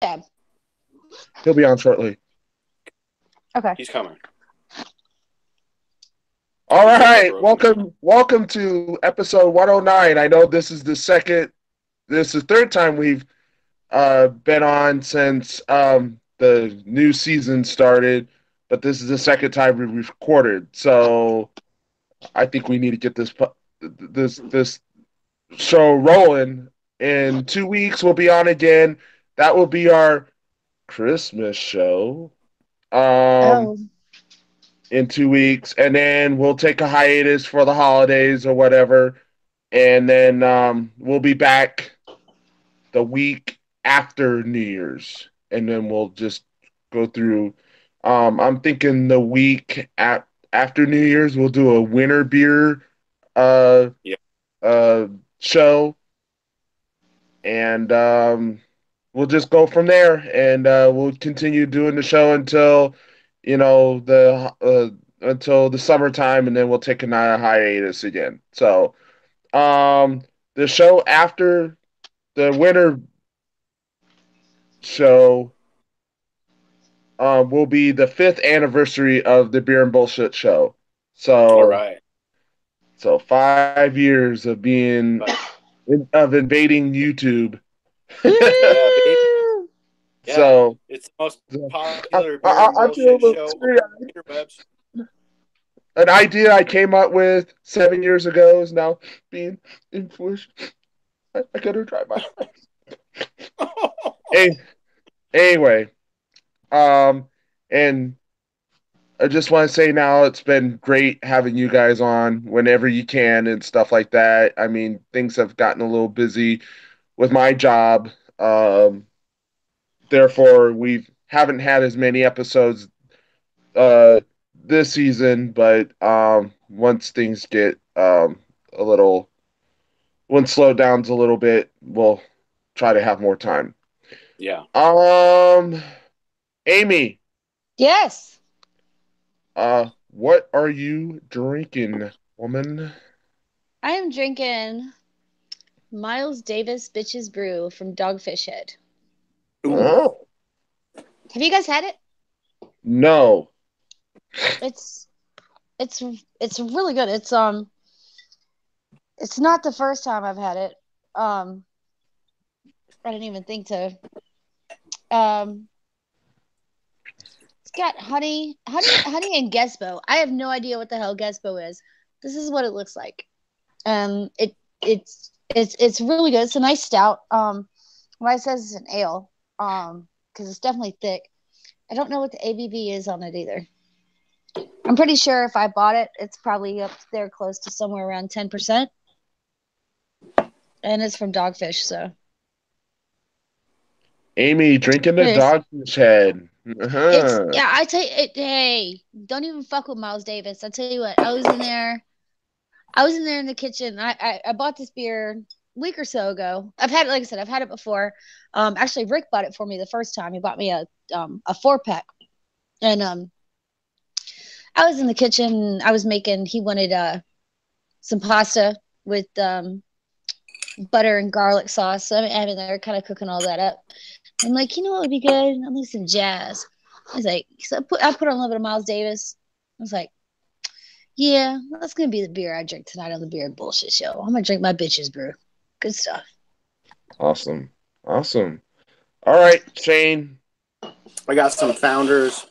Chad? He'll be on shortly. Okay. He's coming. All He's like a right, broken clock. welcome to episode 109. I know this is the third time we've been on since the new season started, but this is the second time we've recorded. So I think we need to get this show rolling. In 2 weeks, we'll be on again. That will be our Christmas show. Um, Oh, in 2 weeks, and then we'll take a hiatus for the holidays or whatever, and then we'll be back the week after New Year's, and then we'll just go through. I'm thinking the week after New Year's, we'll do a winter beer uh, Yeah. uh, show, and we'll just go from there, and we'll continue doing the show until the until the summertime, and then we'll take a hiatus again. So, um, the show after the winter show will be the fifth anniversary of the Beer and Bullshit show. All So, right. 5 years of being But invading YouTube. yeah, baby. woo! Yeah. So, It's the most I, popular beer I, and I feel a bullshit little show on screwed. the interwebs. An idea I came up with 7 years ago is now being enforced. I gotta try my a- anyway. Um, and I just want to say now it's been great having you guys on whenever you can and stuff like that. I mean, things have gotten a little busy with my job. Therefore, we haven't had as many episodes uh this season, but once things get a little once slowed down a little bit, we'll try to have more time. Yeah. Um, Amy, Yes, what are you drinking, woman? I am drinking Miles Davis Bitches Brew from Dogfish Head. Ooh. Oh, Have you guys had it? no. It's it's it's really good. It's not the first time I've had it. Um, I didn't even think to. Um, it's got honey, and Gespo. I have no idea what the hell Gespo is. This is what it looks like. It's really good. It's a nice stout. Why it says it's an ale. Because it's definitely thick. I don't know what the ABV is on it either. I'm pretty sure if I bought it, it's probably up there close to somewhere around 10%. And it's from Dogfish, so Amy drinking the it is. dogfish head. It's Uh-huh. yeah. I tell you, hey, don't even fuck with Miles Davis. I tell you what, I was in there. I was in there in the kitchen. I bought this beer a week or so ago. I've had it, like I said, I've had it before. Actually, Rick bought it for me the first time. He bought me a 4 pack, and I was in the kitchen. I was making. He wanted some pasta with butter and garlic sauce. So I'm in there, kind of cooking all that up. I'm like, you know what would be good? I'm like some jazz. I was like, so I put on a little bit of Miles Davis. I was like, yeah, that's gonna be the beer I drink tonight on the Beer and Bullshit Show. I'm gonna drink my bitches brew. Good stuff. Awesome. Awesome. All right, Shane. I got some Founders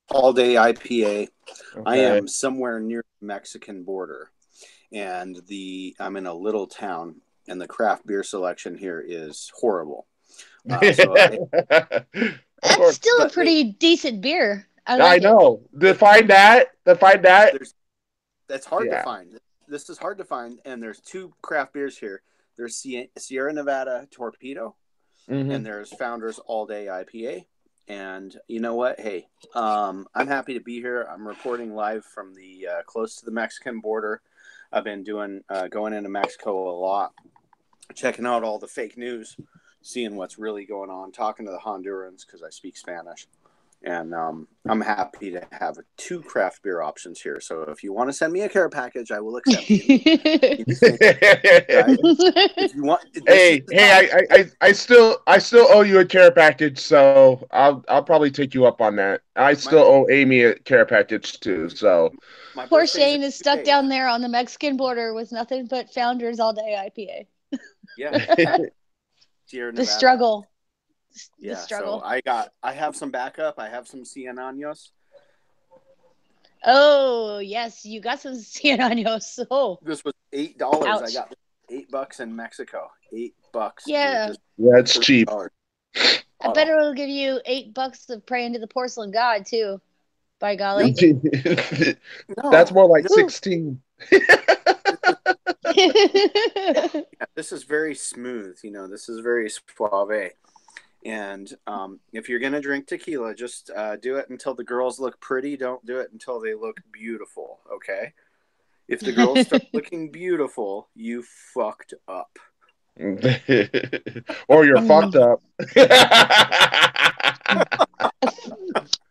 all day IPA. I Okay. am somewhere near the Mexican border, and I'm in a little town, and the craft beer selection here is horrible. So I, Of That's course. still a but hey, pretty decent beer. I I like it. know. it Define that. Define that. there's that's hard to Yeah. find. This is hard to find, and there's two craft beers here. There's Sierra Nevada Torpedo, Hmm. and there's Founders All Day IPA. And you know what? Hey, I'm happy to be here. I'm reporting live from the close to the Mexican border. I've been doing going into Mexico a lot, checking out all the fake news, seeing what's really going on, talking to the Hondurans because I speak Spanish, And I'm happy to have 2 craft beer options here. So if you want to send me a care package, I will accept anything, guys. If you want, this is Hey, the time. I still owe you a care package, so I'll probably take you up on that. I My still owe Amy a care package too, so my Poor birthday's in Shane is 2 stuck days. down there on the Mexican border with nothing but Founders All Day IPA. Yeah, Sierra The Nevada. struggle. The Yeah, so struggle. I have some backup. I have some Cien Años. Oh, yes, you got some Cien Años. Oh, This was $8. I ouch. got $8 in Mexico. $8, dude. Yeah. Just yeah, it's cheap. $3. I bet it'll give you $8 of praying to the porcelain god, too. By golly. That's No, more like no. 16. This is very smooth. This is very suave. And if you're gonna drink tequila, just do it until the girls look pretty. Don't do it until they look beautiful. Okay. If the girls start looking beautiful, you fucked up. Or you're fucked up.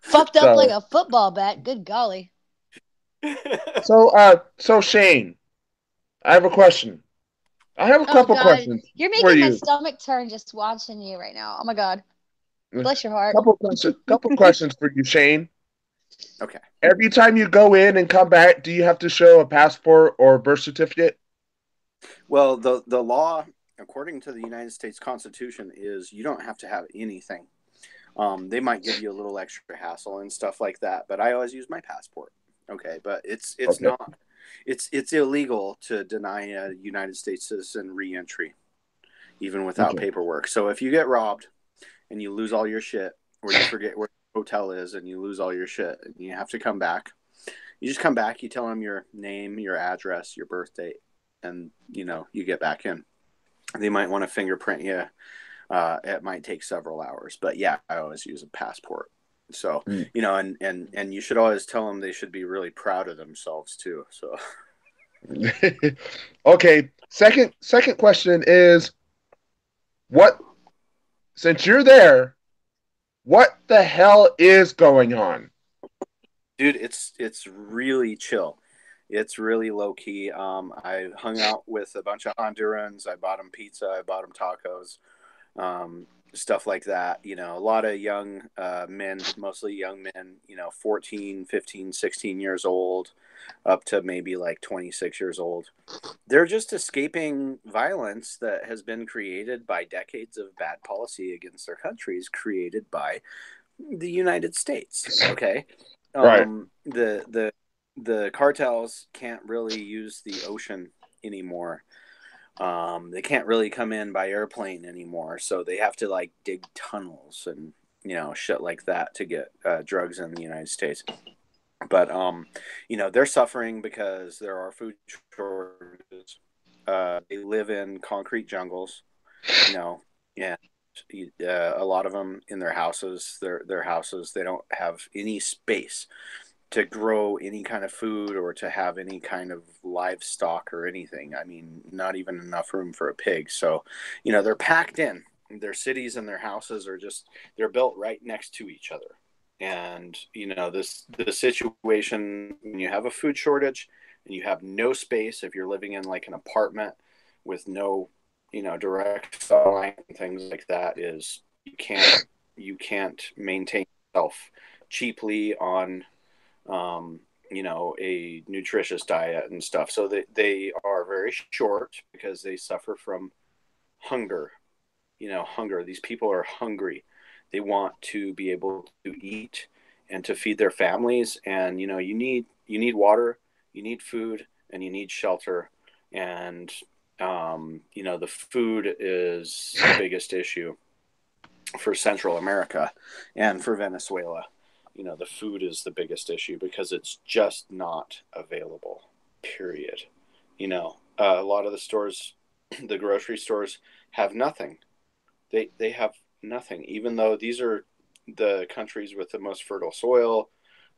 Fucked up like so, a football bat. Good golly. so Shane, I have a question. I have a Oh, couple God. questions You're for making my you. stomach turn just watching you right now. Oh, my God. Bless your heart. Couple questions for you, Shane. Okay. Every time you go in and come back, do you have to show a passport or birth certificate? Well, the law, according to the United States Constitution, is you don't have to have anything. They might give you a little extra hassle and stuff like that, but I always use my passport. Okay, but it's Okay. not it's illegal to deny a United States citizen reentry, even without Okay. paperwork. So if you get robbed and you lose all your shit, or you forget where the hotel is and you lose all your shit, and you have to come back, you just come back. You tell them your name, your address, your birth date, and you get back in. They might want to fingerprint you. It might take several hours, but yeah, I always use a passport. So Mm. and you should always tell them they should be really proud of themselves too. So Okay. Second question is what since you're there, what the hell is going on? dude, it's really chill. It's really low key. I hung out with a bunch of Hondurans. I bought them pizza. I bought them tacos. Stuff like that. A lot of young men, mostly young men, 14, 15, 16 years old, up to maybe like 26 years old. They're just escaping violence that has been created by decades of bad policy against their countries, created by the United States. Okay. Right. The cartels can't really use the ocean anymore. They can't really come in by airplane anymore, so they have to like dig tunnels and shit like that to get drugs in the United States. But they're suffering because there are food shortages. They live in concrete jungles, and a lot of them in their houses, their houses, they don't have any space to grow any kind of food or to have any kind of livestock or anything. I mean, not even enough room for a pig. So, they're packed in. Their cities and their houses are they're built right next to each other. And, the situation when you have a food shortage and you have no space, if you're living in like an apartment with no, direct sunlight and things like that, is you can't maintain yourself cheaply on a nutritious diet and stuff. So they are very short because they suffer from hunger. Hunger. These people are hungry. They want to be able to eat and to feed their families. And you need water, you need food, and you need shelter. And the food is the biggest issue for Central America and for Venezuela. The food is the biggest issue because it's just not available, period. A lot of the stores, the grocery stores, have nothing. They have nothing, even though these are the countries with the most fertile soil.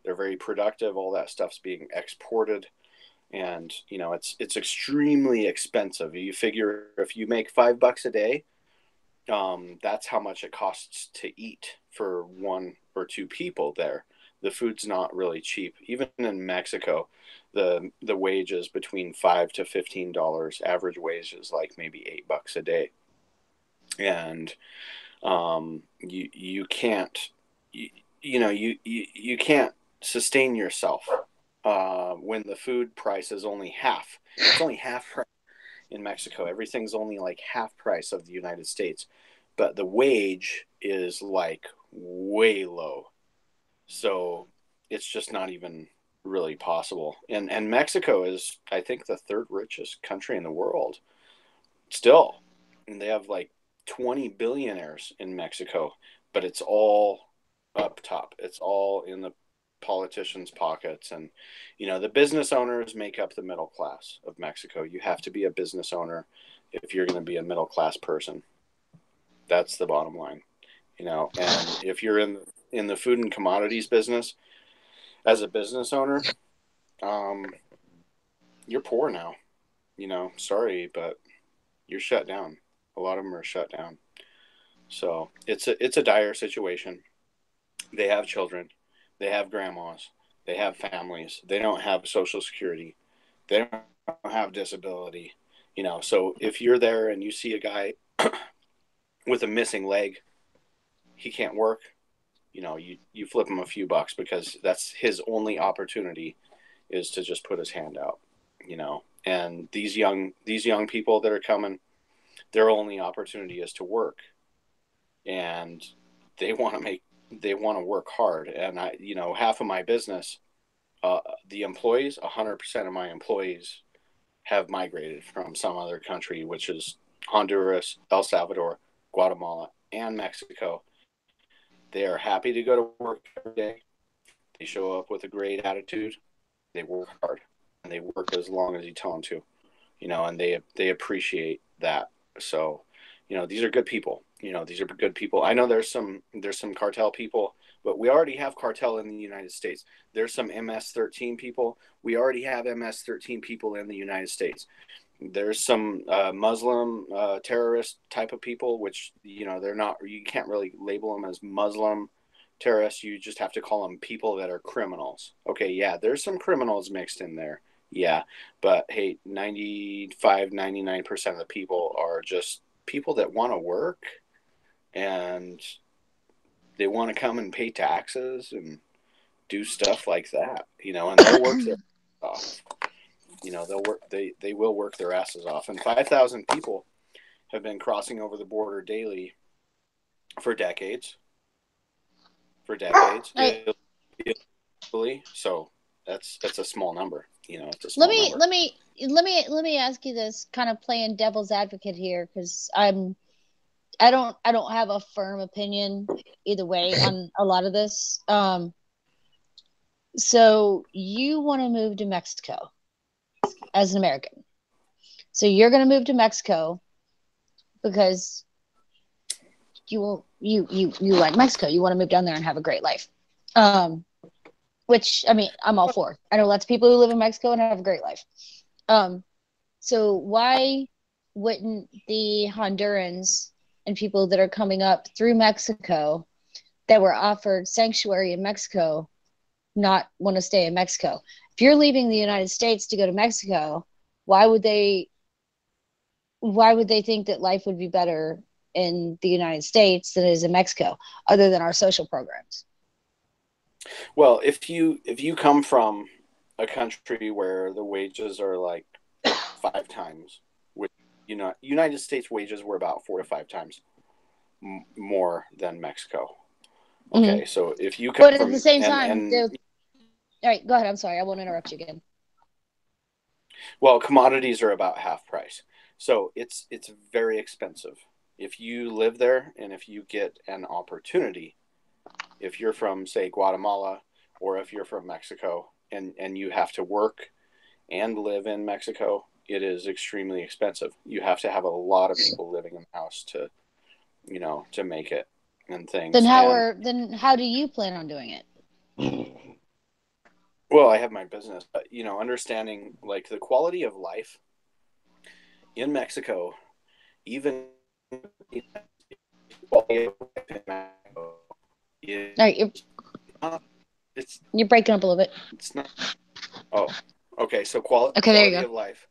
They're very productive. All that stuff's being exported. And, it's extremely expensive. You figure if you make $5 a day, that's how much it costs to eat for 1 or 2 people there. The food's not really cheap. Even in Mexico, the wage is between $5 to $15. Average wage is like maybe $8 a day, and you can't you can't sustain yourself when the food price is only half. It's only half price in Mexico. Everything's only like half price of the United States, but the wage is like way low. So it's just not even really possible. And Mexico is, I think, the third richest country in the world still. And they have like 20 billionaires in Mexico, but it's all up top. It's all in the politicians' pockets. And, the business owners make up the middle class of Mexico. You have to be a business owner if you're going to be a middle class person. That's the bottom line, and if you're in the food and commodities business as a business owner, you're poor now, sorry, but you're shut down. A lot of them are shut down. So it's a dire situation. They have children, they have grandmas, they have families, they don't have Social Security, they don't have disability, so if you're there and you see a guy with a missing leg, he can't work, you flip him a few bucks because that's his only opportunity is to just put his hand out, and these young people that are coming, their only opportunity is to work, and they want to work hard. And half of my business, the employees, 100% of my employees have migrated from some other country, which is Honduras, El Salvador, Guatemala, and Mexico. They are happy to go to work every day. They show up with a great attitude. They work hard, and they work as long as you tell them to, and they appreciate that. So, these are good people. These are good people. I know there's some cartel people, but we already have cartel in the United States. There's some MS-13 people. We already have MS-13 people in the United States. There's some Muslim terrorist type of people, which, they're not, you can't really label them as Muslim terrorists. You just have to call them people that are criminals. Okay, yeah, there's some criminals mixed in there. Yeah, but hey, 99% of the people are just people that want to work, and they want to come and pay taxes and do stuff like that, and they'll work their off. They'll work. They will work their asses off. And 5,000 people have been crossing over the border daily for decades. So that's a small number. It's a small number. Let me ask you this, kind of playing devil's advocate here, because I don't have a firm opinion either way on a lot of this. So you want to move to Mexico as an American. So you're going to move to Mexico because you like Mexico. You want to move down there and have a great life. Which, I mean, I'm all for. I know lots of people who live in Mexico and have a great life. So why wouldn't the Hondurans and people that are coming up through Mexico that were offered sanctuary in Mexico not want to stay in Mexico? If you're leaving the United States to go to Mexico, why would they think that life would be better in the United States than it is in Mexico, other than our social programs? Well, if you come from a country where the wages are like 5 times, which, United States wages were about 4 to 5 times more than Mexico. Okay, mm-hmm. So if you come but at the same time, all right, go ahead. I'm sorry, I won't interrupt you again. Well, commodities are about half price, so it's very expensive. If you live there and if you get an opportunity, if you're from, say, Guatemala, or if you're from Mexico and you have to work and live in Mexico, it is extremely expensive. You have to have a lot of people living in the house to make it and things. Then how do you plan on doing it? Well, I have my business, but, understanding like the quality of life in Mexico, even quality of life in Mexico is All right, not, it's you're breaking up a little bit. it's not. Oh, okay. So Okay, there you quality go. of life.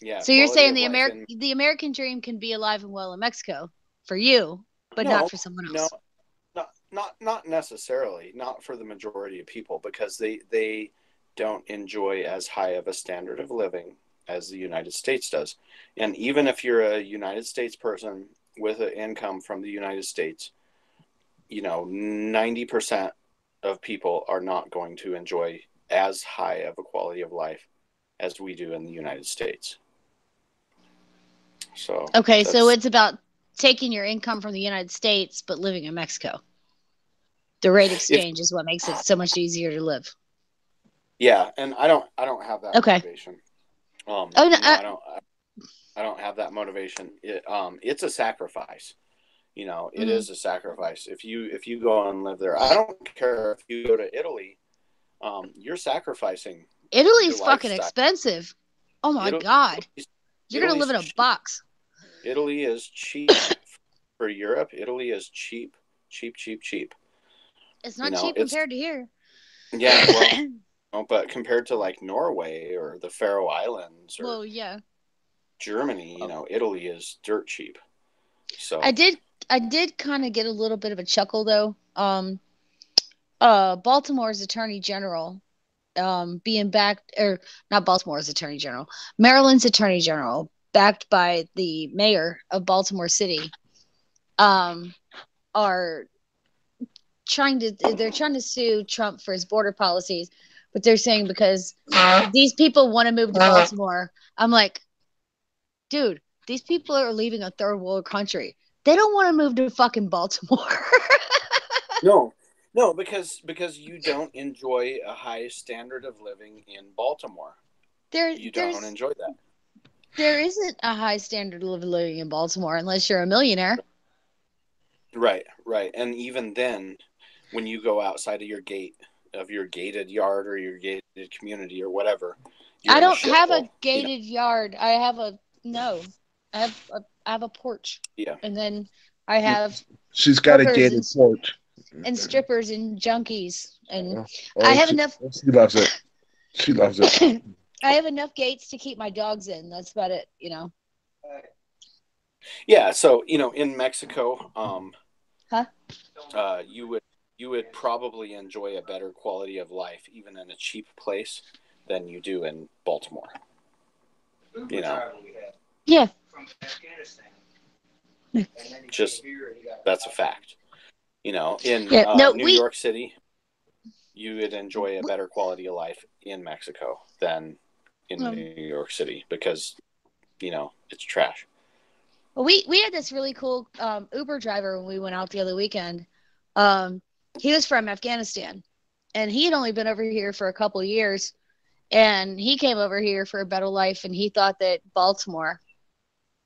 Yeah, So you're quality saying of life in the American dream can be alive and well in Mexico for you, but not no, for someone no, else. not necessarily, not for the majority of people, because they don't enjoy as high of a standard of living as the United States does. And even if you're a United States person with an income from the United States, 90% of people are not going to enjoy as high of a quality of life as we do in the United States. So Okay, so it's about taking your income from the United States but living in Mexico. The rate exchange is what makes it so much easier to live. Yeah, and I don't have that motivation. Oh no, I don't have that motivation. It's a sacrifice. It is a sacrifice. If you go and live there, I don't care if you go to Italy. You're sacrificing. Italy's fucking expensive. Oh my God. You're going to live in a box. Italy is cheap for Europe. Italy is cheap. It's not cheap compared to here. Yeah, well, but compared to like Norway or the Faroe Islands or Germany, Italy is dirt cheap. So I did kind of get a little bit of a chuckle though. Baltimore's Attorney General being backed, or not Baltimore's Attorney General, Maryland's Attorney General, backed by the mayor of Baltimore City, are they're trying to sue Trump for his border policies, but they're saying because these people want to move to Baltimore. I'm like, dude, these people are leaving a third world country. They don't want to move to fucking Baltimore. No, because you don't enjoy a high standard of living in Baltimore. You don't enjoy that. There isn't a high standard of living in Baltimore unless you're a millionaire. Right. And even then, when you go outside of your gated yard or your gated community or whatever, I don't have a gated yard. I have I have a porch. Yeah. And then I have she's got a gated porch. And strippers and junkies. And I have enough. She loves it. She loves it. I have enough gates to keep my dogs in. That's about it, Yeah, so in Mexico, you would probably enjoy a better quality of life even in a cheap place than you do in Baltimore. Yeah. Just that's a fact. In New York City, you would enjoy a better quality of life in Mexico than in New York City because it's trash. Well, we had this really cool Uber driver when we went out the other weekend. He was from Afghanistan, and he had only been over here for a couple of years, and he came over here for a better life, and he thought that Baltimore,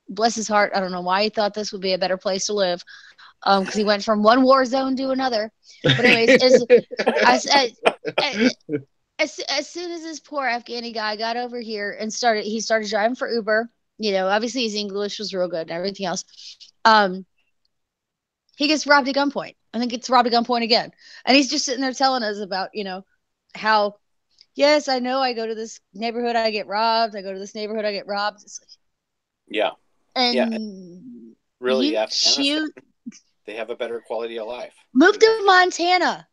bless his heart, I don't know why he thought this would be a better place to live, because he went from one war zone to another. But anyways, as soon as this poor Afghani guy got over here and he started driving for Uber. Obviously his English was real good and everything else. He gets robbed at gunpoint and then gets robbed at gunpoint again. And he's just sitting there telling us about, how, yes, I know I go to this neighborhood, I get robbed. I go to this neighborhood, I get robbed. It's like, yeah. And really, Afghanistan, they have a better quality of life. Move to Montana.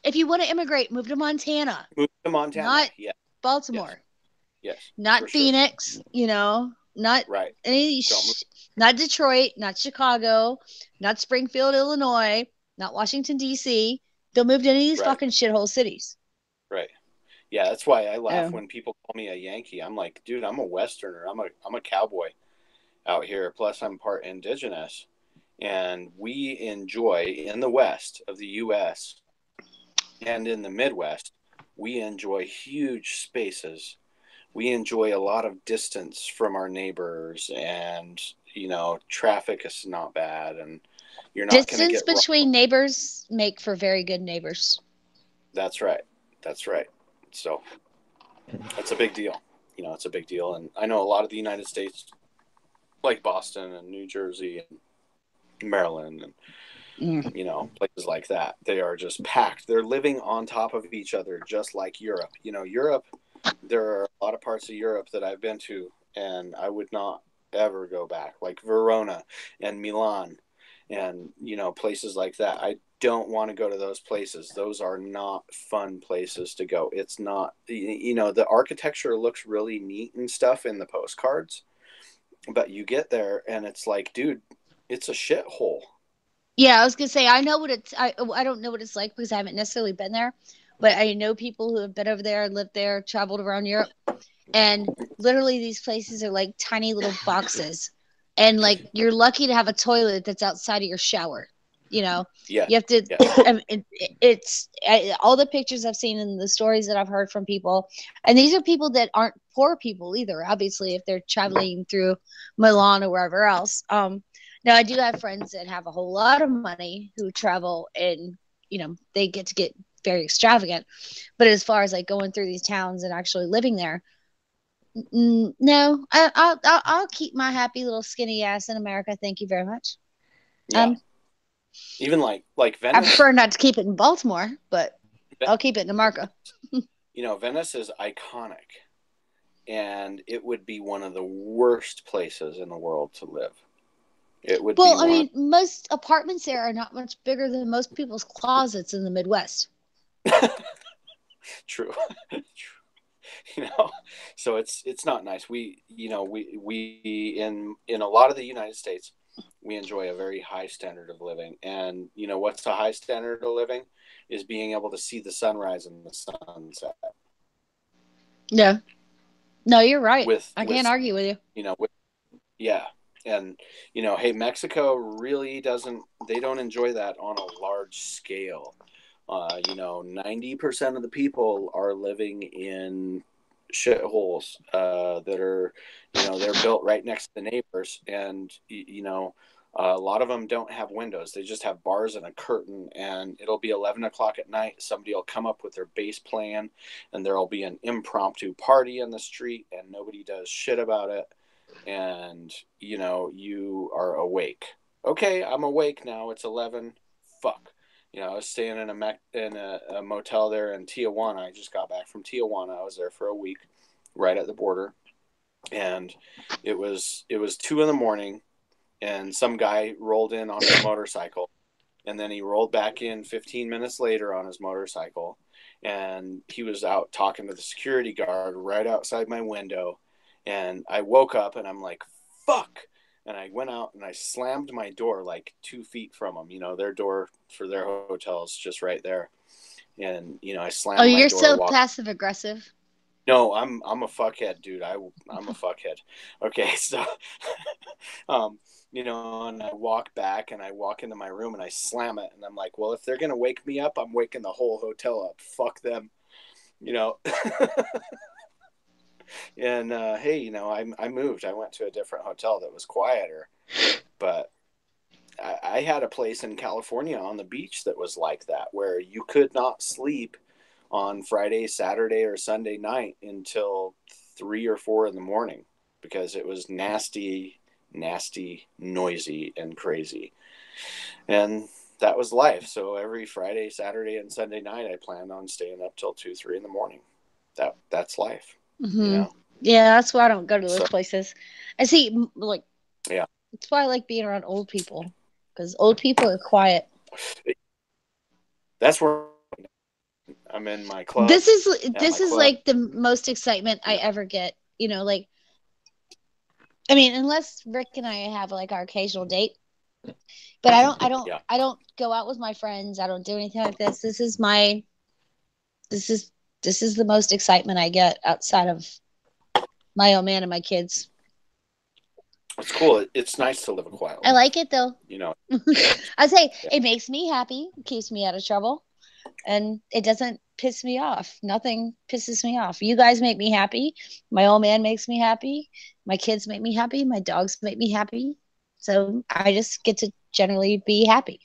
If you want to immigrate, move to Montana. Move to Montana. Not Baltimore. Yes. Not Phoenix, not not Detroit, not Chicago, not Springfield, Illinois, not Washington, D.C. Don't move to any of these fucking shithole cities. Right. Yeah, that's why I laugh when people call me a Yankee. I'm like, dude, I'm a Westerner. I'm a cowboy out here. Plus, I'm part indigenous. And we enjoy, in the west of the U.S. and in the Midwest, we enjoy huge spaces. We enjoy a lot of distance from our neighbors, and traffic is not bad, and you're not distance between neighbors make for very good neighbors. That's right. So that's a big deal. It's a big deal, and I know a lot of the United States, like Boston and New Jersey and Maryland, and Mm. places like that. They are just packed. They're living on top of each other, just like Europe. Europe, there are a lot of parts of Europe that I've been to, and I would not ever go back, like Verona and Milan, and places like that. I don't want to go to those places. Those are not fun places to go. It's not, the architecture looks really neat and stuff in the postcards, but you get there and it's like, dude, it's a shithole. Yeah, I was gonna say I know what it's. I don't know what it's like because I haven't necessarily been there, but I know people who have been over there, lived there, traveled around Europe, and literally these places are like tiny little boxes, and like you're lucky to have a toilet that's outside of your shower. You know, Yeah. you have to. Yes. I mean, it's all the pictures I've seen and the stories that I've heard from people, and these are people that aren't poor people either. Obviously, if they're traveling through Milan or wherever else. Now, I do have friends that have a whole lot of money who travel and, they get very extravagant. But as far as like going through these towns and actually living there, no, I'll keep my happy little skinny ass in America. Thank you very much. Yeah. Even like I Venice. prefer not to keep it in Baltimore, but I'll keep it in America. Venice is iconic, and it would be one of the worst places in the world to live. It would Well, be I mean, most apartments there are not much bigger than most people's closets in the Midwest. True. So it's not nice. We in a lot of the United States, we enjoy a very high standard of living, and what's a high standard of living is being able to see the sunrise and the sunset. Yeah. No, you're right. I With can't argue with you. yeah. And hey, Mexico really doesn't, they don't enjoy that on a large scale. 90% of the people are living in shitholes that are, they're built right next to the neighbors, and a lot of them don't have windows. They just have bars and a curtain, and it'll be 11 o'clock at night. Somebody will come up with their bass playing, and there'll be an impromptu party in the street, and nobody does shit about it. And you are awake. Okay, I'm awake now. It's 11. Fuck. I was staying in a motel there in Tijuana. I just got back from Tijuana. I was there for a week, right at the border, and it was 2 a.m, and some guy rolled in on his motorcycle, and then he rolled back in 15 minutes later on his motorcycle, and he was out talking to the security guard right outside my window, and I woke up and I'm like, fuck. And I went out and I slammed my door like 2 feet from them. Their door for their hotel is just right there. And I Oh, slammed my you're door. so passive aggressive. No, I'm a fuckhead, dude. I'm a fuckhead. Okay, so, and I walk back and I walk into my room and I slam it, and I'm like, well, if they're gonna wake me up, I'm waking the whole hotel up. Fuck them, you know. And hey, I moved. I went to a different hotel that was quieter, but I had a place in California on the beach that was like that, where you could not sleep on Friday, Saturday, or Sunday night until 3 or 4 in the morning because it was nasty, noisy, and crazy. And that was life. So every Friday, Saturday, and Sunday night, I planned on staying up till 2, 3 in the morning. That's life. Mm-hmm. Yeah, that's why I don't go to those places. I see, like, yeah, that's why I like being around old people, because old people are quiet. That's where I'm in my club. This is like the most excitement I ever get. Like, I mean, unless Rick and I have like our occasional date, but I don't go out with my friends. I don't do anything like this. This is the most excitement I get outside of my old man and my kids. It's cool. It's nice to live a quiet life. I like it though. I say Yeah. It makes me happy, keeps me out of trouble, and it doesn't piss me off. Nothing pisses me off. You guys make me happy. My old man makes me happy. My kids make me happy. My dogs make me happy. So I just get to generally be happy.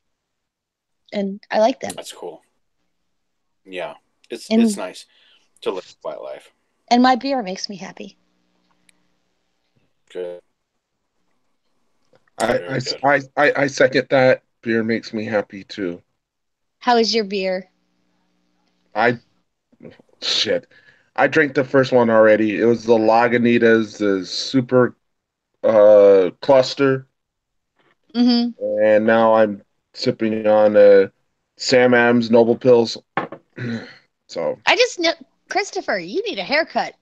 And I like them. That's cool. Yeah. It's nice to live a quiet life. And my beer makes me happy. Good. Very good. I second that. Beer makes me happy too. How is your beer? I shit. I drank the first one already. It was the Lagunitas, the super cluster, Mm-hmm. and now I'm sipping on Sam Adams Noble Pills. So I just know, Christopher, you need a haircut.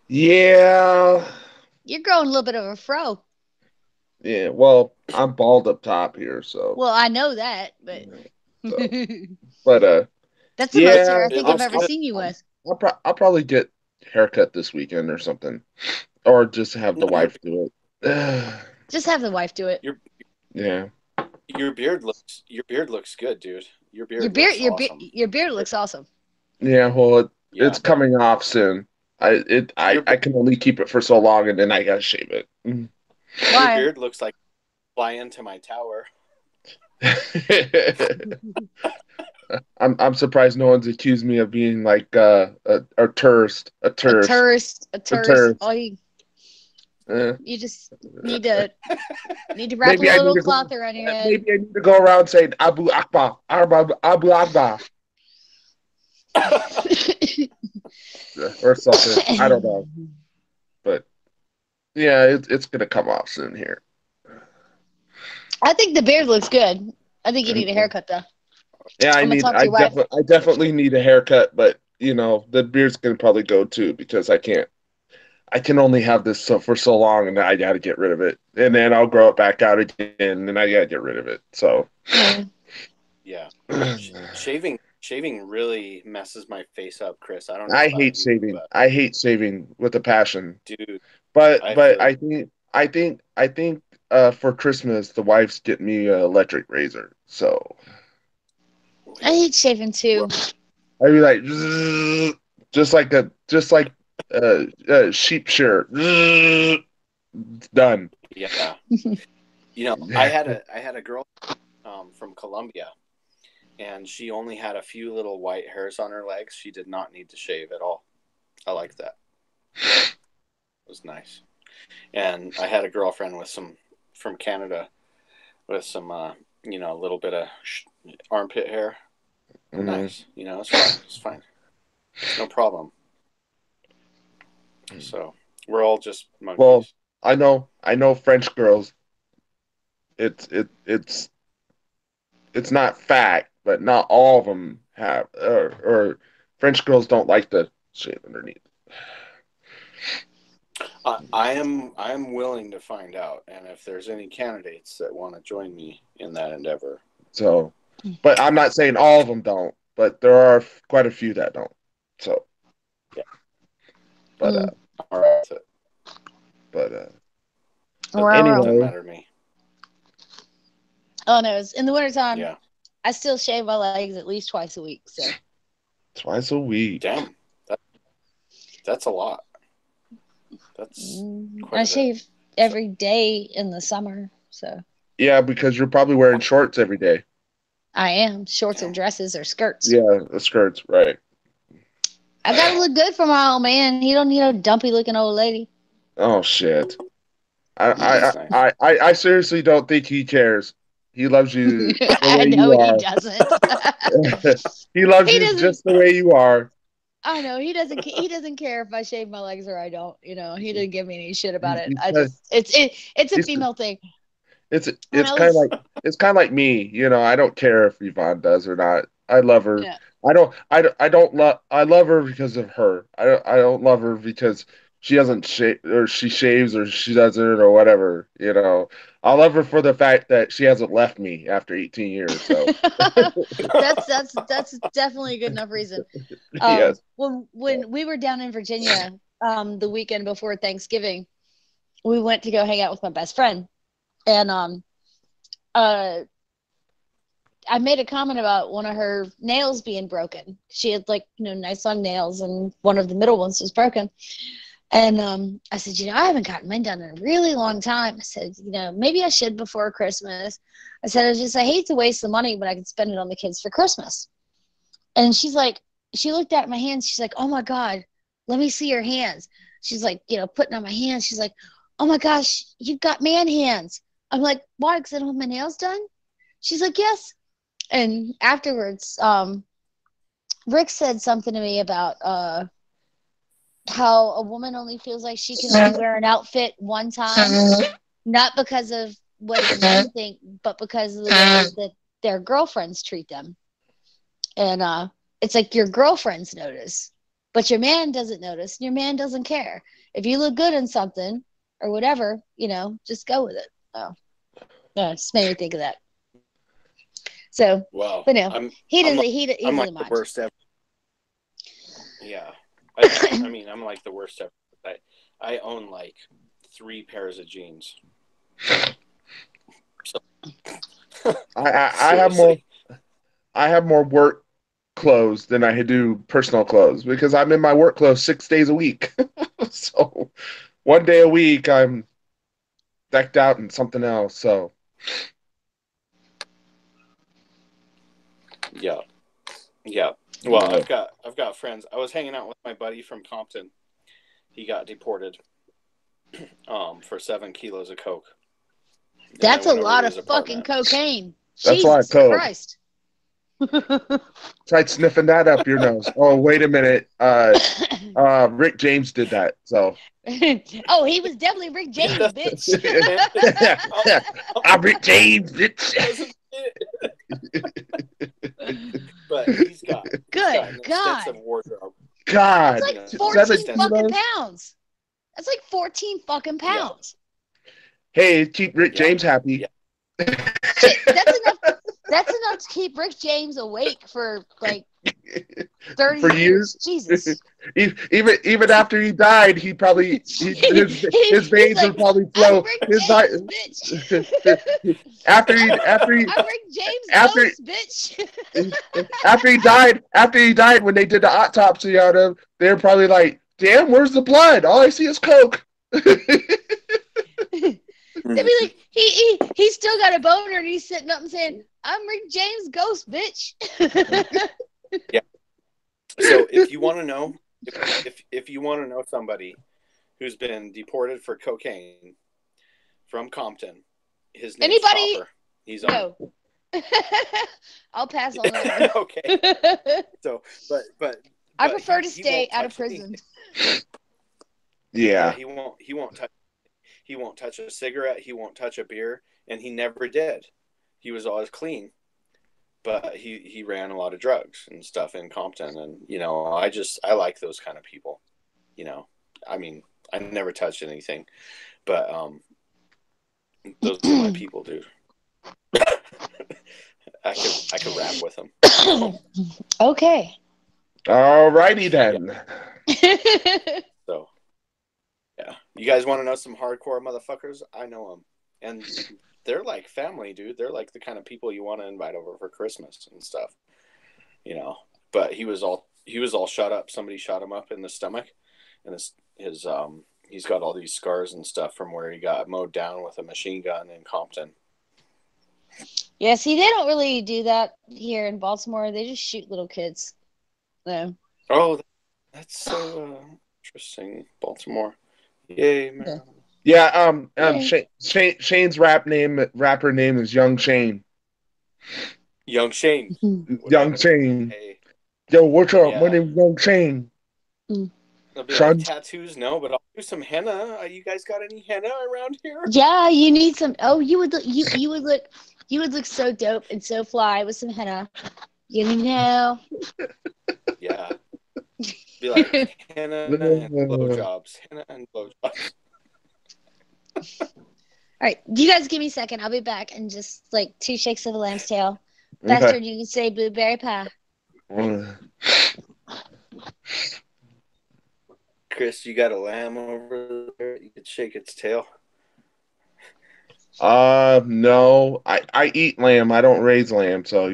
yeah, You're growing a little bit of a fro. yeah. Well, I'm bald up top here, so Well, I know that, but so but that's the most hair yeah, I It think I've looks ever good. seen you with. I'll probably get haircut this weekend or something, or just have the No, wife do it. Just have the wife do it. your Yeah. your beard looks good, dude. Your beard looks awesome. Your beard looks awesome. Yeah, well, it's Yeah, coming off soon. your I can only keep it for so long, and then I gotta shave it. your Why? beard looks like fly into my tower. I'm surprised no one's accused me of being like a tourist, A tourist, a a tourist. tourist. Uh, You just need to wrap a maybe I need little to go. cloth around your head. Maybe I need to go around saying Abu Akbar, Abu Akbar, or something. I don't know, but yeah, it's gonna come off soon here. I think the beard looks good. I think you need a haircut though. Yeah, I'm gonna talk to your wife. I definitely need a haircut, but the beard's gonna probably go too because I can only have this for so long, and I got to get rid of it, and then I'll grow it back out again, and I got to get rid of it. So, Yeah. Yeah, shaving really messes my face up, Chris. I don't know I about hate you, shaving. but I hate shaving with a passion. dude, I But feel I think for Christmas the wife's getting me an electric razor, so I hate shaving too. well, I'd be like just like sheep shear, done. yeah. You know, I had a girl from Colombia, and she only had a few little white hairs on her legs. She did not need to shave at all. I like that. It was nice. And I had a girlfriend with some from Canada with some a little bit of armpit hair. Mhm. Nice. It's fine. It's fine. No problem. So we're all just Well, monkeys. I know French girls. It's it's not fact, but not all of them have, or French girls don't like the shave underneath. I am willing to find out, and if there's any candidates that want to join me in that endeavor. So, but I'm not saying all of them don't, but there are quite a few that don't. So, Yeah. but All right. but Doesn't anyway, matter to me. Oh no, it's in the wintertime. Yeah. I still shave my legs at least twice a week. So twice a week. Damn. That's a lot. That's quite I a bit. shave every day in the summer. So Yeah, because you're probably wearing shorts every day. I am shorts or dresses or skirts. Yeah, the skirts, right? I gotta look good for my old man. He don't need a dumpy looking old lady. Oh shit. That's nice. I seriously don't think he cares. He loves you the I way know you he are. doesn't. He loves He you doesn't. just the way you are. I know he doesn't. He doesn't care if I shave my legs or I don't. He doesn't give me any shit about it. He's I kind just it's a he's female thing. it's When it's I kind of was like it's kind of like me. I don't care if Yvonne does or not. I love her. yeah. I don't love I love her because of her. I don't love her because she doesn't shave or she shaves or she doesn't or whatever. I love her for the fact that she hasn't left me after 18 years. So That's definitely a good enough reason. yes. When we were down in Virginia, the weekend before Thanksgiving, we went to go hang out with my best friend, and uh, I made a comment about one of her nails being broken. She had nice long nails, and one of the middle ones was broken. And I said, I haven't gotten mine done in a really long time. I said, maybe I should before Christmas. I said, I hate to waste the money when I could spend it on the kids for Christmas. And she's like, she looked at my hands. She's like, oh my God, let me see your hands. She's like, putting on my hands. She's like, oh my gosh, you've got man hands. I'm like, why? Because I don't have my nails done? She's like, yes. And afterwards, Rick said something to me about how a woman only feels like she can only wear an outfit one time, not because of what the men think, but because of the way that their girlfriends treat them. And it's like your girlfriends notice, but your man doesn't notice. Your man doesn't care. If you look good in something or whatever, just go with it. Oh, yeah, just made me think of that. So, Wow. but no, he doesn't. He I'm like doesn't the mind. worst ever. Yeah, I mean, I'm like the worst ever. I own like 3 pairs of jeans. So, I have more work clothes than I do personal clothes because I'm in my work clothes 6 days a week. So one day a week I'm decked out in something else. So yeah. Well, I've got friends. I was hanging out with my buddy from Compton. He got deported for 7 kilos of coke. That's a lot of fucking cocaine. That's a lot of Jesus coke. Christ. Tried sniffing that up your nose. Oh, wait a minute. Rick James did that. So. Oh, he was definitely Rick James, bitch. I'm Rick James, bitch. But he's got an extensive wardrobe. God, that's like 14 fucking pounds. That's like 14 fucking pounds. Yeah. Hey, keep Rick James happy. Yeah. Shit, that's enough to keep Rick James awake for like 30 years. Jesus. Even after he died, he probably his veins would probably flow. After he I'm Rick James ghost, bitch. after he died, when they did the autopsy on him, they were probably like, "Damn, where's the blood? All I see is coke." They'd be like, he still got a boner, and he's sitting up and saying, "I'm Rick James ghost, bitch." Yeah. So if you want to know, if you want to know somebody who's been deported for cocaine from Compton, his name's Chopper. He's on. I'll pass on that one. Okay. So, but I prefer to stay out of prison. Yeah. He won't touch a cigarette. He won't touch a beer, and he never did. He was always clean. But he ran a lot of drugs and stuff in Compton, and I like those kind of people. I mean, I never touched anything, but those are my people, dude. I could rap with them. Okay. Alrighty then. Yeah. So, yeah, you guys want to know some hardcore motherfuckers? I know them, and they're like family, dude. They're like the kind of people you want to invite over for Christmas and stuff, But he was all shot up. Somebody shot him up in the stomach, and he's got all these scars and stuff from where he got mowed down with a machine gun in Compton. Yeah, see, they don't really do that here in Baltimore. They just shoot little kids. No. Oh, that's so interesting, Baltimore. Yay, man. Yeah, Shane's rapper name is Young Shane. Young Shane. Young Shane. Hey. Yo, what's up? Yeah. My name's Young Shane. I'll be like, tattoos, no, but I'll do some henna. You guys got any henna around here? Yeah, you need some. Oh, you would look so dope and so fly with some henna. Yeah. Be like henna and blowjobs. Henna and blowjobs. All right, you guys give me a second. I'll be back in just like 2 shakes of a lamb's tail. Faster than you can say blueberry pie. Chris, you got a lamb over there? You could shake its tail. No. I eat lamb. I don't raise lamb, so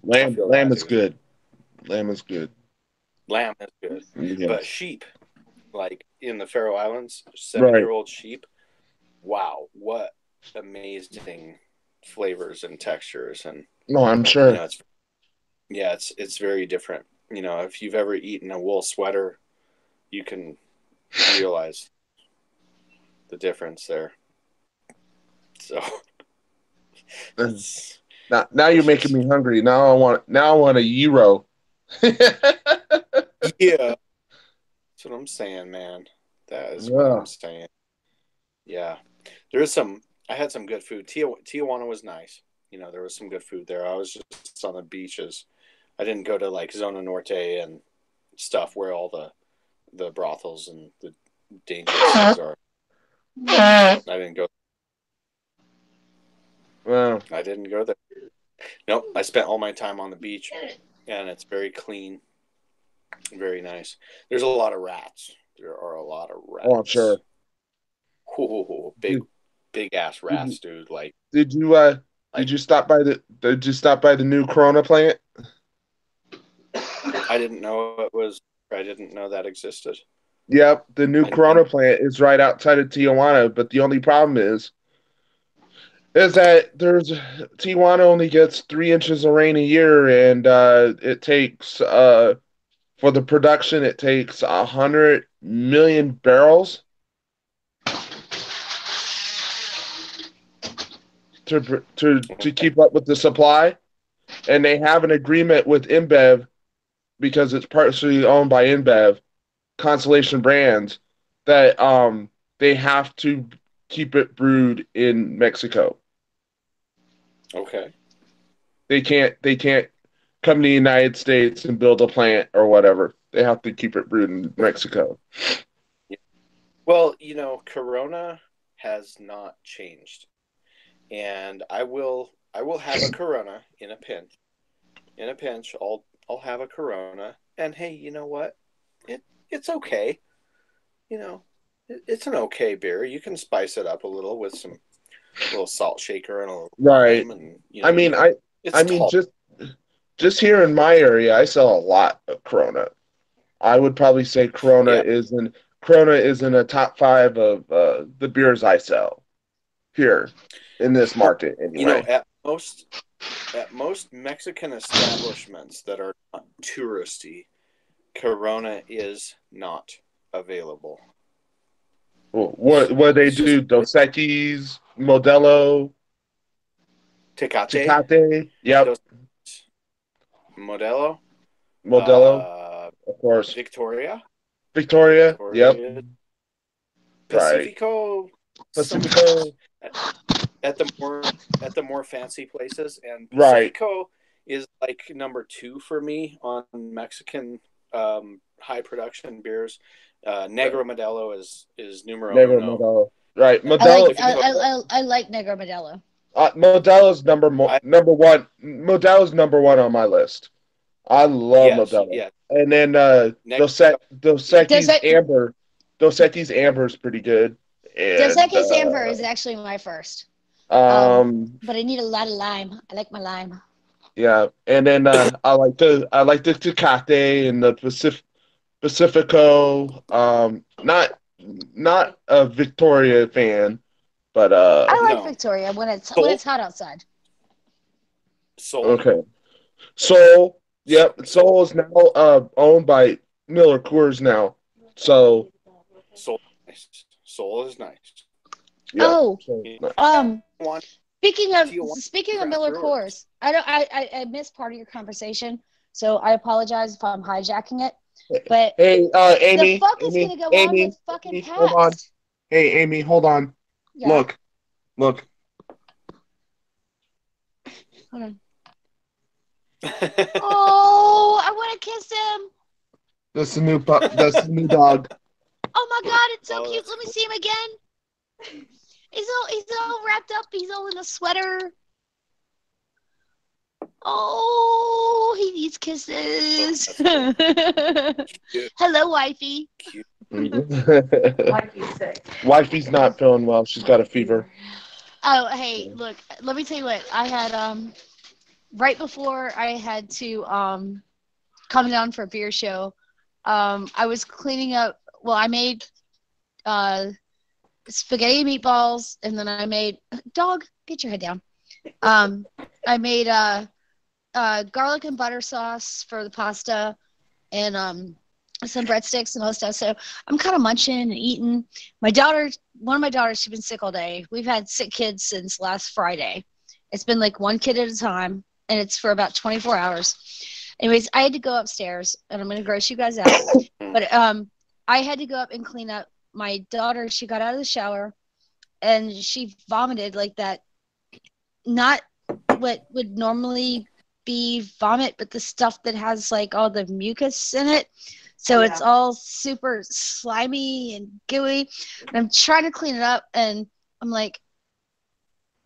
Lamb is good. Lamb is good. Lamb is good. Yes. But sheep, like in the Faroe Islands, 7-year-old sheep, wow, what amazing flavors and textures. And no, I'm sure. It's very different. If you've ever eaten a wool sweater, you can realize the difference there. So it's Now you're making me hungry. Now I want a gyro. yeah. That's what I'm saying, man. That is what I'm saying. Yeah. I had some good food. Tijuana was nice. There was some good food there. I was just on the beaches. I didn't go to like Zona Norte and stuff where all the brothels and the dangerous things are. I didn't go. Wow. I didn't go there. Nope. I spent all my time on the beach, and it's very clean, very nice. There's a lot of rats. There are a lot of rats. Oh, I'm sure. Ooh, big ass rats, dude. Like, did you stop by the new Corona plant? I didn't know I didn't know that existed. Yep, the new Corona plant is right outside of Tijuana, but the only problem is that Tijuana only gets 3 inches of rain a year, and it takes for the production it takes 100 million barrels to keep up with the supply, and they have an agreement with InBev because it's partially owned by InBev, Constellation Brands, that they have to keep it brewed in Mexico. Okay. They can't come to the United States and build a plant or whatever. They have to keep it brewed in Mexico. Well, Corona has not changed. And I will have a Corona in a pinch. In a pinch, I'll have a Corona. And hey, you know what? It's okay. It's an okay beer. You can spice it up a little with some little salt shaker and a little lime, and just here in my area, I sell a lot of Corona. I would probably say Corona is in a top 5 of the beers I sell here in this market. Anyway, at most Mexican establishments that are not touristy, Corona is not available. What they do? Dos Equis, Modelo, Tecate. Yep. Modelo, of course. Victoria. Yep. Pacifico. Pacifico. At the more fancy places, and Pacifico is like number 2 for me on Mexican high production beers. Negro Modelo is numero uno. Modelo. Right. Modelo. I like Negro Modelo. Modelo's number one. Modelo's number 1 on my list. I love Modelo. Yes. And then Dos Equis Amber. Dos Equis Amber is pretty good. Dos Equis Amber is actually my first. But I need a lot of lime. I like my lime. Yeah, and then I like the Tecate and the Pacifico. Not a Victoria fan, but I like Victoria when it's hot outside. Sol. Okay. Sol. Yep. Sol is now owned by Miller Coors now. So Sol is nice. Yeah, speaking of Miller Coors, I missed part of your conversation, so I apologize if I'm hijacking it. But hey, Amy, the fuck is gonna go on with fucking Pabst? Hold on. Hey, Amy, hold on. Yeah. Look. Hold on. Oh, I want to kiss him. That's the new That's the new dog. Oh my god, it's so cute. Let me see him again. He's all wrapped up. He's all in a sweater. Oh, he needs kisses. Hello, wifey. Wifey's sick. Wifey's not feeling well. She's got a fever. Oh, hey, look. Let me tell you what. I had right before I had to come down for a beer show. I was cleaning up. Well, I made spaghetti and meatballs, and then I made dog. Get your head down. I made garlic and butter sauce for the pasta, and some breadsticks and all that stuff. So I'm kind of munching and eating. One of my daughters, she's been sick all day. We've had sick kids since last Friday. It's been like one kid at a time, and it's for about 24 hours. Anyways, I had to go upstairs, and I'm going to gross you guys out. But I had to go up and clean up. My daughter, she got out of the shower, and she vomited like that. Not what would normally be vomit, but the stuff that has like all the mucus in it. So it's all super slimy and gooey. And I'm trying to clean it up, and I'm like,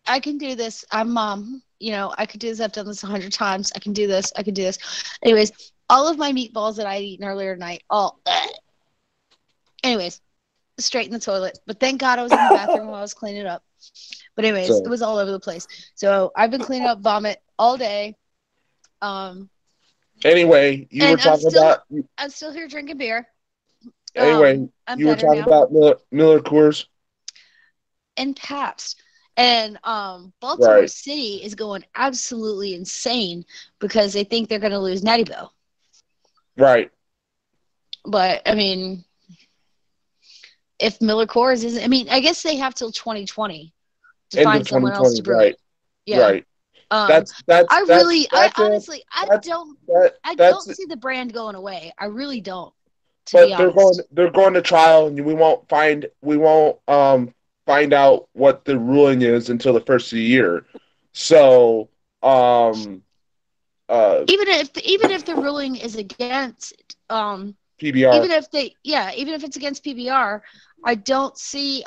I can do this. I'm mom. I could do this. I've done this 100 times. I can do this. I can do this. Anyways, all of my meatballs that I had eaten earlier tonight, anyways, straight in the toilet. But thank God I was in the bathroom while I was cleaning it up. But anyways, it was all over the place. So I've been cleaning up vomit all day. Anyway, you were talking about. I'm still here drinking beer. Anyway, you were talking about Miller Coors and Pabst. And Baltimore City is going absolutely insane because they think they're going to lose Natty Bo. Right. But, I mean, if Miller Coors isn't, I mean, I guess they have till 2020 to find someone else to brew it. Yeah. Right. I don't see the brand going away. I really don't. But they're going to trial, and we won't find out what the ruling is until the first of the year. So, even if the ruling is against PBR, even if it's against PBR, I don't see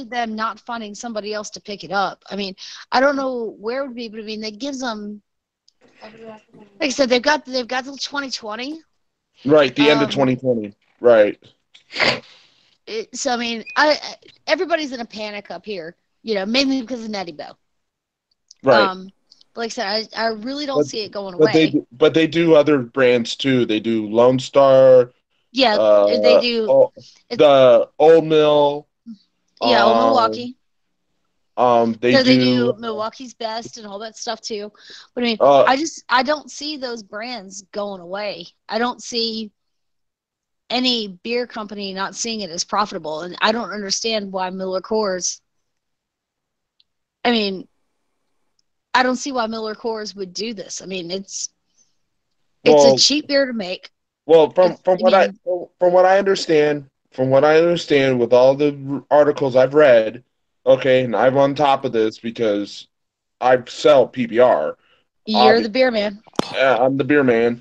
them not finding somebody else to pick it up. I mean, I don't know where it would be, but I mean, that gives them, like I said, they've got till 2020. Right, the end of 2020. Right. So I mean, everybody's in a panic up here, mainly because of Natty Bo. Right. But like I said, I really don't see it going away. But they do other brands too. They do Lone Star. Yeah, they do. The Old Mill. Yeah, Old Milwaukee. They do Milwaukee's Best and all that stuff too. But I mean, I don't see those brands going away. I don't see any beer company not seeing it as profitable, and I don't understand why Miller Coors. I mean, I don't see why Miller Coors would do this. I mean, it's a cheap beer to make. Well, from what I understand with all the articles I've read, okay, and I'm on top of this because I sell PBR. You're the beer man. Yeah, I'm the beer man.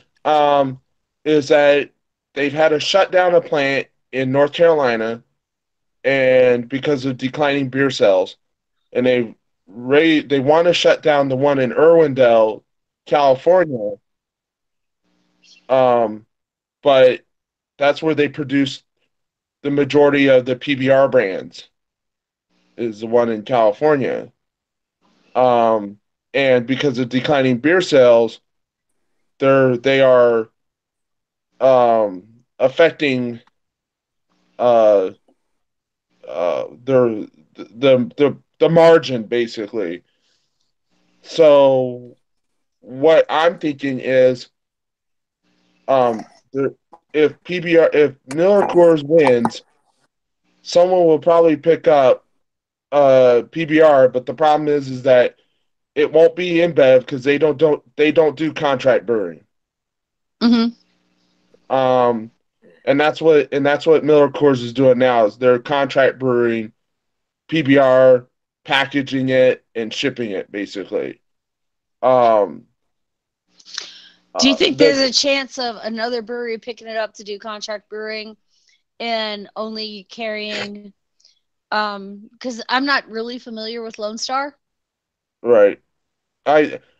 Is that they've had to shut down a plant in North Carolina, and because of declining beer sales, and they want to shut down the one in Irwindale, California. But that's where they produce the majority of the PBR brands. Is the one in California. And because of declining beer sales, they are affecting the margin basically. So what I'm thinking is, if Miller Coors wins, someone will probably pick up PBR, but the problem is that it won't be InBev because they don't do contract brewing. Mm-hmm. And that's what Miller Coors is doing now, is they're contract brewing PBR, packaging it, and shipping it basically. Do you think there's a chance of another brewery picking it up to do contract brewing and only carrying? Because I'm not really familiar with Lone Star. Right.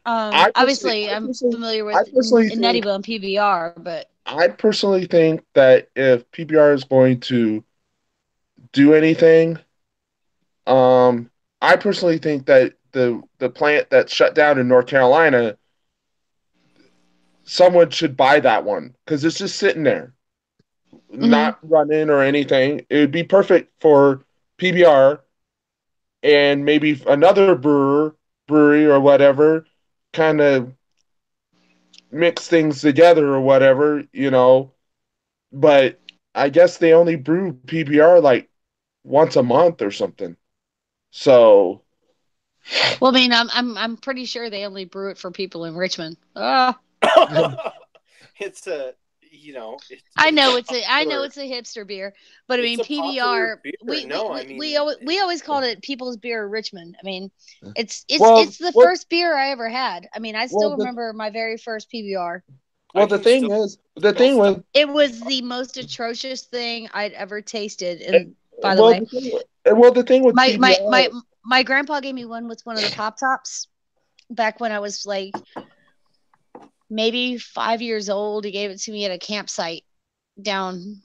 Obviously, I'm familiar with Natty Bo and PBR, but I personally think that if PBR is going to do anything, I personally think that the plant that's shut down in North Carolina, someone should buy that one because it's just sitting there, not running or anything. It would be perfect for PBR and maybe another brewery or whatever kind of mix things together or whatever, but I guess they only brew PBR like once a month or something. So, Well, I mean, I'm pretty sure they only brew it for people in Richmond. It's a, I know it's popular, a hipster beer, but I it's mean a popular PBR. beer. No, I mean, We always called it People's Beer of Richmond. I mean, well, it's the what, first beer I ever had. I mean, I well, still remember my very first PBR. I the can thing still is, the tell thing stuff. with, It was the most atrocious thing I'd ever tasted. eh, And by the way, the thing with my my PBR, my my grandpa gave me one with one of the pop tops back when I was like maybe 5 years old. He gave it to me at a campsite down.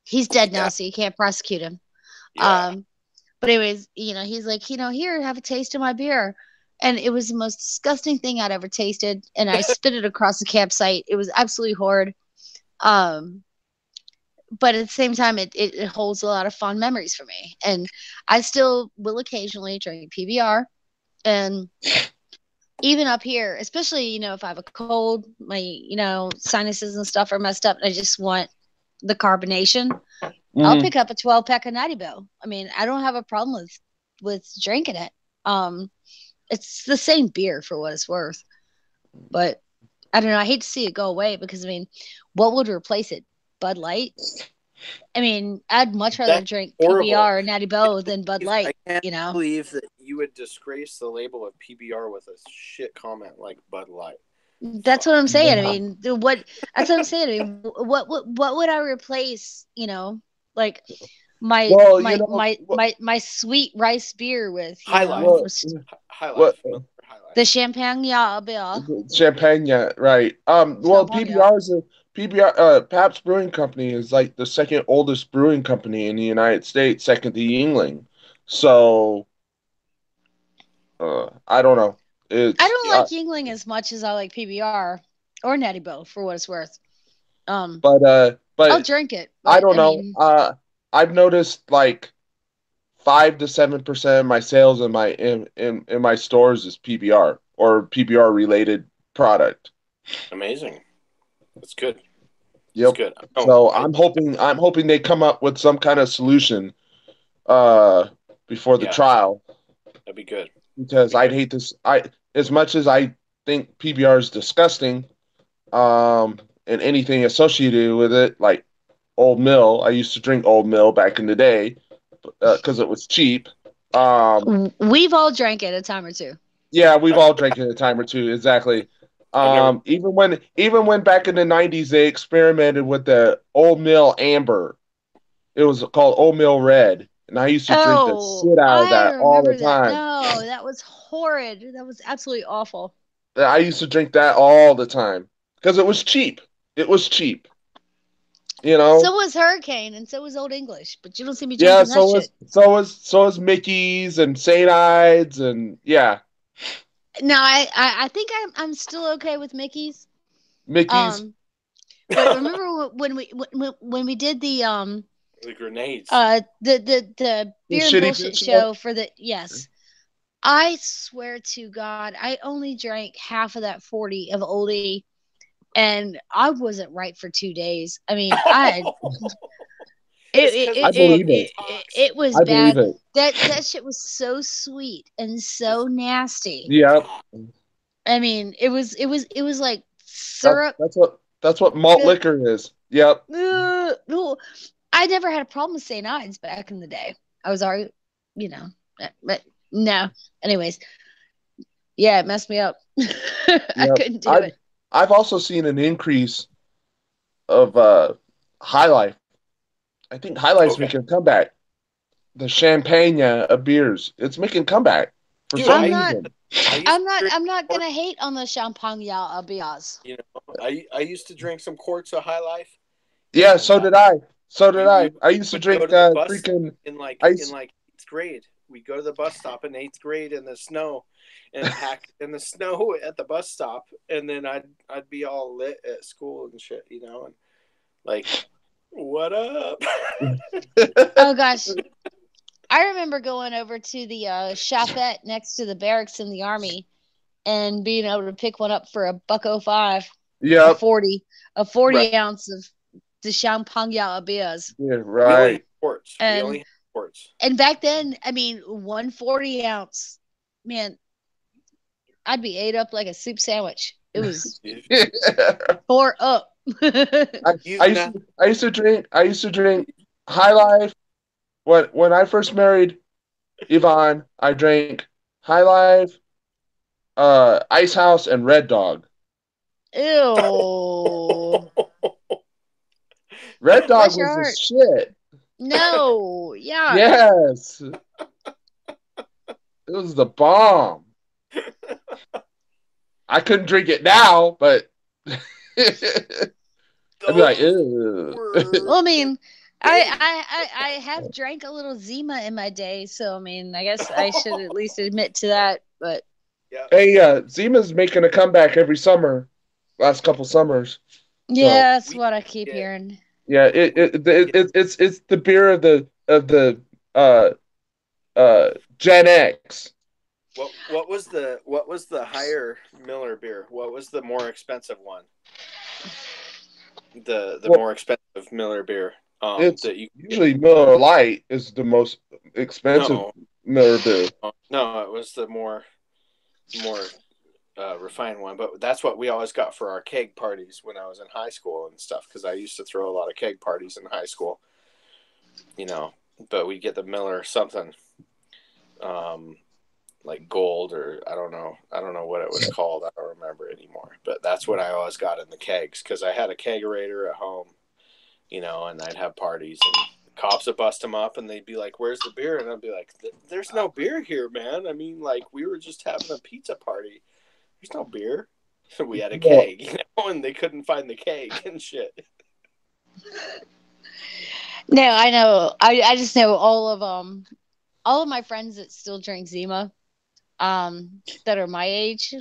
He's dead now, Yeah, so you can't prosecute him. yeah. Um, but anyways, he's like, here, have a taste of my beer. And it was the most disgusting thing I'd ever tasted. And I spit it across the campsite. It was absolutely horrid. Um, but at the same time, it holds a lot of fond memories for me. And I still will occasionally drink PBR. And even up here, especially, if I have a cold, my, sinuses and stuff are messed up, and I just want the carbonation, I'll mhm. pick up a 12 pack of Natty Boh. I mean, I don't have a problem with drinking it. Um, it's the same beer for what it's worth, but I don't know. I hate to see it go away because I mean, what would replace it? Bud Light. I mean, I'd much rather That's drink horrible. PBR or Natty Boh than Bud I Light. can't believe that you would disgrace the label of PBR with a shit comment like Bud Light. That's what Fuck. I'm saying. I Yeah. mean, what? That's what I'm saying. I mean, what would I replace? Like my Well, my sweet rice beer with, High Life. well, High what, Life. High Life. the champagne beer. Champagne, right? Well, Champagne. PBR, Pabst Brewing Company is like the second oldest brewing company in the United States, second to Yuengling. So, I don't know. I It's don't like Yingling as much as I like PBR or Natty Boh for what it's worth. Um, I'll but drink it, I but don't I know. mean, I've noticed like 5 to 7% of my sales in my stores is PBR or PBR related product. Amazing. That's good. That's Yep. good. Oh, So I'm hoping they come up with some kind of solution uh before the yeah, trial that'd be good. That'd because be I'd good. hate this. I As much as I think PBR is disgusting, and anything associated with it, like Old Mill. I used to drink Old Mill back in the day because it was cheap. Um, we've all drank it a time or two. yeah, we've I, all drank it a time or two, exactly. I've never. Even when back in the '90s they experimented with the Old Mill Amber. It was called Old Mill Red, and I used to drink the Oh, shit out of I that all the remember that. time. No, that was horrid. That was absolutely awful. I used to drink that all the time because it was cheap. It was cheap, you know. So was Hurricane, and so was Old English, but you don't see me Yeah, drinking that shit. so was Mickey's and St. Ides and yeah, No, I think I'm still okay with Mickey's. Mickey's. Um, but remember when we did The grenades. the The beer and shitty bullshit disco. show for the yes. I swear to God, I only drank half of that 40 of oldie, and I wasn't right for 2 days. I mean, It's because I it's so believe it. detox. it was I believe bad. it. That shit was so sweet and It's so nasty. Yep. I mean, it was like That, syrup. that's what malt liquor is. Yep. No, I never had a problem with St. Ides back in the day. I was already, you know, but no. Anyways, yeah, it messed me up. I Yep. couldn't do it. I've also seen an increase of High Life. I think High Life's okay, making a comeback. The champagne of beers. It's making a comeback for dude. some I'm I not. reason. I used I'm to not. drink I'm not quarts. gonna hate on the champagne bias. I used to drink some quarts of High Life, Yeah, and so did I. So did we I. I used to would go drink to the bus stop freaking in I in used, like eighth grade. We'd go to the bus stop in eighth grade in the snow, and hack in the snow at the bus stop, and then I'd be all lit at school and shit, and like, what up? Oh gosh, I remember going over to the shopette next to the barracks in the army, and being able to pick one up for $1.05, a Yep. 40, a Right. 40 ounce of the Champagne beers. Yeah, We only had right. quarts. We only had quarts. And back then, I mean, 140 ounce, man, I'd be ate up like a soup sandwich. It was tore up. I used to drink High Life. When I first married Yvonne, I drank High Life, Ice House, and Red Dog. Ew. Red Dog Bless your was the heart. shit. No. Yeah. Yes, it was the bomb. I couldn't drink it now, but I'd be like, ew. Well, I mean, I have drank a little Zima in my day, so I mean, I guess I should at least admit to that. But Yeah. Hey, Zima's making a comeback every summer. Last couple summers. yeah, that's what I keep hearing. Yeah, it's the beer of the uh Gen X. What was the higher Miller beer? What was the more expensive one? The more expensive Miller beer. It's that you usually Miller Lite is the most expensive Miller beer. No, it was the more refined one. But that's what we always got for our keg parties when I was in high school and stuff. Because I used to throw a lot of keg parties in high school. But we get the Miller something, like gold, or I don't know what it was called. I don't remember anymore. But that's what I always got in the kegs because I had a kegerator at home. And I'd have parties and the cops would bust them up and they'd be like, "Where's the beer?" And I'd be like, "There's no beer here, man. I mean, like, we were just having a pizza party. There's no beer." We had a keg, and they couldn't find the keg and shit. No, I know. I just know all of my friends that still drink Zima, that are my age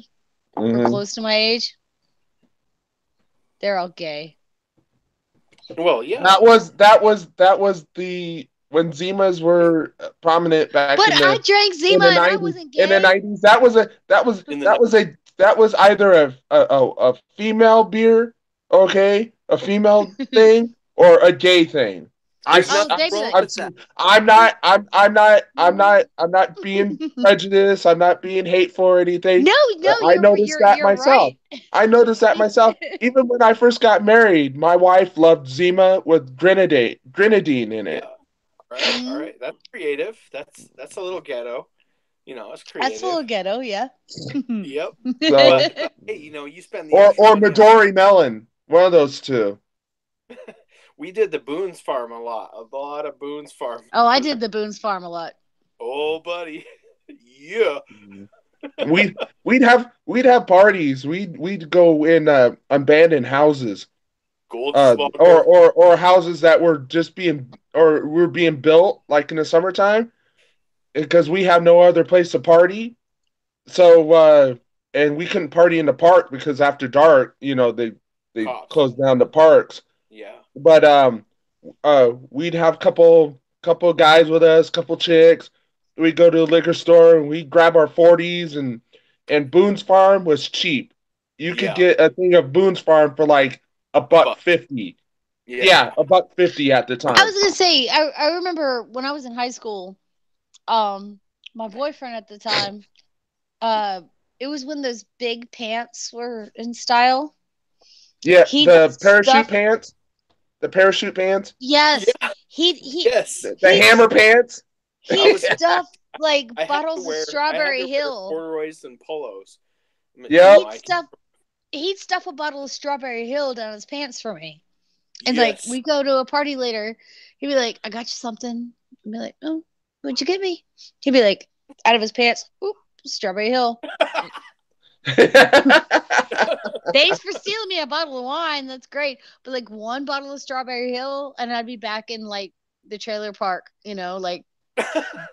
or close to my age. They're all gay. Well, yeah. That was the when Zimas were prominent back but in the I drank Zima and 90s, I wasn't gay. in the 90s. That was either a female beer, okay, a female thing, or a gay thing. I'm not being prejudiced. I'm not being hateful or anything. No, I noticed that myself. Right. I noticed that myself. Even when I first got married, my wife loved Zima with grenadine in it. Yeah. All right. That's creative. That's a little ghetto. It's creative. That's a little ghetto, yeah. Yep. So, hey, you spend the or Midori Melon, one of those two. We did the Boone's Farm a lot of Boone's Farm. Oh, I did the Boone's Farm a lot. Oh, buddy, yeah. We'd have parties. We'd go in abandoned houses, or houses that were just were being built like in the summertime, because we have no other place to party. So and we couldn't party in the park because after dark, they closed down the parks. Yeah. But we'd have couple guys with us, couple chicks. We'd go to the liquor store and we'd grab our 40s, and Boone's Farm was cheap. You could get a thing of Boone's Farm for like $1.50. Yeah, $1.50 at the time. I was gonna say, I remember when I was in high school, my boyfriend at the time, it was when those big pants were in style. Yeah, the parachute pants. The parachute pants. Yes. Yeah. The hammer pants. He stuffed like bottles of Strawberry Hill. Corduroys and polos. Yeah. He'd stuff a bottle of Strawberry Hill down his pants for me. And like we go to a party later, he'd be like, "I got you something." I'd be like, "Oh, what'd you get me?" He'd be like, out of his pants, "Oop, Strawberry Hill." Thanks for stealing me a bottle of wine. That's great. But like one bottle of Strawberry Hill, and I'd be back in like the trailer park, like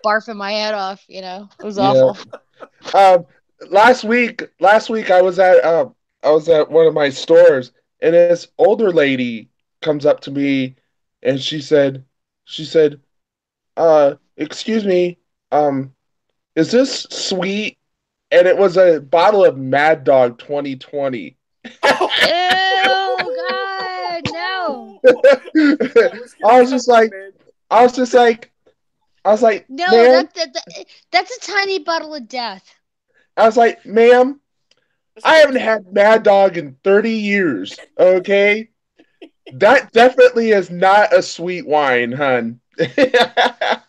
barfing my head off. It was awful. Last week I was at one of my stores, and this older lady comes up to me, and she said, "Excuse me, is this sweet?" and it was a bottle of Mad Dog 2020. Ew, God, no. I was just like, I was just like, I was like, No, ma'am, that's a tiny bottle of death. I was like, ma'am, I haven't had Mad Dog in 30 years. Okay, that definitely is not a sweet wine, hun. You're gonna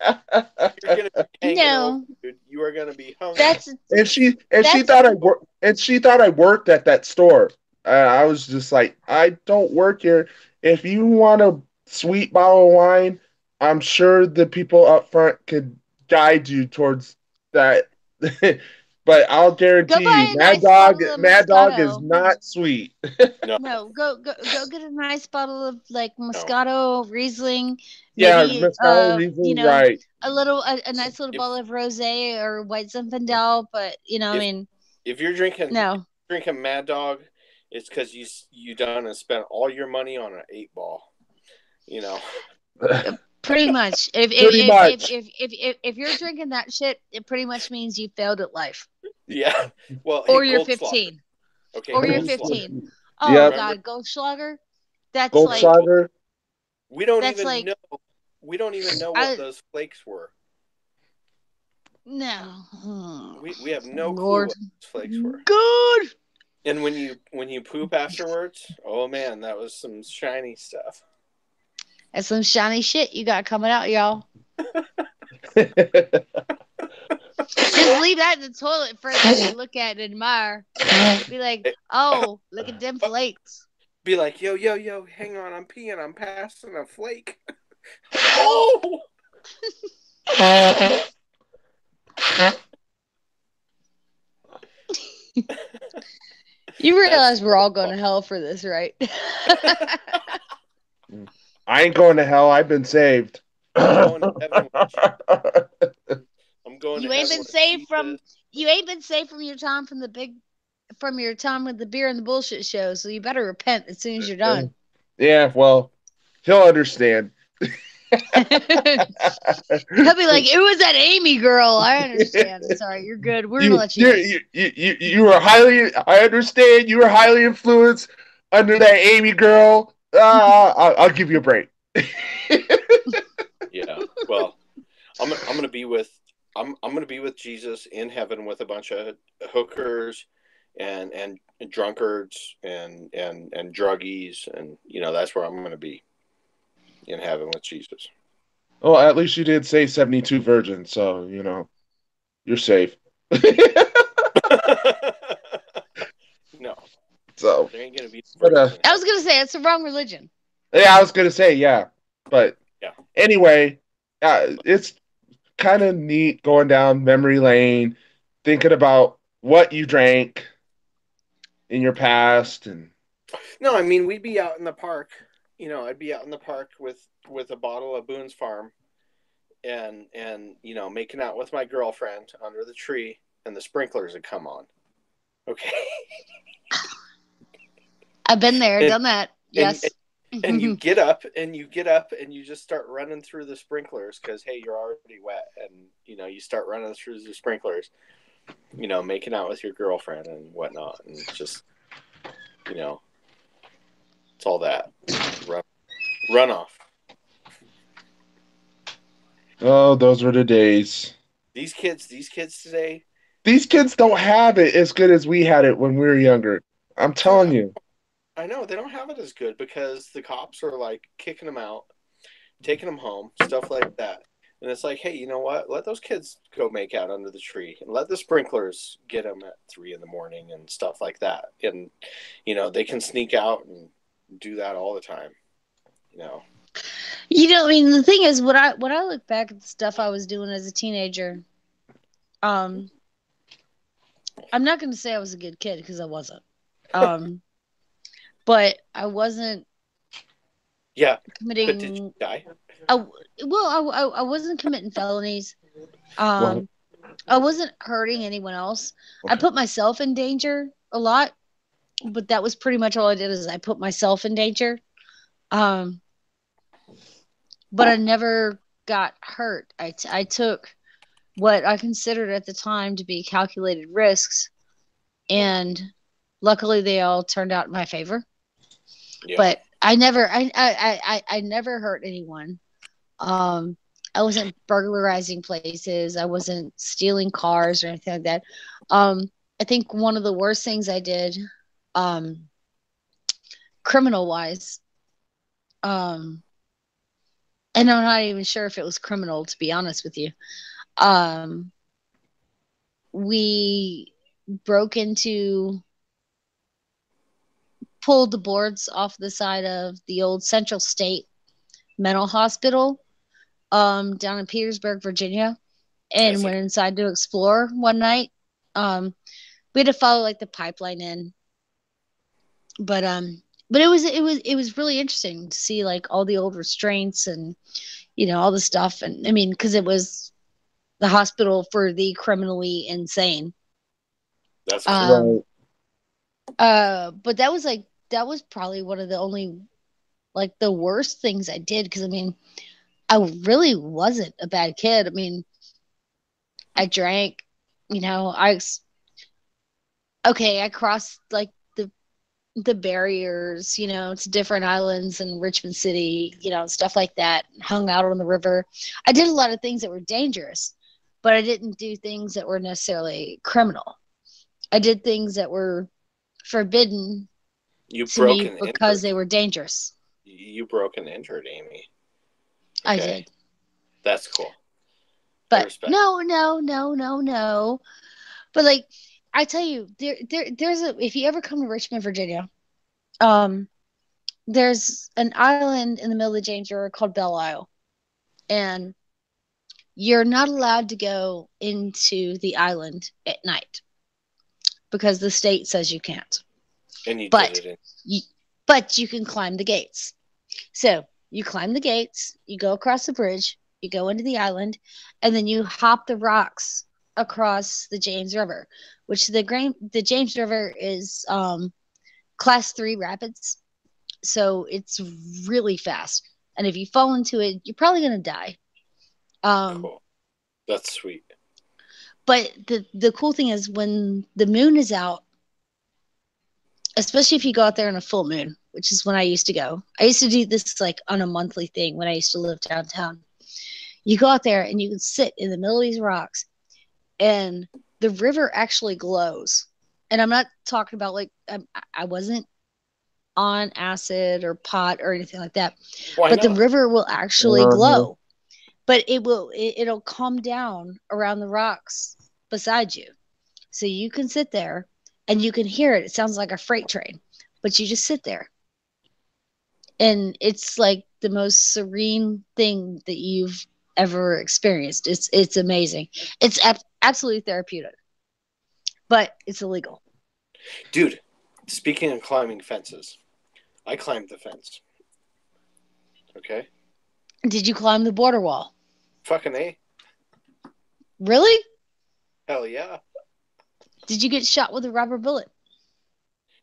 be hanging over, No, dude. You are gonna be hungry. that's She that's thought I worked at that store. I was just like, I don't work here. If you want a sweet bottle of wine, I'm sure the people up front could guide you towards that. But I'll go guarantee you, buy a nice bottle of Mad Dog is Moscato. not sweet. No, No, go get a nice bottle of like no. Moscato, Riesling, Yeah, maybe Moscato, Riesling, you know, right? a nice little bottle of rosé or white Zinfandel, but I If mean, if you're drinking no. Mad Dog, it's because you done and spent all your money on an 8-ball. You know. Pretty much. Pretty much. If you're drinking that shit, it pretty much means you failed at life. Yeah. Well, Or hey, you're Goldschlager. 15. Okay. Or you're Goldschlager. 15. Oh Yep. God, Goldschlager. That's like Goldschlager. We don't that's even like know. We don't even know what those flakes were. no. We have no clue Lord. what those flakes were. Good. And when you poop afterwards, oh man, that was some shiny stuff. That's some shiny shit you got coming out, y'all. Just leave that in the toilet for them to look at and admire. Be like, oh, look at them flakes. Be like, yo, hang on, I'm peeing, I'm passing a flake. Oh! You realize we're all going to hell for this, right? I ain't going to hell. I've been saved. I'm going to heaven with Jesus. I'm going You to ain't heaven been with saved Jesus. from your time from your time with the beer and the bullshit show. So you better repent as soon as you're done. Yeah, well, he'll understand. He'll be like, "It was that Amy girl." I understand. It's all right. You're good. We're gonna let you. You were highly. I understand. You were highly influenced under that Amy girl. I'll give you a break. Yeah. Well, I'm gonna be with Jesus in heaven with a bunch of hookers and drunkards and druggies, and that's where I'm gonna be, in heaven with Jesus. Well, at least you did say 72 virgins, so you're safe. No. So there ain't gonna be. I was gonna say it's the wrong religion. Yeah, I was gonna say yeah, but yeah. Anyway, it's kind of neat going down memory lane, thinking about what you drank in your past, and no, I mean we'd be out in the park. I'd be out in the park with a bottle of Boone's Farm, and making out with my girlfriend under the tree, and the sprinklers would come on. Okay. I've been there, done that. Yes. And you get up and you just start running through the sprinklers because hey, you're already wet, and you start running through the sprinklers, making out with your girlfriend and whatnot, and just it's all that run off. Oh, those were the days. These kids today. These kids don't have it as good as we had it when we were younger. I'm telling you. I know they don't have it as good because the cops are like kicking them out, taking them home, stuff like that. And it's like, hey, you know what? Let those kids go make out under the tree, and let the sprinklers get them at 3 a.m. and stuff like that. And they can sneak out and do that all the time. I mean, the thing is, when I look back at the stuff I was doing as a teenager, I'm not going to say I was a good kid because I wasn't. But I wasn't. Yeah. Committing. But did you die? I wasn't committing felonies. I wasn't hurting anyone else. Okay. I put myself in danger a lot, but that was pretty much all I did. Is I put myself in danger. But I never got hurt. I took what I considered at the time to be calculated risks, and luckily they all turned out in my favor. Yeah. But I never hurt anyone. I wasn't burglarizing places. I wasn't stealing cars or anything like that. I think one of the worst things I did, criminal wise, and I'm not even sure if it was criminal, to be honest with you. We broke into, pulled the boards off the side of the old Central State Mental Hospital, down in Petersburg, Virginia, and went inside to explore one night. We had to follow like the pipeline in, but it was really interesting to see like all the old restraints and all the stuff, and I mean, because it was the hospital for the criminally insane. That's cool. But that was probably one of the only, like, the worst things I did, because I mean, I really wasn't a bad kid. I mean, I drank, I crossed like the barriers, to different islands in Richmond City, stuff like that, hung out on the river. I did a lot of things that were dangerous, but I didn't do things that were necessarily criminal. I did things that were forbidden to me because they were dangerous. You broke and injured Amy. Okay. I did. That's cool. But no. But like, I tell you, there's if you ever come to Richmond, Virginia, there's an island in the middle of the James River called Belle Isle, and you're not allowed to go into the island at night because the state says you can't. And but you can climb the gates. So you climb the gates, you go across the bridge, you go into the island, and then you hop the rocks across the James River, which the James River is class 3 rapids, so it's really fast. And if you fall into it, you're probably gonna die. Cool. That's sweet. But the cool thing is when the moon is out, especially if you go out there on a full moon, which is when I used to go. I used to do this like on a monthly thing when I used to live downtown. You go out there and you can sit in the middle of these rocks, and the river actually glows. And I'm not talking about like I wasn't on acid or pot or anything like that. But the river will actually glow. But it'll come down around the rocks beside you. So you can sit there and you can hear it. It sounds like a freight train, but you just sit there. And it's like the most serene thing that you've ever experienced. It's amazing. It's absolutely therapeutic, but it's illegal. Dude, speaking of climbing fences, I climbed the fence. Okay. Did you climb the border wall? Fucking A. Really? Hell yeah. Did you get shot with a rubber bullet?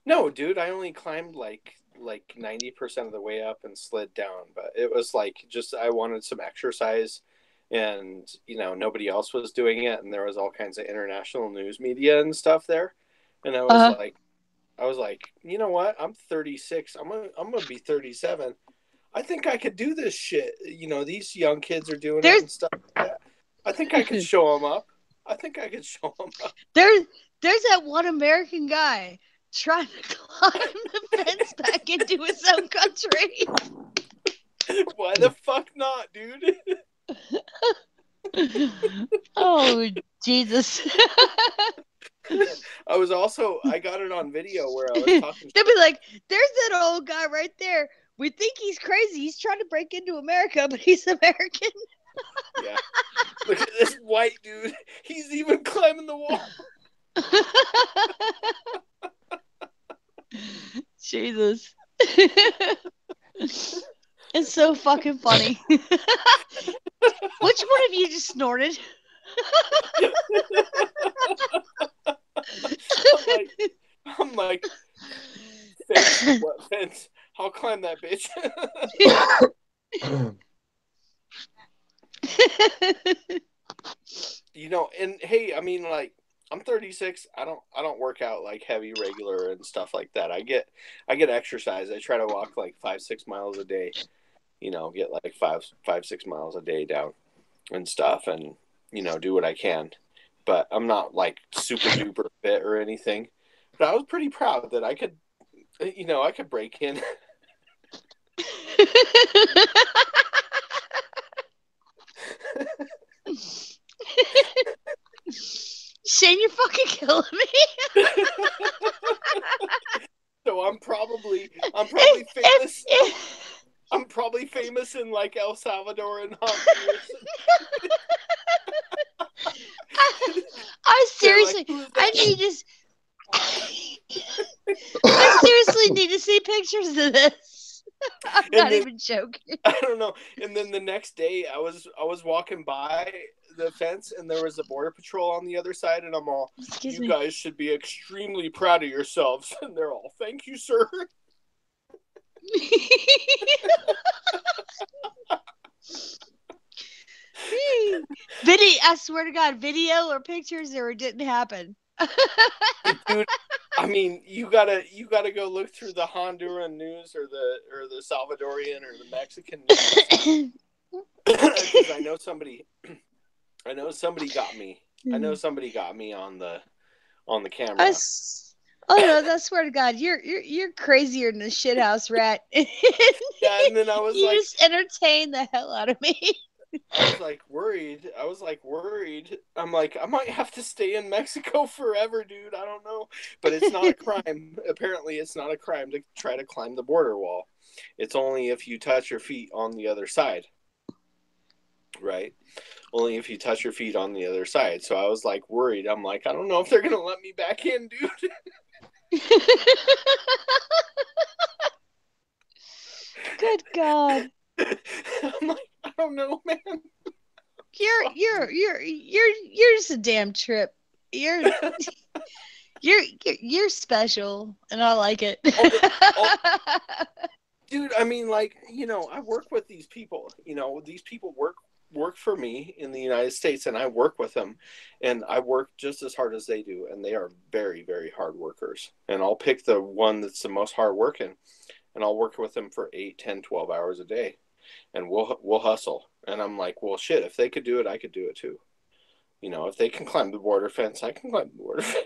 No, dude. I only climbed like 90% of the way up and slid down. But it was like just I wanted some exercise, and nobody else was doing it, and there was all kinds of international news media and stuff there, and I was like, you know what? I'm 36. I'm gonna be 37. I think I could do this shit. These young kids are doing it and stuff like that. I think I could show them up. There's that one American guy trying to climb the fence back into his own country. Why the fuck not, dude? Oh, Jesus. I got it on video where I was talking. They'll be like, there's that old guy right there. We think he's crazy. He's trying to break into America, but he's American. Yeah. Look at this white dude. He's even climbing the wall. Jesus. It's so fucking funny. Which one of you just snorted? I'm like, fence, what fence? I'll climb that bitch. and hey, I mean, like, I'm 36. I don't work out like heavy regular and stuff like that. I get exercise. I try to walk like 5-6 miles a day. Get like 5-6 miles a day down and stuff, and do what I can. But I'm not like super duper fit or anything. But I was pretty proud that I could break in. Shane, you're fucking killing me. So I'm probably famous. I'm probably famous in like El Salvador and Honduras. I seriously, like, I seriously need to see pictures of this. I'm not even joking. I don't know. And then the next day, I was walking by the fence, and there was a border patrol on the other side, and I'm all, Excuse "You me. guys should be extremely proud of yourselves." And they're all, "Thank you, sir." Video, I swear to God, video or pictures, or it didn't happen. Dude, I mean, you gotta go look through the Honduran news or the Salvadorian or the Mexican news. Because I know somebody got me. I know somebody got me on the camera. Oh no! I swear to God, you're crazier than a shithouse rat. Yeah, and then I was you just entertain the hell out of me. I was like worried. I'm like, I might have to stay in Mexico forever, dude. I don't know. But it's not a crime. Apparently, it's not a crime to try to climb the border wall. It's only if you touch your feet on the other side. Right? Only if you touch your feet on the other side. So I was like worried. I'm like, I don't know if they're going to let me back in, dude. Good God. I'm like, I don't know, man. You're just a damn trip. You're special, and I like it. Dude, I mean, like, I work with these people. These people work for me in the United States, and I work with them, and I work just as hard as they do, and they are very, very hard workers. And I'll pick the one that's the most hard working, and I'll work with them for 8, 10, 12 hours a day, and we'll hustle. And I'm like, well, shit, if they could do it, I could do it too. If they can climb the border fence, I can climb the border fence.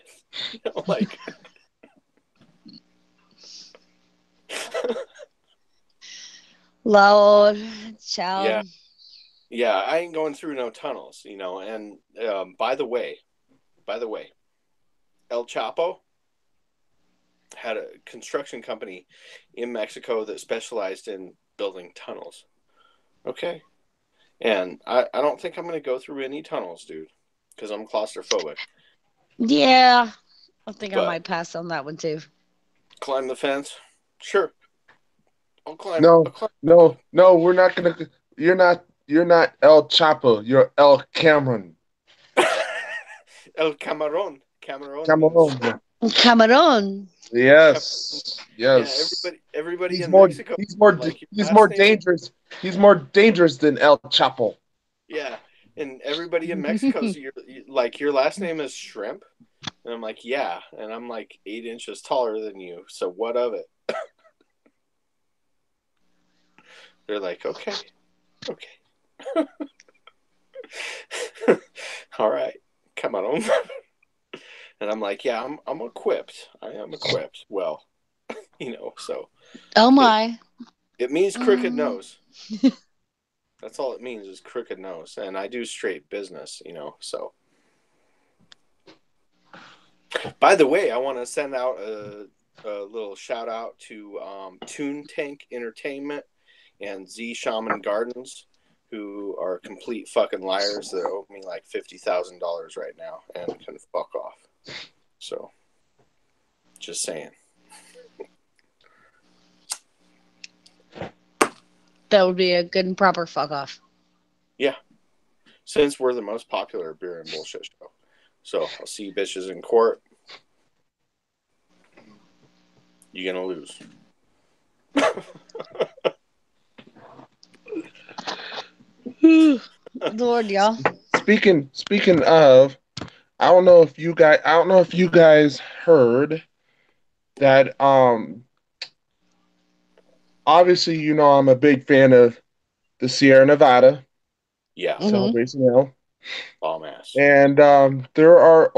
Like. Lord, child. Yeah, I ain't going through no tunnels, And by the way, El Chapo had a construction company in Mexico that specialized in building tunnels. Okay. And I don't think I'm going to go through any tunnels, dude, because I'm claustrophobic. Yeah, I think I might pass on that one too. Climb the fence? Sure. I'll climb. No, we're not going to. You're not El Chapo. You're El Cameron. El Camarón. Cameron. Yes. Yeah, everybody he's in more, Mexico. He's more dangerous. He's more dangerous than El Chapo. Yeah, and everybody in Mexico's your last name is Shrimp, and I'm like, yeah, and I'm like 8 inches taller than you. So what of it? They're like, okay. All right, come on. And I'm like, yeah, I'm equipped. I am equipped. Well, so. Oh my. It means crooked nose. That's all it means is crooked nose. And I do straight business, so. By the way, I want to send out a little shout out to Toon Tank Entertainment and Z Shaman Gardens, who are complete fucking liars that owe me like $50,000 right now and can fuck off. So, just saying. That would be a good and proper fuck off. Yeah. Since we're the most popular beer and bullshit show. So, I'll see you bitches in court. You're going to lose. Lord, y'all. speaking of, I don't know if you guys heard that obviously I'm a big fan of the Sierra Nevada Yeah, Mm-hmm. Celebration Ale. bomb ass. And there are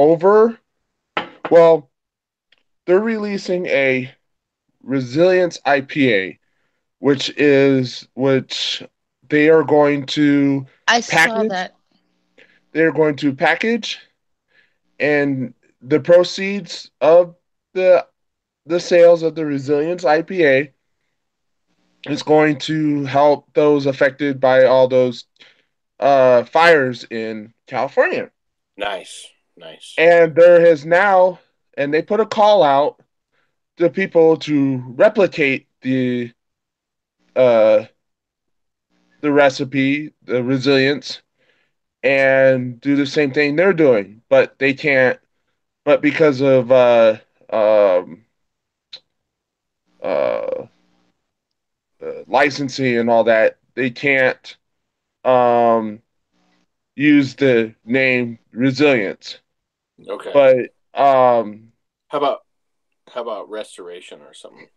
well, they're releasing a Resilience IPA, which they are going to I saw package. that. They're going to package, and the proceeds of the the sales of the Resilience IPA is going to help those affected by all those fires in California. Nice, nice. And there has now, and they put a call out to people to replicate uh, the recipe, the resilience, and do the same thing they're doing, but they can't. But because of uh, licensing and all that, they can't um, use the name resilience. Okay. But How about restoration or something?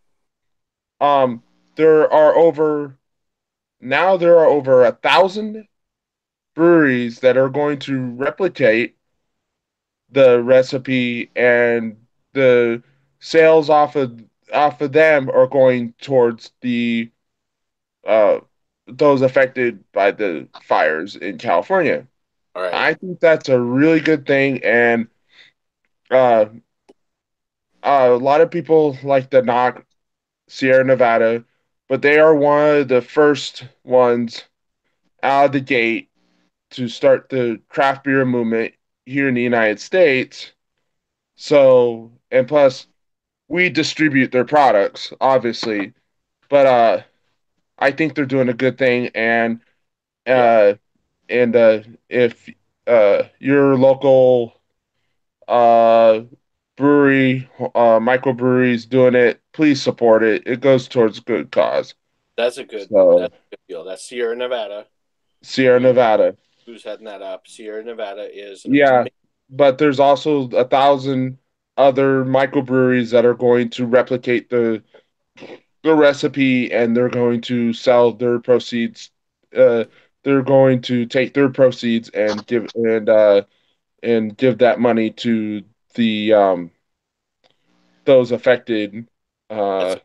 um, there are over there are over 1,000 breweries that are going to replicate the recipe, and the sales off of them are going towards the uh those affected by the fires in California. All right. I think that's a really good thing, and uh, a lot of people like to knock Sierra Nevada, but they are one of the first ones out of the gate to start the craft beer movement here in the United States. So, and plus, we distribute their products, obviously, but I think they're doing a good thing, Yeah. uh, and if your local uh brewery, microbreweries doing it, please support it. It goes towards a good cause. That's So, a good deal. That's Sierra Nevada. Sierra Who Nevada, who's heading that up? Sierra Nevada is an yeah, amazing. but there's also 1,000 other microbreweries that are going to replicate the recipe, and they're going to sell their proceeds. Uh, they're going to take their proceeds and give that money to the those affected That's uh,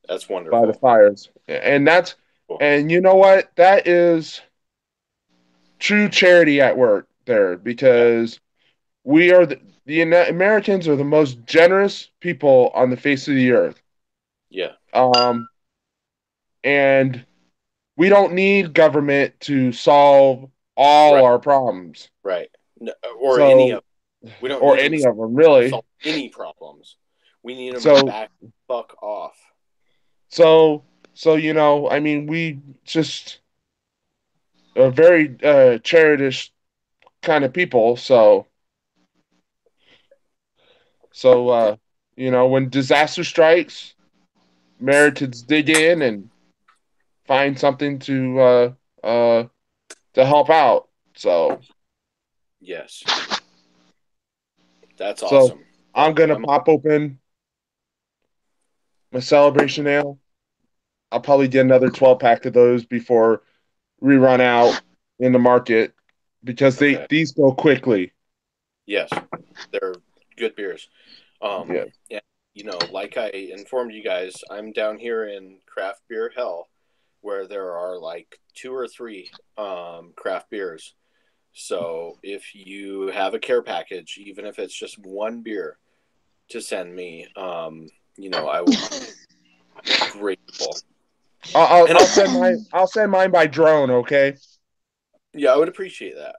by the wonderful. fires. Cool. And you know what? That is true charity at work there, Yeah. because we are the Americans are the most generous people on the face of the earth. Yeah. Um, and we don't need government to solve all Right. our problems. Right. No, or any So, of we don't or need them any to of them really. solve any problems. We need them to So, back the fuck off. so, I mean, we just are very cherish kind of people. So, when disaster strikes, Americans dig in and find something to help out. Yes. That's So awesome. I'm gonna I'm pop open my celebration ale. I'll probably get another 12 pack of those before we run out in the market, because okay. these go quickly. Yes. They're good beers. Yeah. And like I informed you guys, I'm down here in craft beer hell, where there are like two or three craft beers. So if you have a care package, even if it's just one beer to send me, I will be grateful. And I'll send mine by drone. Okay. yeah, I would appreciate that.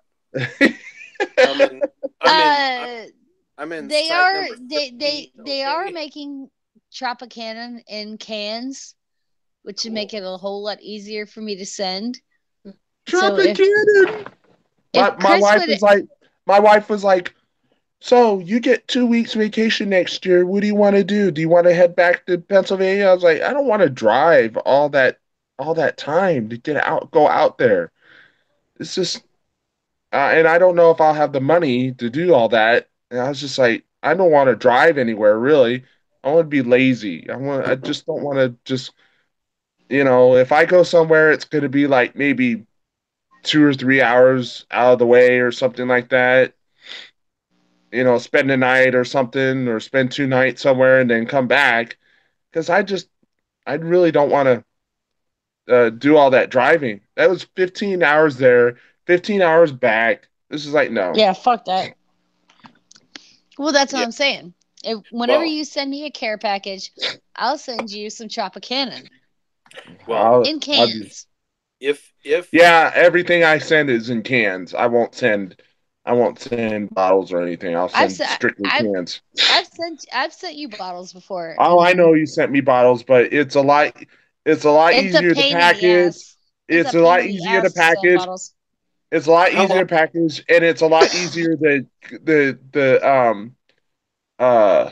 I'm in. I'm in. Uh, I'm in they site are number they 13. they are Okay. making Tropicana in cans, which would Cool. make it a whole lot easier for me to send. So Tropicana. if My Chris wife would, was like, so you get 2 weeks vacation next year. What do you want to do? Do you want to head back to Pennsylvania? I was like, I don't want to drive all that time to go out there. It's just, and I don't know if I'll have the money to do all that. And I was just like, I don't want to drive anywhere really. I want to be lazy. I just don't want to just, if I go somewhere, it's going to be like maybe 2 or 3 hours out of the way or something like that. Spend a night or something, or spend 2 nights somewhere and then come back. Because I really don't want to do all that driving. That was 15 hours there, 15 hours back. This is like, no. Yeah, fuck that. Well, that's what Yeah. I'm saying. Whenever Well, you send me a care package, I'll send you some Tropicana well, in I'll just, cans. if yeah, everything I send is in cans. I won't send bottles or anything. I'll I've send sent strictly I've cans. I've sent you bottles before, Oh, I and know you sent me bottles, but it's a lot it's a easier to pain in the package. ass. It's a It's a pain lot in the easier to ass to send package. bottles. It's a lot how easier long to package, and it's a lot easier the uh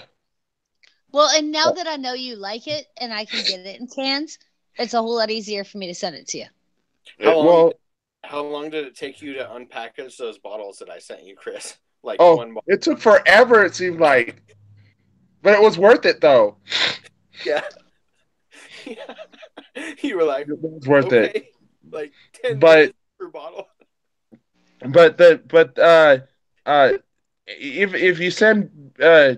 Well, and now that I know you like it and I can get it in cans, it's a whole lot easier for me to send it to you. how long well how long did it take you to unpackage those bottles that I sent you, Chris? Like oh, one bottle. it took forever, it seemed like, but it was worth it though. Yeah. Yeah. You were like, It was worth it. okay, like 10 But minutes per bottle. but if you send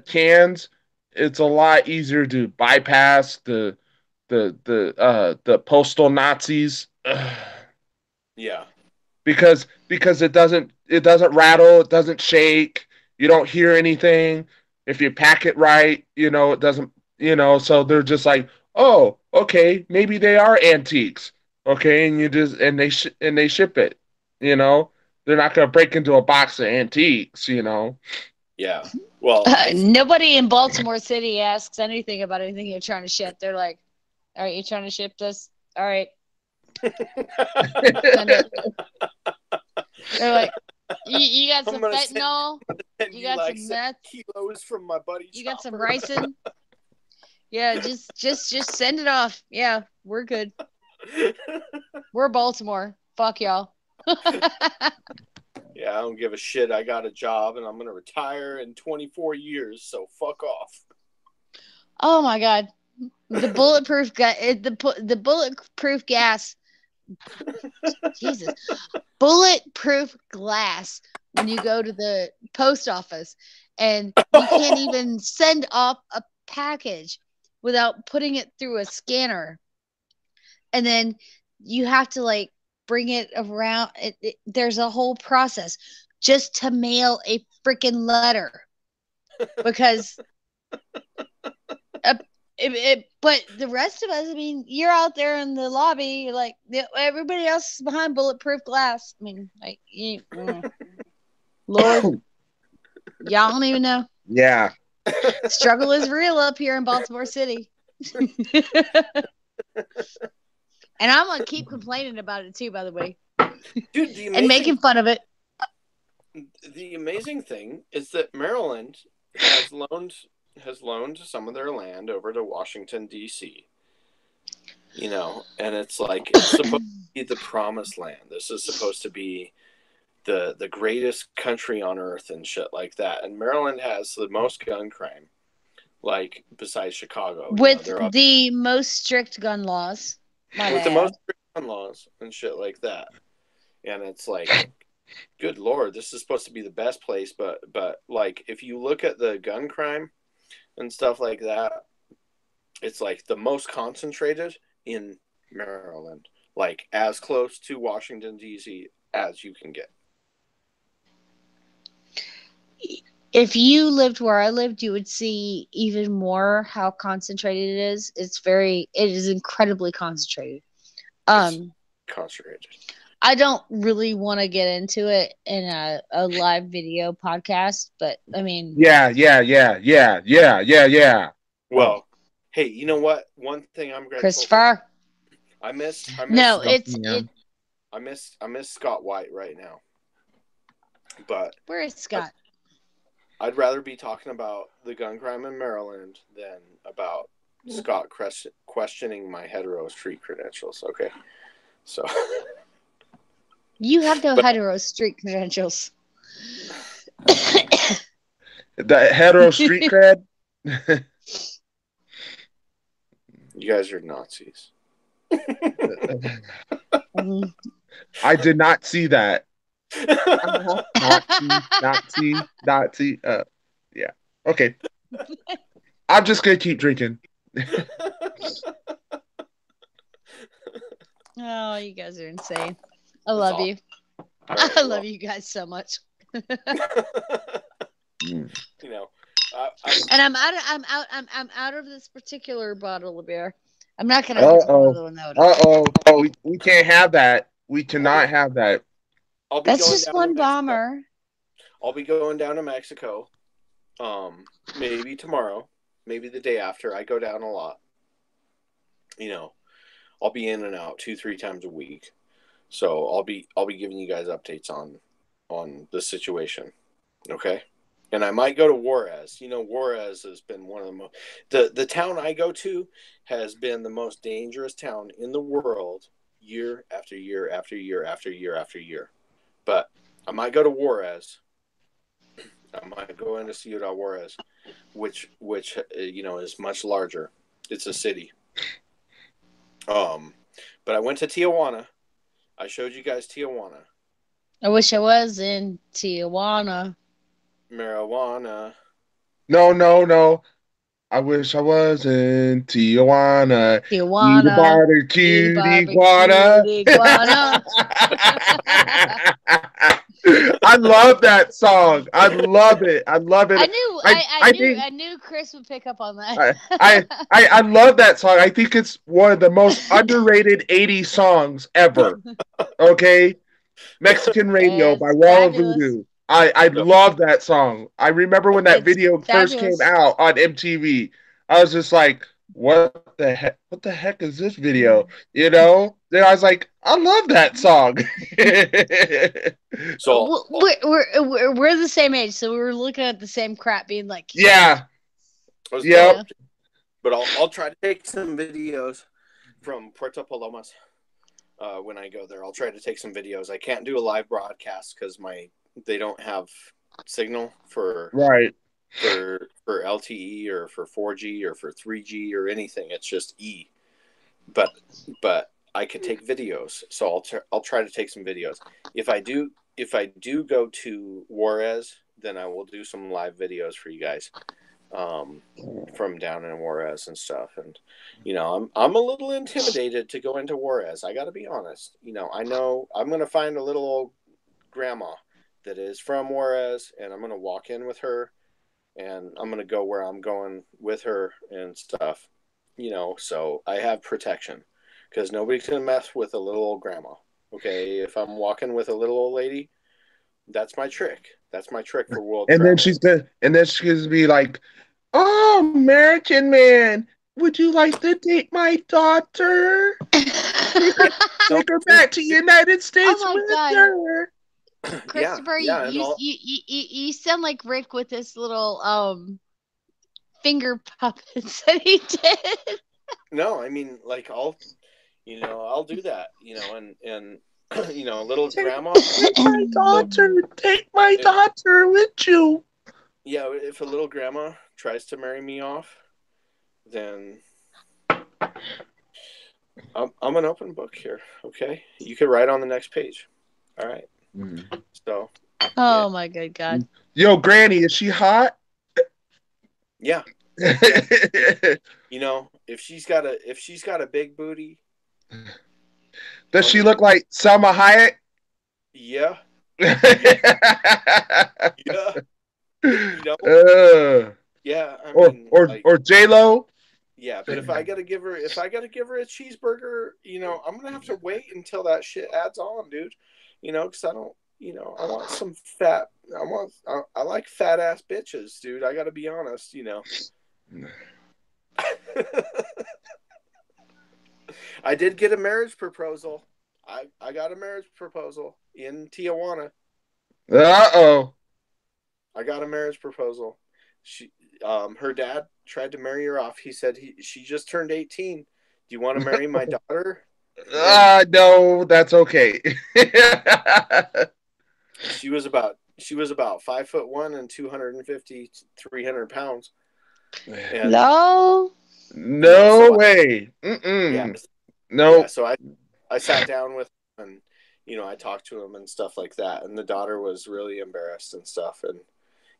cans, it's a lot easier to bypass the postal Nazis. Yeah. Because it doesn't rattle, it doesn't shake, you don't hear anything. If you pack it right, it doesn't, so they're just like, oh, okay, maybe they are antiques. Okay, and they ship it, you know. They're not going to break into a box of antiques. Yeah. Well, Nobody in Baltimore City asks anything about anything you're trying to ship. They're like, "All right, you trying to ship this? All right, send it." They're like, "You got I'm some gonna fentanyl? send You you got like some 7 meth? kilos from my buddy You got some Chopper. ricin? Yeah, just send it off. Yeah, we're good. We're Baltimore. Fuck y'all." Yeah, I don't give a shit. I got a job and I'm gonna retire in 24 years, so fuck off. Oh my god, the the bulletproof gas. Jesus, bulletproof glass when you go to the post office, and you can't even send off a package without putting it through a scanner, and then you have to like bring it around. There's a whole process just to mail a freaking letter because uh, but the rest of us, I mean, you're out there in the lobby, like everybody else is behind bulletproof glass. I mean, like, Lord, y'all don't even know. Yeah. Struggle is real up here in Baltimore City. And I'm gonna keep complaining about it too, by the way. Dude, And making fun of it. the amazing thing is that Maryland has loaned some of their land over to Washington D.C. And it's like it's supposed to be the promised land. This is supposed to be the greatest country on earth and shit like that. And Maryland has the most gun crime, like besides Chicago, with the most strict gun laws. With the most strict gun laws and shit like that. And it's like, good lord, this is supposed to be the best place, but like if you look at the gun crime and stuff like that, it's like the most concentrated in Maryland, like as close to Washington D.C. as you can get. If you lived where I lived, you would see even more how concentrated it is. It is incredibly concentrated. It's concentrated. I don't really want to get into it in a live video podcast, but I mean, Yeah. Well, hey, you know what? One thing I'm grateful Christopher. For, I miss No, Scott, I miss Scott White right now. But where is Scott? I'd rather be talking about the gun crime in Maryland than about Scott questioning my hetero street credentials. Okay, so You have no But hetero street credentials. The hetero street cred. you guys are Nazis. Mhm. I did not see that. Nazi, Nazi, Nazi. Yeah. Okay. I'm just gonna keep drinking. Oh, you guys are insane. I That's love all. you. All I right, well, love you guys so much. Mm. you know, And I'm out of this particular bottle of beer. I'm not gonna I, open Uh-oh. another one though. Uh-oh. We can't have that. We I'll be cannot have that. I'll be That's going just down to one Mexico. bomber. I'll be going down to Mexico. Maybe tomorrow, maybe the day after. I go down a lot. You know, I'll be in and out 2-3 times a week. So I'll be giving you guys updates on the situation. Okay? And I might go to Juarez. You know, Juarez has been one of the most the town I go to has been the most dangerous town in the world year after year after year after year after year. But I might go to Juarez. I might go into Ciudad Juarez, which is much larger. It's a city. But I went to Tijuana. I showed you guys Tijuana. I wish I was in Tijuana. Marijuana. No. I wish I was in Tijuana. Eat a Tijuana. Eat a barbecue barbecue iguana. iguana. I love that song. I love it. I love I it. knew I I I knew think I knew Chris would pick up on that. I love that song. I think it's one of the most underrated 80s songs ever. Okay? Mexican Radio by It's Wall of fabulous. Voodoo. I love that song. I remember when that It's video first came fabulous. out on MTV. I was just like, what the heck? What the heck is this video? You know? Then I was like, I love that song. So We're the same age, so we were looking at the same crap, being like, Yeah. I was Yep. yeah. but I'll try to take some videos from Puerto Palomas when I go there. I'll try to take some videos. I can't do a live broadcast because they don't have signal for Right. LTE or for 4G or for 3G or anything. It's just E. But I can take videos, so I'll try to take some videos. If I do go to Juarez, then I will do some live videos for you guys from down in Juarez and stuff. And I'm a little intimidated to go into Juarez. I got to be honest. I know I'm gonna find a little old grandma that is from Juarez, and I'm gonna walk in with her, and I'm gonna go where I'm going with her and stuff. So I have protection because nobody's gonna mess with a little old grandma. Okay, if I'm walking with a little old lady, that's my trick. That's my trick for world And then travel. she's gonna be like, "Oh, American man, would you like to date my daughter? Take her, No, take her back to United Oh States my with god, her." yeah, Christopher, yeah, and all. you sound like Rick with this little finger puppets that he did. No, I mean, like I'll do that. And little grandma. Take my daughter. Take my If, daughter with you. yeah, if a little grandma tries to marry me off, then I'm an open book here. Okay, you can write on the next page. All right. So Oh my good god. Yo, Granny, is she hot? yeah, if she's got a big booty, Does she look like Selma Hayek? yeah, yeah, yeah. I mean, or J Lo. yeah. But if I gotta give her a cheeseburger, I'm gonna have to wait until that shit adds on, dude. Because I don't. I want some fat. I like fat ass bitches, dude. I gotta be honest. I did get a marriage proposal. I got a marriage proposal in Tijuana. Uh-oh. I got a marriage proposal. Her dad tried to marry her off. He said she just turned 18. Do you want to marry my daughter? No, that's okay. She was about 5'1" and 250, 300 pounds, and No. so No way. yeah, yeah. Nope. So I sat down with him and I talked to him and stuff like that, and the daughter was really embarrassed and stuff, and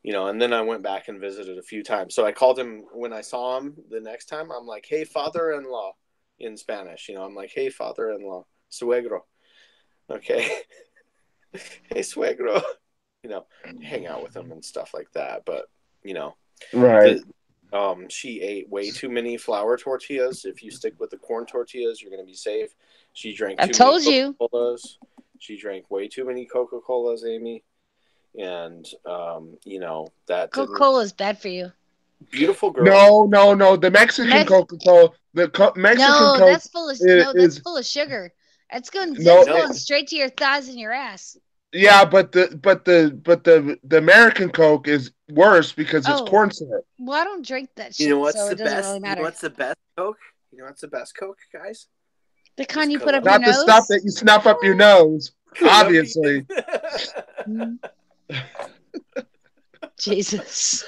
and then I went back and visited a few times. So I called him when I saw him the next time. I'm like, "Hey, father-in-law," in Spanish. I'm like, "Hey, father-in-law, suegro." Okay. Hey, suegro. You know, hang out with him and stuff like that. But Right. the she ate way too many flour tortillas. If you stick with the corn tortillas, you're gonna be safe. She drank I too many told you. Coca-Colas. She drank way too many Coca-Colas, Amy. And that didn't. Coca-Cola is bad for you. Beautiful girl. No. The Mexican Mex- Coca-Cola, Mexican no, Coke that's full of that's is full of sugar. That's going no. that's No, going straight to your thighs and your ass. Yeah, but the American Coke is worse because it's Oh, corn syrup. well, I don't drink that you know shit, what's so the it doesn't best? really You know matter. what's the best Coke? You know what's the best Coke, guys? The Is kind you put up your Corona. Not the stuff nose. that you snuff up your nose, Colombian. obviously. Mm, Jesus.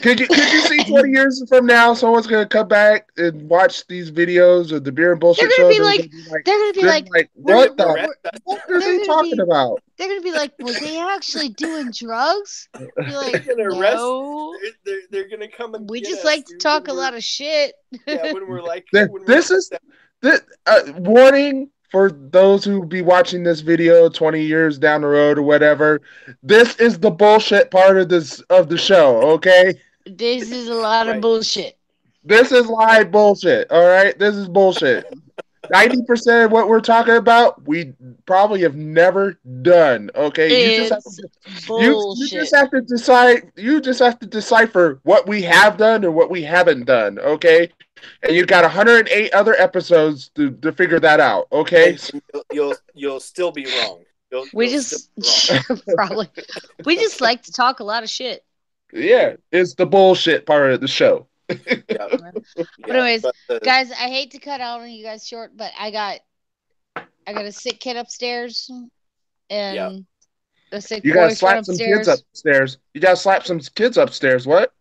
Could you see 20 years from now someone's gonna come back and watch these videos of the beer and they're bullshit gonna show? be like, they're gonna be They're like, like, we're, Correct. what are they're they gonna talking be, about? they're gonna be like, were they actually doing drugs? Be They're like, gonna arrest. no, They're gonna come and we get just us, like to dude. talk a lot of shit. When we're like when we're This like is that. the warning for those who be watching this video 20 years down the road or whatever. This is the bullshit part of the show, okay? This is a lot of Right, bullshit. This is right. live bullshit, all right? This is bullshit. 90% of what we're talking about, we probably have never done. Okay, It's you just bullshit. have to decide. You just have to decipher what we have done and what we haven't done. Okay, and you've got 108 other episodes to figure that out. Okay, And you'll still be wrong. We You'll still just be wrong. probably we just like to talk a lot of shit. yeah, it's the bullshit part of the show. Yeah, But yeah. anyways, But guys, I hate to cut out on you guys short, but I got a sick kid upstairs yeah, and a sick You gotta boyfriend slap some kids upstairs. upstairs. You gotta slap some kids upstairs. What?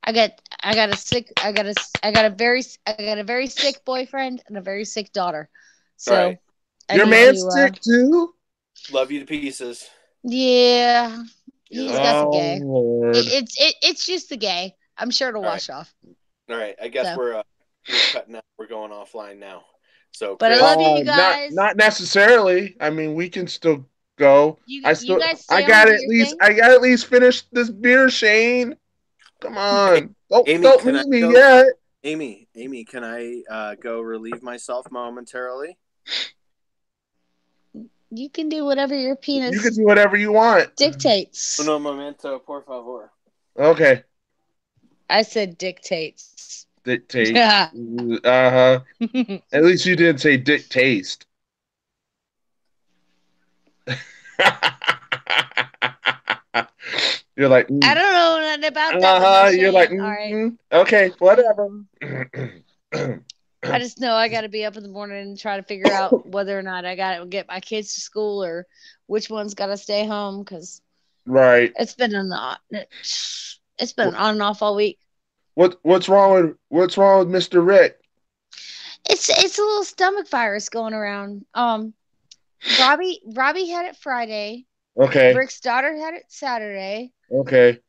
I got a sick I got a very sick boyfriend and a very sick daughter. all right. So I Your need man's to sick too? Love you to pieces. yeah, You're the he's got best. the Oh gay. Lord. It's just the gay. I'm sure it'll All right, wash off. all right. I guess So, we're cutting out. We're going offline now. So but I love Chris, you Not guys. not necessarily. I mean, we can still go. You guys I stay on, got do to at your least thing. I got to at least finish this beer, Shane. Come hey, on. Amy, Don't can I leave me go? yet. Amy, can I go relieve myself momentarily? You can do whatever your You can penis do whatever you want. dictates. Uno momento, por favor. Okay. I said dictates. Dictate. Yeah. Uh-huh. At least you didn't say dictaste. You're like, I don't know nothing about that one though, You're like, Shane. All right. okay, whatever. Um, I just know I got to be up in the morning and try to figure out whether or not I got to get my kids to school or which one's got to stay home because Right. it's been it's been on and off all week. What's wrong with Mr. Rick? It's a little stomach virus going around. Robbie had it Friday. Okay. Rick's daughter had it Saturday. Okay.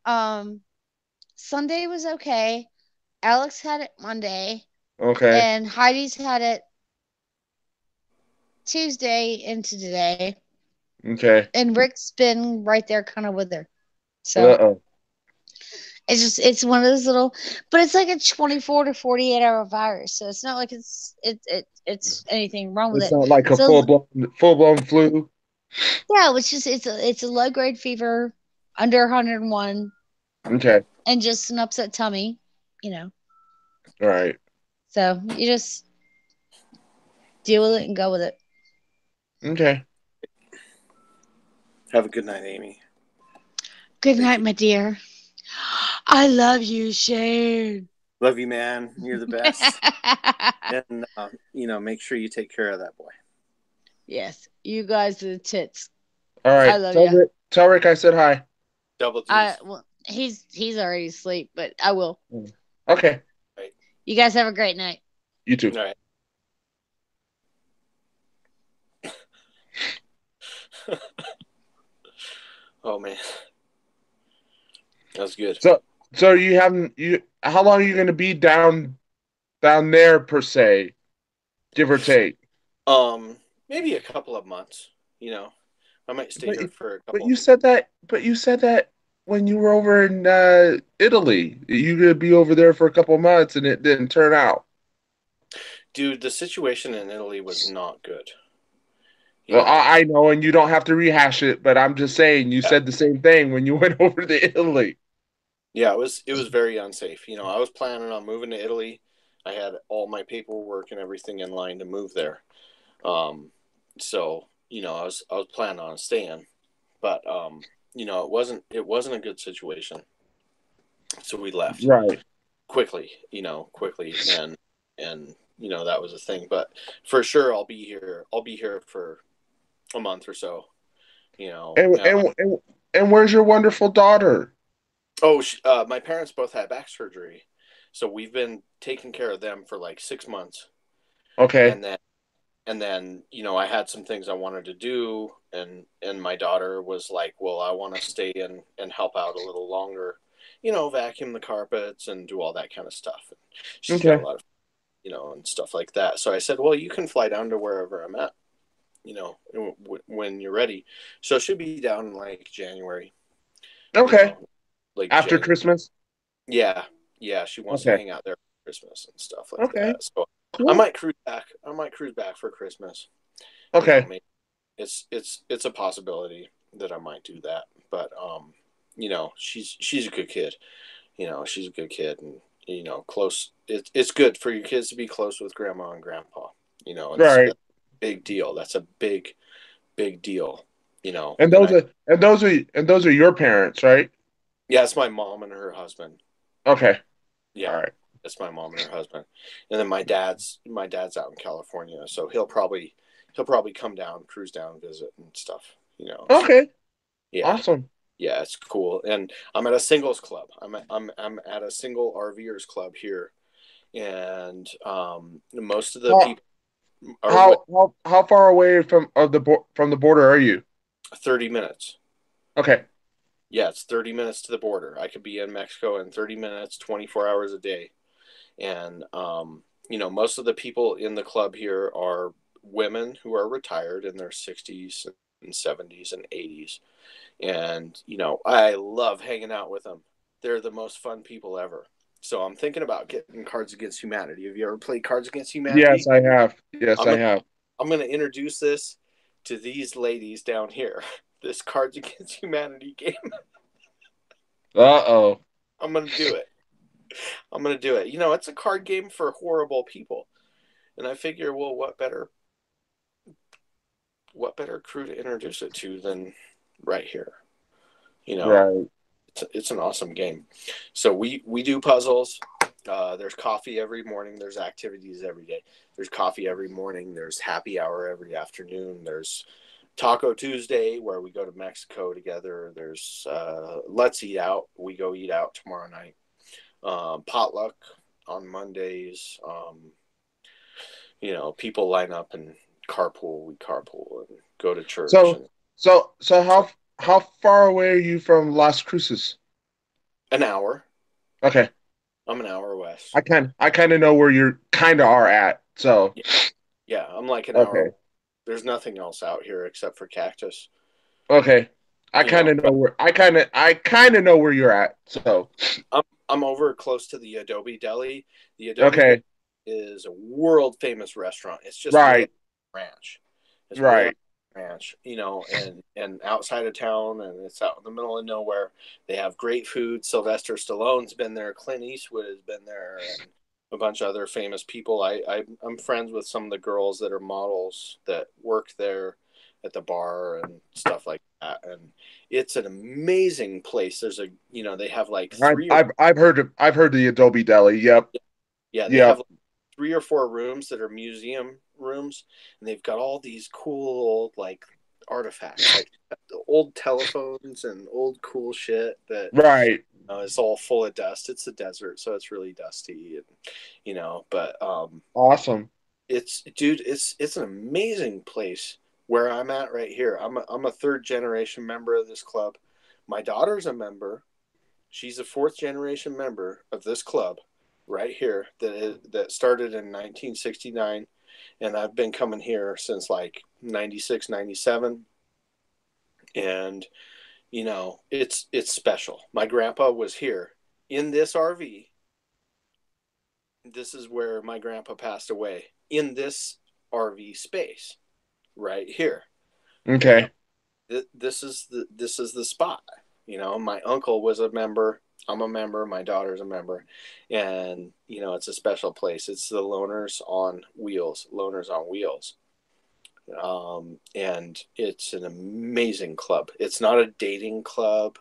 Sunday was okay. Alex had it Monday. Okay. And Heidi's had it Tuesday into today. Okay. And Rick's been right there kind of with her. So Uh-oh. it's one of those little, but it's like a 24 to 48 hour virus. So it's not like it's anything wrong with It's it. not like a So full-blown flu. yeah, it's a low grade fever under 101 Okay. and just an upset tummy, All right. So you just deal with it and go with it. Okay. Have a good night, Amy. Good night, my dear. I love you, Shane. Love you, man. You're the best. And make sure you take care of that boy. Yes, you guys are the tits. All I right. love you. Tell Rick I said hi. Double T's. Well, he's already asleep, but I will. Okay. Right. You guys have a great night. You too. All right. Oh man, that's good. So you haven't you? How long are you going to be down there per se, give or take? Maybe a couple of months. I might stay here for a But couple. you said that. But you said that when you were over in Italy, you could be over there for a couple of months, and it didn't turn out. Dude, the situation in Italy was not good. Well, I know, and you don't have to rehash it, but I'm just saying you said the same thing when you went over to Italy. Yeah, it was very unsafe. I was planning on moving to Italy. I had all my paperwork and everything in line to move there. So I was planning on staying, but it wasn't a good situation. So we left Right. quickly, and that was a thing. But for sure, I'll be here. I'll be here for a month or so. And where's your wonderful daughter? Oh, my parents both had back surgery, so we've been taking care of them for like 6 months. Okay. And then I had some things I wanted to do, and my daughter was like, "Well, I want to stay and help out a little longer, vacuum the carpets and do all that kind of stuff." And she's got a lot of, and stuff like that. So I said, "Well, you can fly down to wherever I'm at, when you're ready." So she'll be down in like January. Okay. Like after January. Christmas. Yeah, she wants to hang out there for Christmas and stuff like that. So cool. I might cruise back for Christmas. Okay. It's a possibility that I might do that, but she's a good kid. She's a good kid, and close. It's good for your kids to be close with grandma and grandpa. It's right. a big deal. That's a big deal. And those are your parents, right? Yeah, it's my mom and her husband. Okay. Yeah. All right. That's my mom and her husband. And then my dad's out in California, so he'll probably come down, cruise down, visit and stuff, Okay. So, yeah. Awesome. Yeah, it's cool. And I'm at a singles club. I'm at a single RVers club here. And most of the people are how far away from the border are you? 30 minutes. Okay. Yeah, it's 30 minutes to the border. I could be in Mexico in 30 minutes, 24 hours a day. And, most of the people in the club here are women who are retired in their 60s and 70s and 80s. And, I love hanging out with them. They're the most fun people ever. So I'm thinking about getting Cards Against Humanity. Have you ever played Cards Against Humanity? Yes, I have. I have. I'm going to introduce this to these ladies down here. This Cards Against Humanity game. Uh-oh. I'm going to do it. It's a card game for horrible people. And I figure, well, what better crew to introduce it to than right here? Right. It's an awesome game. So we do puzzles. There's coffee every morning. There's activities every day. There's coffee every morning. There's happy hour every afternoon. There's Taco Tuesday where we go to Mexico together. There's Let's Eat Out. We go eat out tomorrow night. Potluck on Mondays. People line up and carpool. We carpool and go to church. So how far away are you from Las Cruces? An hour. Okay. I'm an hour west. I kind of know where you're kind of are at. So yeah, I'm like an hour. There's nothing else out here except for cactus. Okay. I kind of know where you're at. So I'm over close to the Adobe Deli. The Adobe Deli is a world famous restaurant. It's just right. Ranch. It's right. Ranch, and outside of town, and it's out in the middle of nowhere. They have great food. Sylvester Stallone's been there. Clint Eastwood has been there, and a bunch of other famous people. I'm friends with some of the girls that are models that work there at the bar and stuff like that. And it's an amazing place. There's they have like three. I've heard the Adobe Deli. Yep. Yeah, they have like 3 or 4 rooms that are museum rooms, and they've got all these cool old like artifacts, like old telephones and old cool shit that Right. is all full of dust. It's the desert, so it's really dusty, and but Awesome. it's dude, it's an amazing place where I'm at right here. I'm a third generation member of this club. My daughter's a member. She's a fourth generation member of this club right here that started in 1969, and I've been coming here since like 96, 97. And it's special. My grandpa was here in this RV. This is where my grandpa passed away, in this RV space right here. Okay. This is the spot. My uncle was a member. I'm a member. My daughter's a member, and it's a special place. It's the Loners on Wheels. Loners on Wheels. And it's an amazing club. It's not a dating club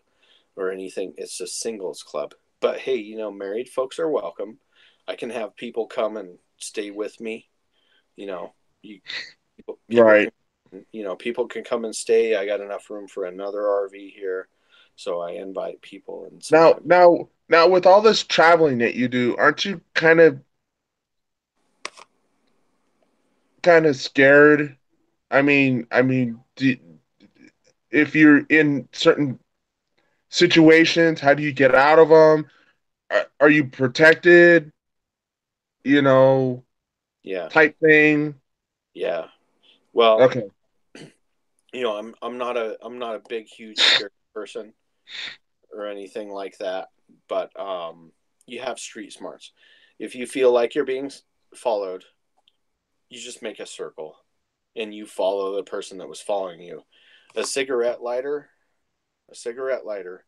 or anything. It's a singles club. But hey, married folks are welcome. I can have people come and stay with me. You know, you, people Right. can, people can come and stay. I got enough room for another RV here, so I invite people. And Now, sometimes, now, with all this traveling that you do, aren't you kind of scared? If you're in certain situations, how do you get out of them? Are you protected? You know, yeah, type thing. yeah. Well, Okay. I'm not a big, huge, scary person or anything like that. But you have street smarts. If you feel like you're being followed, you just make a circle and you follow the person that was following you. A cigarette lighter, a cigarette lighter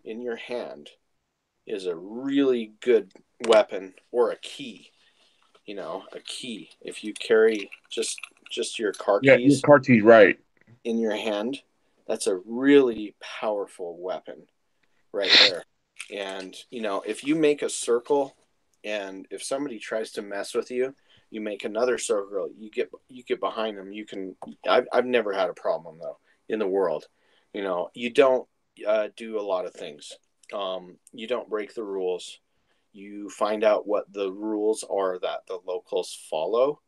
in your hand is a really good weapon, or a key. A key. If you carry just your car Yeah, your keys car key, right. in your hand, that's a really powerful weapon right there. And if you make a circle, and if somebody tries to mess with you, you make another circle. You get behind them. You can. I've never had a problem though in the world. You don't do a lot of things. You don't break the rules. You find out what the rules are that the locals follow,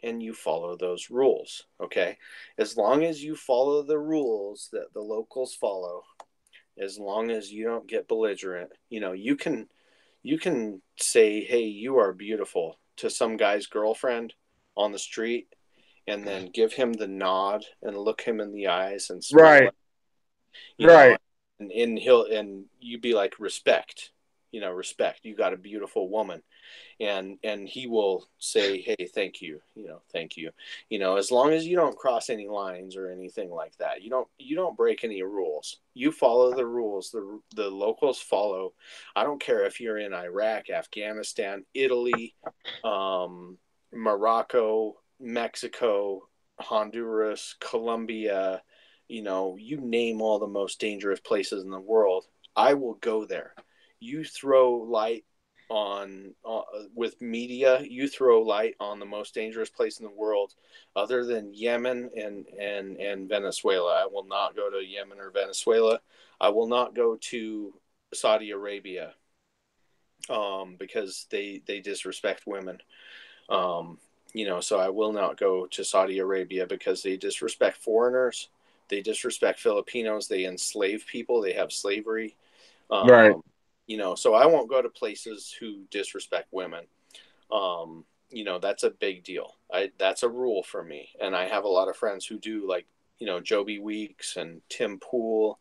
and you follow those rules. Okay, as long as you follow the rules that the locals follow, as long as you don't get belligerent, you can say, hey, you are beautiful, to some guy's girlfriend on the street, and then give him the nod and look him in the eyes and smile Right. at, you know Right. and you be like, respect, respect, you got a beautiful woman. And he will say, hey, thank you, thank you. As long as you don't cross any lines or anything like that, you don't break any rules. You follow the rules the locals follow. I don't care if you're in Iraq, Afghanistan, Italy, Morocco, Mexico, Honduras, Colombia, you name all the most dangerous places in the world, I will go there. You throw light on with media, you throw light on the most dangerous place in the world other than Yemen and Venezuela. I will not go to Yemen or Venezuela. I will not go to Saudi Arabia, because they disrespect women. So I will not go to Saudi Arabia because they disrespect foreigners. They disrespect Filipinos. They enslave people. They have slavery. Right. Um, so I won't go to places who disrespect women. That's a big deal. That's a rule for me. And I have a lot of friends who do, like, Joby Weeks and Tim Pool,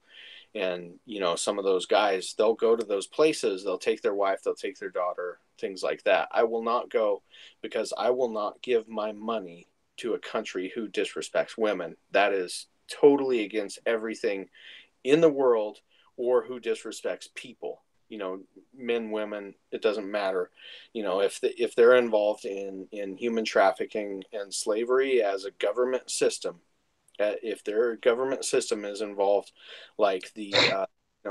and some of those guys. They'll go to those places. They'll take their wife. They'll take their daughter. Things like that. I will not go, because I will not give my money to a country who disrespects women. That is totally against everything in the world, or who disrespects people. Men, women, it doesn't matter. If they're involved in human trafficking and slavery as a government system, if their government system is involved, like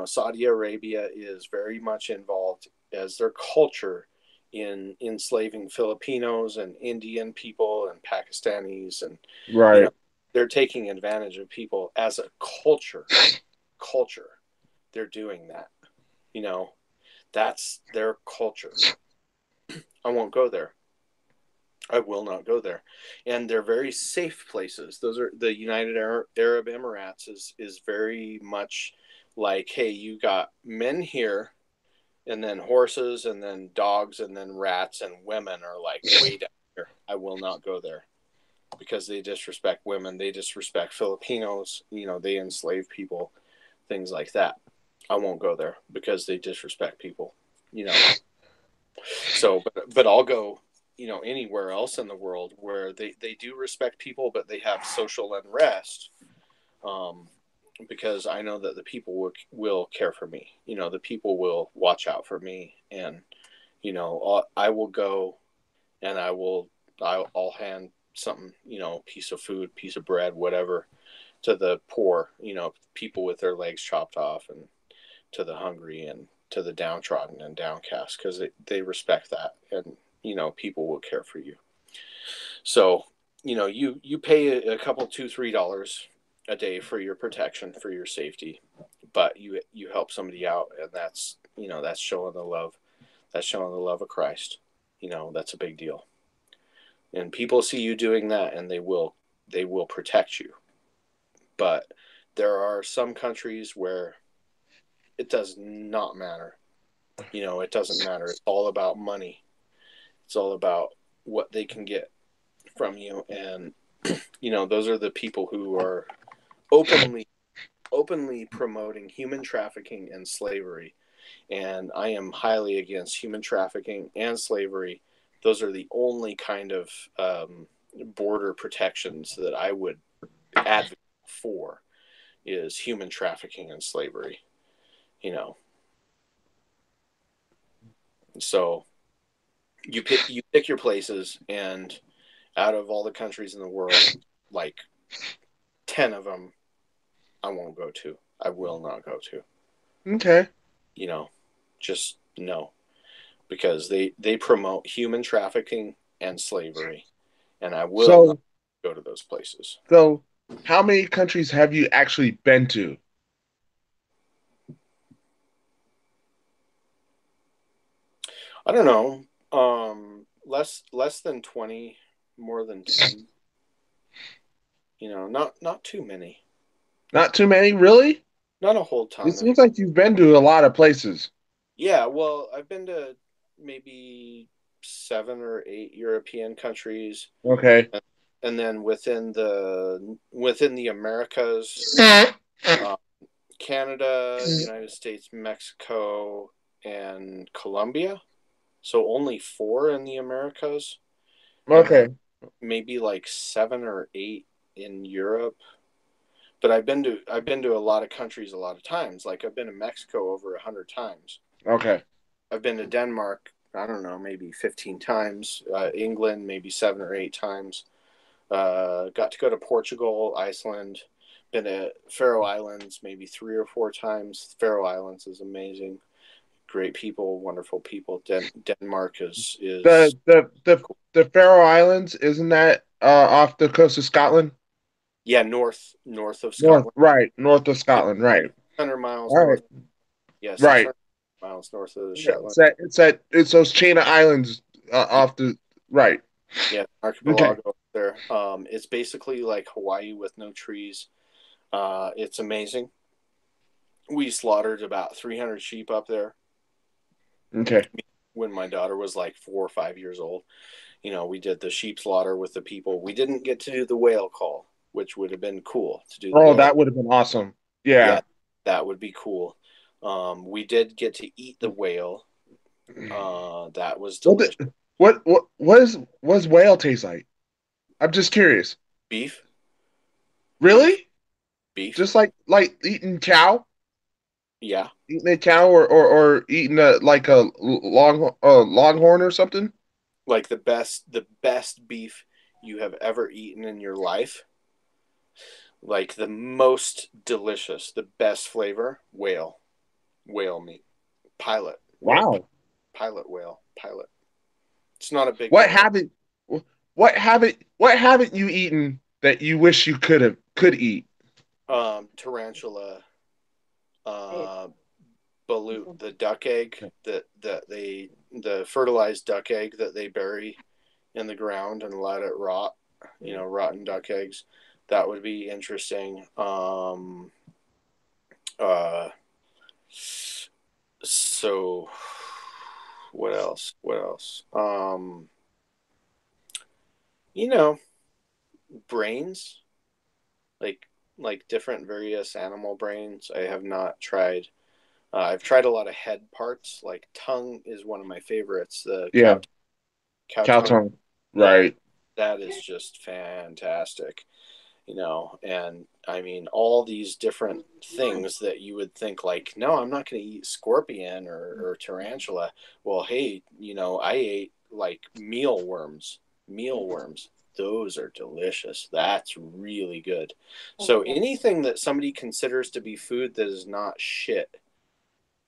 Saudi Arabia is very much involved, as their culture in enslaving Filipinos and Indian people and Pakistanis, and Right. they're taking advantage of people as a culture. They're doing that. That's their culture. I won't go there. I will not go there. And they're very safe places. Those are the United Arab Emirates is very much like, hey, you got men here, and then horses, and then dogs, and then rats, and women are like way down here. I will not go there because they disrespect women. They disrespect Filipinos. They enslave people, things like that. I won't go there because they disrespect people. So, but I'll go, anywhere else in the world where they do respect people, but they have social unrest, because I know that the people will care for me. The people will watch out for me, and I will go, and I'll hand something, piece of food, piece of bread, whatever, to the poor, people with their legs chopped off, and to the hungry, and to the downtrodden and downcast, because they respect that, and people will care for you. So you pay a couple $2-3 a day for your protection, for your safety, but you help somebody out, and that's showing the love. That's showing the love of Christ. That's a big deal, and people see you doing that, and they will protect you. But there are some countries where it does not matter. It doesn't matter. It's all about money. It's all about what they can get from you. And, those are the people who are openly promoting human trafficking and slavery. And I am highly against human trafficking and slavery. Those are the only kind of border protections that I would advocate for, is human trafficking and slavery. So you pick your places, and out of all the countries in the world, like 10 of them, I won't go to. I will not go to. Okay. Just no, because they promote human trafficking and slavery, and I will not go to those places. So, how many countries have you actually been to? I don't know. Less than 20, more than 10. Not too many. Not too many, really? Not a whole ton. It seems like you've been to a lot of places. Yeah, well, I've been to maybe 7 or 8 European countries. Okay. And then within the Americas, Canada, United States, Mexico, and Colombia. So only 4 in the Americas. Okay. Maybe like 7 or 8 in Europe. But I've been to a lot of countries a lot of times. Like I've been to Mexico over 100 times. Okay. I've been to Denmark, I don't know, maybe 15 times. England, maybe 7 or 8 times. Got to go to Portugal, Iceland. Been to Faroe Islands maybe 3 or 4 times. Faroe Islands is amazing. Great people, wonderful people. Denmark is the Faroe Islands, isn't that off the coast of Scotland? Yeah, north of Scotland. North of Scotland, right. 600 miles All north. right. Yeah, 600 right. miles north of the Shetland. It's those chain of islands off the right. Yeah, archipelago there. It's basically like Hawaii with no trees. It's amazing. We slaughtered about 300 sheep up there. Okay. When my daughter was like 4 or 5 years old, we did the sheep slaughter with the people. We didn't get to do the whale call, which would have been cool to do. That would have been awesome. Yeah, that would be cool. We did get to eat the whale. That was delicious. What does whale taste like? I'm just curious. Beef. Really? Beef. Just like eating cow? Yeah. Eating a cow or eating a longhorn or something? Like the best beef you have ever eaten in your life. Like the most delicious, the best flavor, whale meat. Pilot. Wow. Pilot whale. Pilot. It's not a big What deal. haven't what haven't you eaten that you wish you could eat? Tarantula, uh, balut, the duck egg that they the fertilized duck egg that they bury in the ground and let it rot. Rotten duck eggs. That would be interesting. Uh, so what else? What else? You know, brains like different various animal brains. I have not tried. I've tried a lot of head parts. Like tongue is one of my favorites. The Yeah, cow cow tongue. tongue. That Right. that is just fantastic. And I mean all these different things that you would think like, no, I'm not going to eat scorpion or tarantula. Well, hey, I ate like mealworms. Those are delicious. That's really good. So anything that somebody considers to be food that is not shit,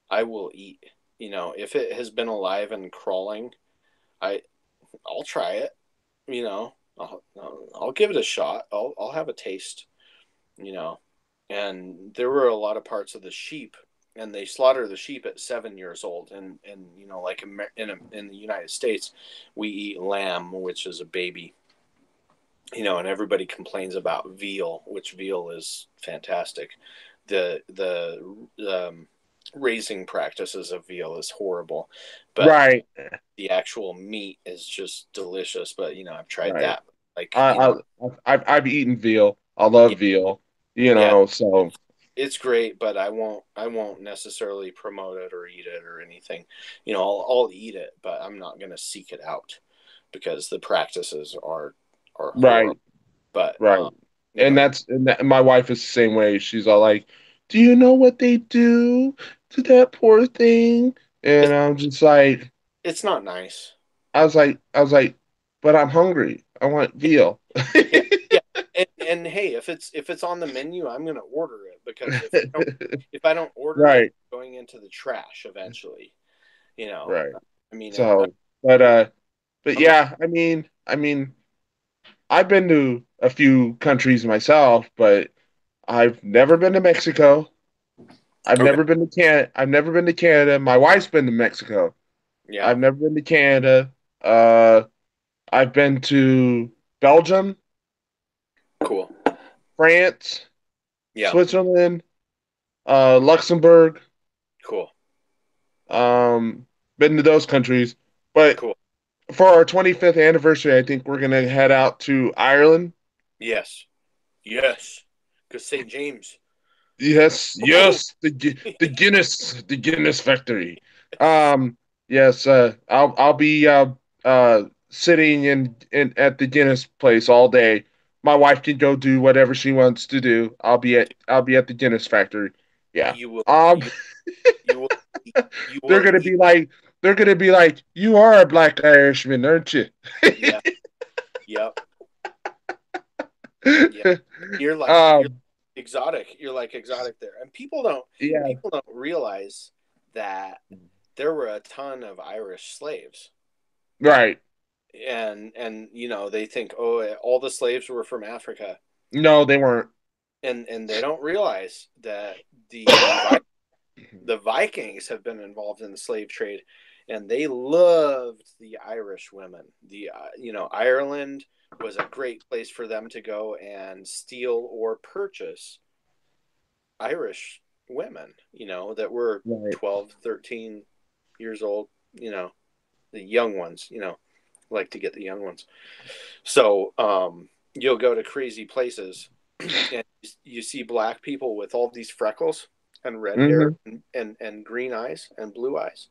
I will eat. If it has been alive and crawling, I I'll try it. I'll give it a shot. I'll have a taste. You know, and there were a lot of parts of the sheep, and they slaughter the sheep at 7 years old, and like in the United States, we eat lamb, which is a baby. And everybody complains about veal, which veal is fantastic. The raising practices of veal is horrible, but Right. the actual meat is just delicious. But I've tried Right. that. Like, I, I've eaten veal. I yeah, love veal. yeah, So it's great, but I won't necessarily promote it or eat it or anything. I'll eat it, but I'm not going to seek it out because the practices are right, horrible. But right. you know, And my wife is the same way. She's all like, "Do you know what they do to that poor thing?" And it's I'm just like, it's not nice. I was like, but I'm hungry. I want veal. Yeah, yeah. And hey, if it's on the menu, I'm going to order it because if I don't order it, Right, it's going into the trash eventually. You know, right. I mean, So, but I'm but I'm a yeah, I mean, I've been to a few countries myself, but I've never been to Mexico. okay. I've never been to Canada. My wife's been to Mexico. Yeah, I've never been to Canada. Uh, I've been to Belgium, cool. France, Yeah, Switzerland, Luxembourg. cool, Um, been to those countries. But cool. for our 25th anniversary, I think we're gonna head out to Ireland. Yes, yes. Because St. James. Yes, Oh, yes, the Guinness factory. Um, yes, I'll be sitting in at the Guinness place all day. My wife can go do whatever she wants to do. I'll be at the Guinness factory. Yeah. you will, Um, you you will, you they're will gonna eat. be like you are a black Irishman, aren't you? Yeah, yep, yeah. You're Um, exotic. You're like exotic there, and people don't realize that there were a ton of Irish slaves, right. and they think, oh, all the slaves were from Africa, No, they weren't. and they don't realize that the Vikings have been involved in the slave trade, and they loved the Irish women. Ireland was a great place for them to go and steal or purchase Irish women, that were Right. 12, 13 years old, the young ones, like to get the young ones. So you'll go to crazy places and you see black people with all these freckles and red hair Hmm. and green eyes and blue eyes.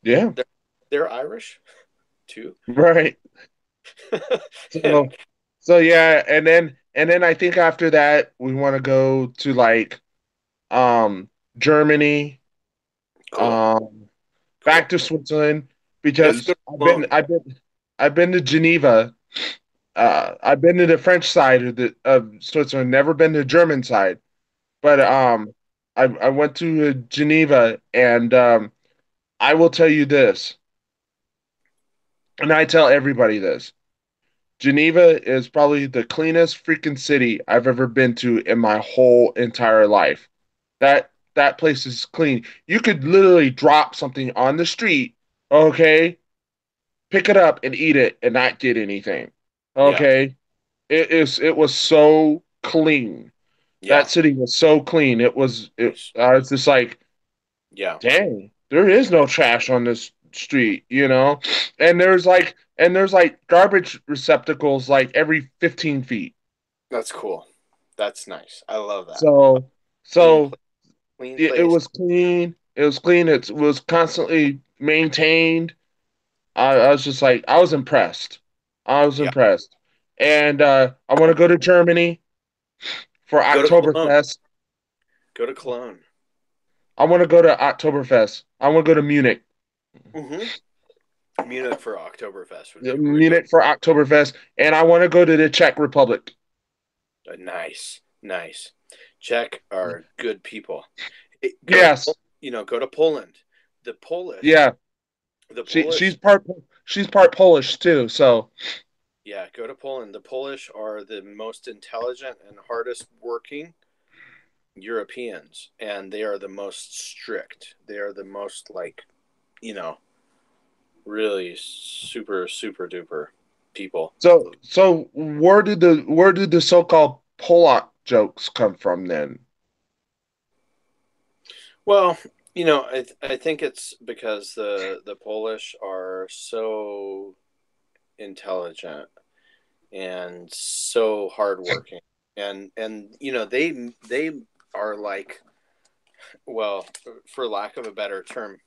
Yeah. They're, they're Irish too. Right. And So yeah, and then I think after that we want to go to like um Germany, cool, um back cool. to Switzerland Let's go because to Cologne. I've been to Geneva. I've been to the French side of Switzerland, never been to the German side. But I went to Geneva and I will tell you this. and I tell everybody this. Geneva is probably the cleanest freaking city I've ever been to in my whole entire life. That place is clean. You could literally drop something on the street, okay, pick it up and eat it and not get anything. Yeah. Okay? It was so clean. Yeah. That city was so clean. Nice. I was just like, Yeah. dang, there is no trash on this street, you know? And there's like garbage receptacles like every 15 feet. That's cool. That's nice. I love that. So Clean, so clean it place. was clean. It was clean. It was constantly maintained. I was just like I was impressed. I was Yeah. impressed. And I want to go to Germany for Go to Cologne. Oktoberfest. Go to Cologne. I want to go to Oktoberfest. I want to go to Munich. Munich for Oktoberfest would be really Munich for Oktoberfest, and I want to go to the Czech Republic. nice. Nice. Czech are good people. Go to Yes, go to Poland. The Polish, yeah. the She Polish, she's part Polish too. So yeah, go to Poland. The Polish are the most intelligent and hardest working Europeans, and they are the most strict. They are the most you know, really super super duper people. so where did the so-called Polak jokes come from then? Well, I think it's because the Polish are so intelligent and so hardworking, and they are like, well, for lack of a better term,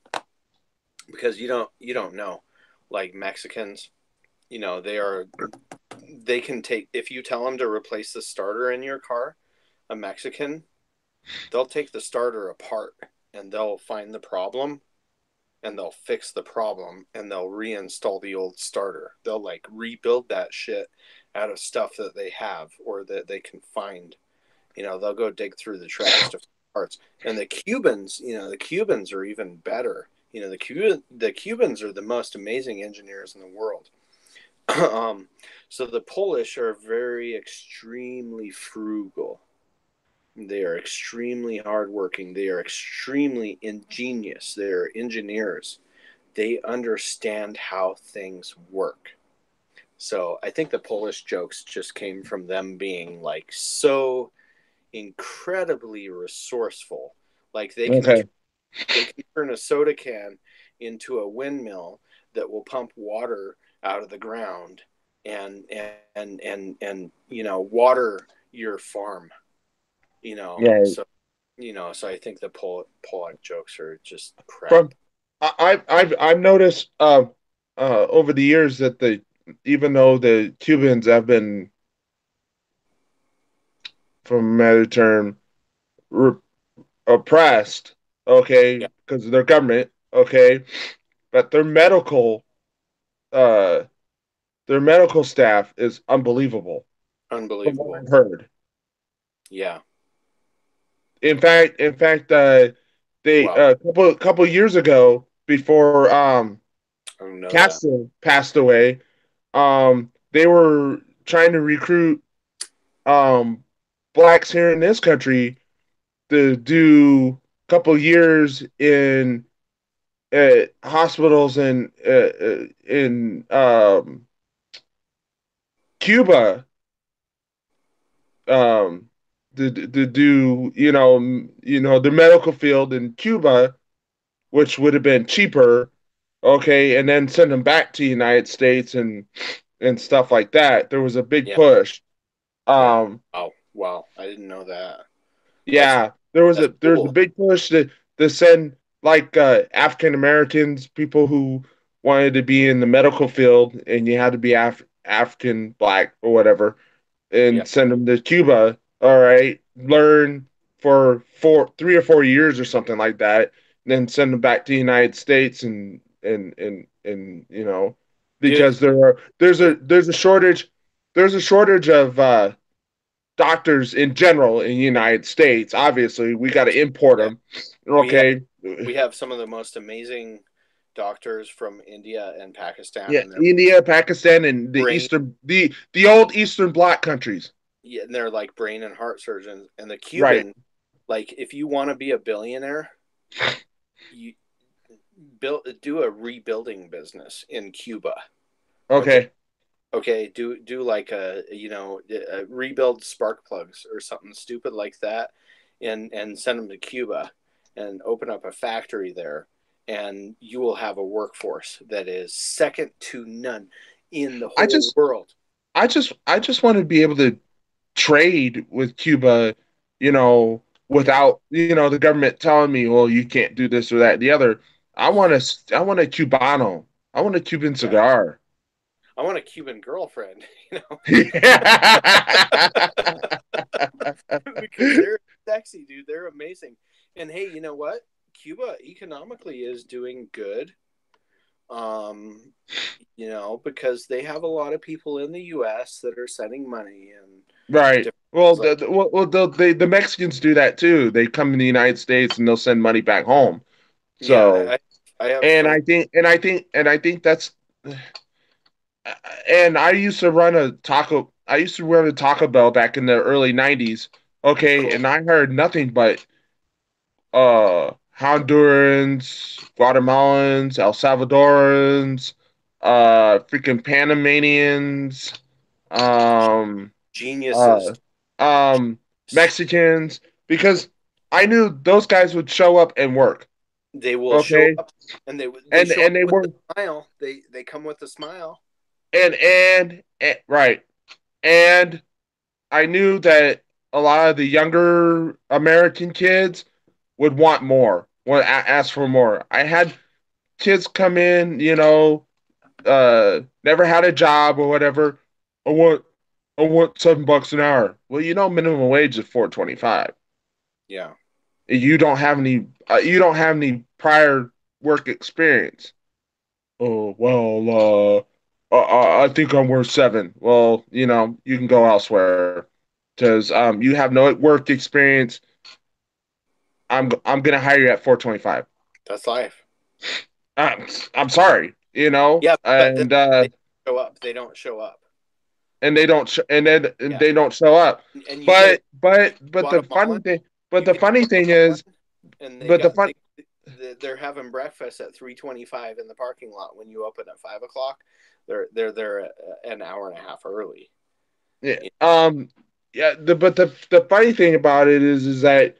because you don't know, like Mexicans, they can take, if you tell them to replace the starter in your car, a Mexican, they'll take the starter apart and they'll find the problem and they'll fix the problem and they'll reinstall the old starter. They'll like rebuild that shit out of stuff that they have or that they can find. They'll go dig through the trash to find parts. And the Cubans are even better. The Cubans are the most amazing engineers in the world. So the Polish are very extremely frugal. They are extremely hardworking. They are extremely ingenious. They are engineers. They understand how things work. So I think the Polish jokes just came from them being like so incredibly resourceful. Like Okay. they can turn a soda can into a windmill that will pump water out of the ground and water your farm. Right. So I think the Pollock jokes are just crap. From I've noticed over the years that the even though the Cubans have been, from a matter term, re- oppressed, okay, Yeah, because of their government, okay, but uh their medical staff is unbelievable from what unbelievable. I've heard. Yeah, In fact, they wow. couple years ago before I don't know that. Castro passed away, they were trying to recruit um blacks here in this country to do a couple years in hospitals in Cuba, um, to do the medical field in Cuba, which would have been cheaper, okay, and then send them back to the United States and stuff like that. There was a big Yeah, push. yeah. Um, Oh, wow. I didn't know that. That's yeah, that's there was a cool. big push to send like African Americans, people who wanted to be in the medical field, and you had to be African, black, or whatever, Yeah, and send them to Cuba. All right, learn for 3 or 4 years or something like that, and then send them back to the United States and dude. because there's a shortage of doctors in general in the United States. Obviously, we got to import Yeah, them. we have Okay. we have some of the most amazing doctors from India and Pakistan, Yeah, and they're India, Pakistan, and brain, the old Eastern Bloc countries. yeah, and they're like brain and heart surgeons. And the Right. Cuban, like, if you want to be a billionaire, you do a rebuilding business in Cuba. Okay, Okay. okay, do like rebuild spark plugs or something stupid like that, and send them to Cuba and open up a factory there, and you will have a workforce that is second to none in the I whole just world. I just want to be able to trade with Cuba, Yeah, without, the government telling me, well, you can't do this or that, the other. I want a Cubano. I want a Cuban yeah. cigar. I want a Cuban girlfriend, because they're sexy, dude. They're amazing. And hey, you know what? Cuba economically is doing good. Because they have a lot of people in the U.S. that are sending money and Right. different Well, things like. the Mexicans do that too. They come in the United States and they'll send money back home. Yeah, So, I have and friends. I think that's, and I used to run a Taco Bell back in the early 90s. Okay, Cool. and I heard nothing but Hondurans, Guatemalans, El Salvadorans, freaking Panamanians, um Geniuses. uh um Mexicans, because I knew those guys would show up and work. They will show Okay. up, and they show up And they with a were smile. They come with a smile. and right. And I knew that a lot of the younger American kids would want more, would ask for more. I had kids come in, never had a job or whatever. I want I want $7 an hour. Well, minimum wage is 4.25. Yeah. You don't have any prior work experience. Oh well, I think I'm worth 7. Well, you can go elsewhere because you have no work experience. I'm gonna hire you at 4.25. That's life. I'm sorry, Yeah, but then and they show up. They don't show up. they don't and Yeah, they don't show up. and you get a But the funny Guatemalan. thing, You get a Guatemalan, and but the fun, they're having breakfast at 3:25 in the parking lot when you open at 5 o'clock. They're there an hour and a half early. yeah, yeah. The funny thing about it is that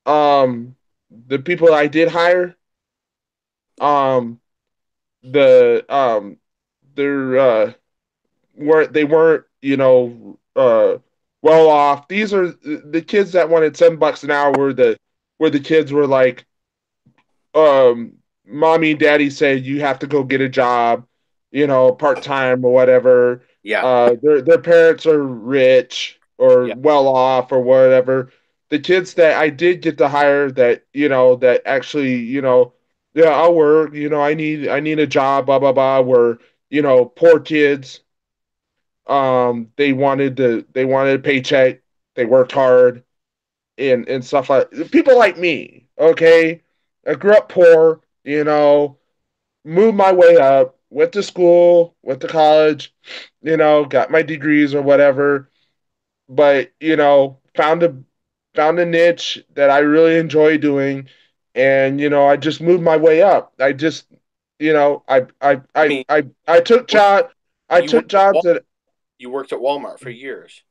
um the people I did hire, um the they're weren't, well off. These are the kids that wanted $7 an hour, were the kids were like, mommy and daddy said you have to go get a job, part time or whatever. Yeah, Their parents are rich or yeah. well off or whatever. The kids that I did get to hire, that, that actually, yeah, I'll work, I need a job, blah blah blah, were, poor kids. They wanted a paycheck. They worked hard and stuff like people like me. Okay, I grew up poor. Moved my way up. Went to school. Went to college. Got my degrees or whatever. But found a niche that I really enjoy doing, and I just moved my way up. I just I mean, I took work- job I you took worked at jobs that, you worked at Walmart for years,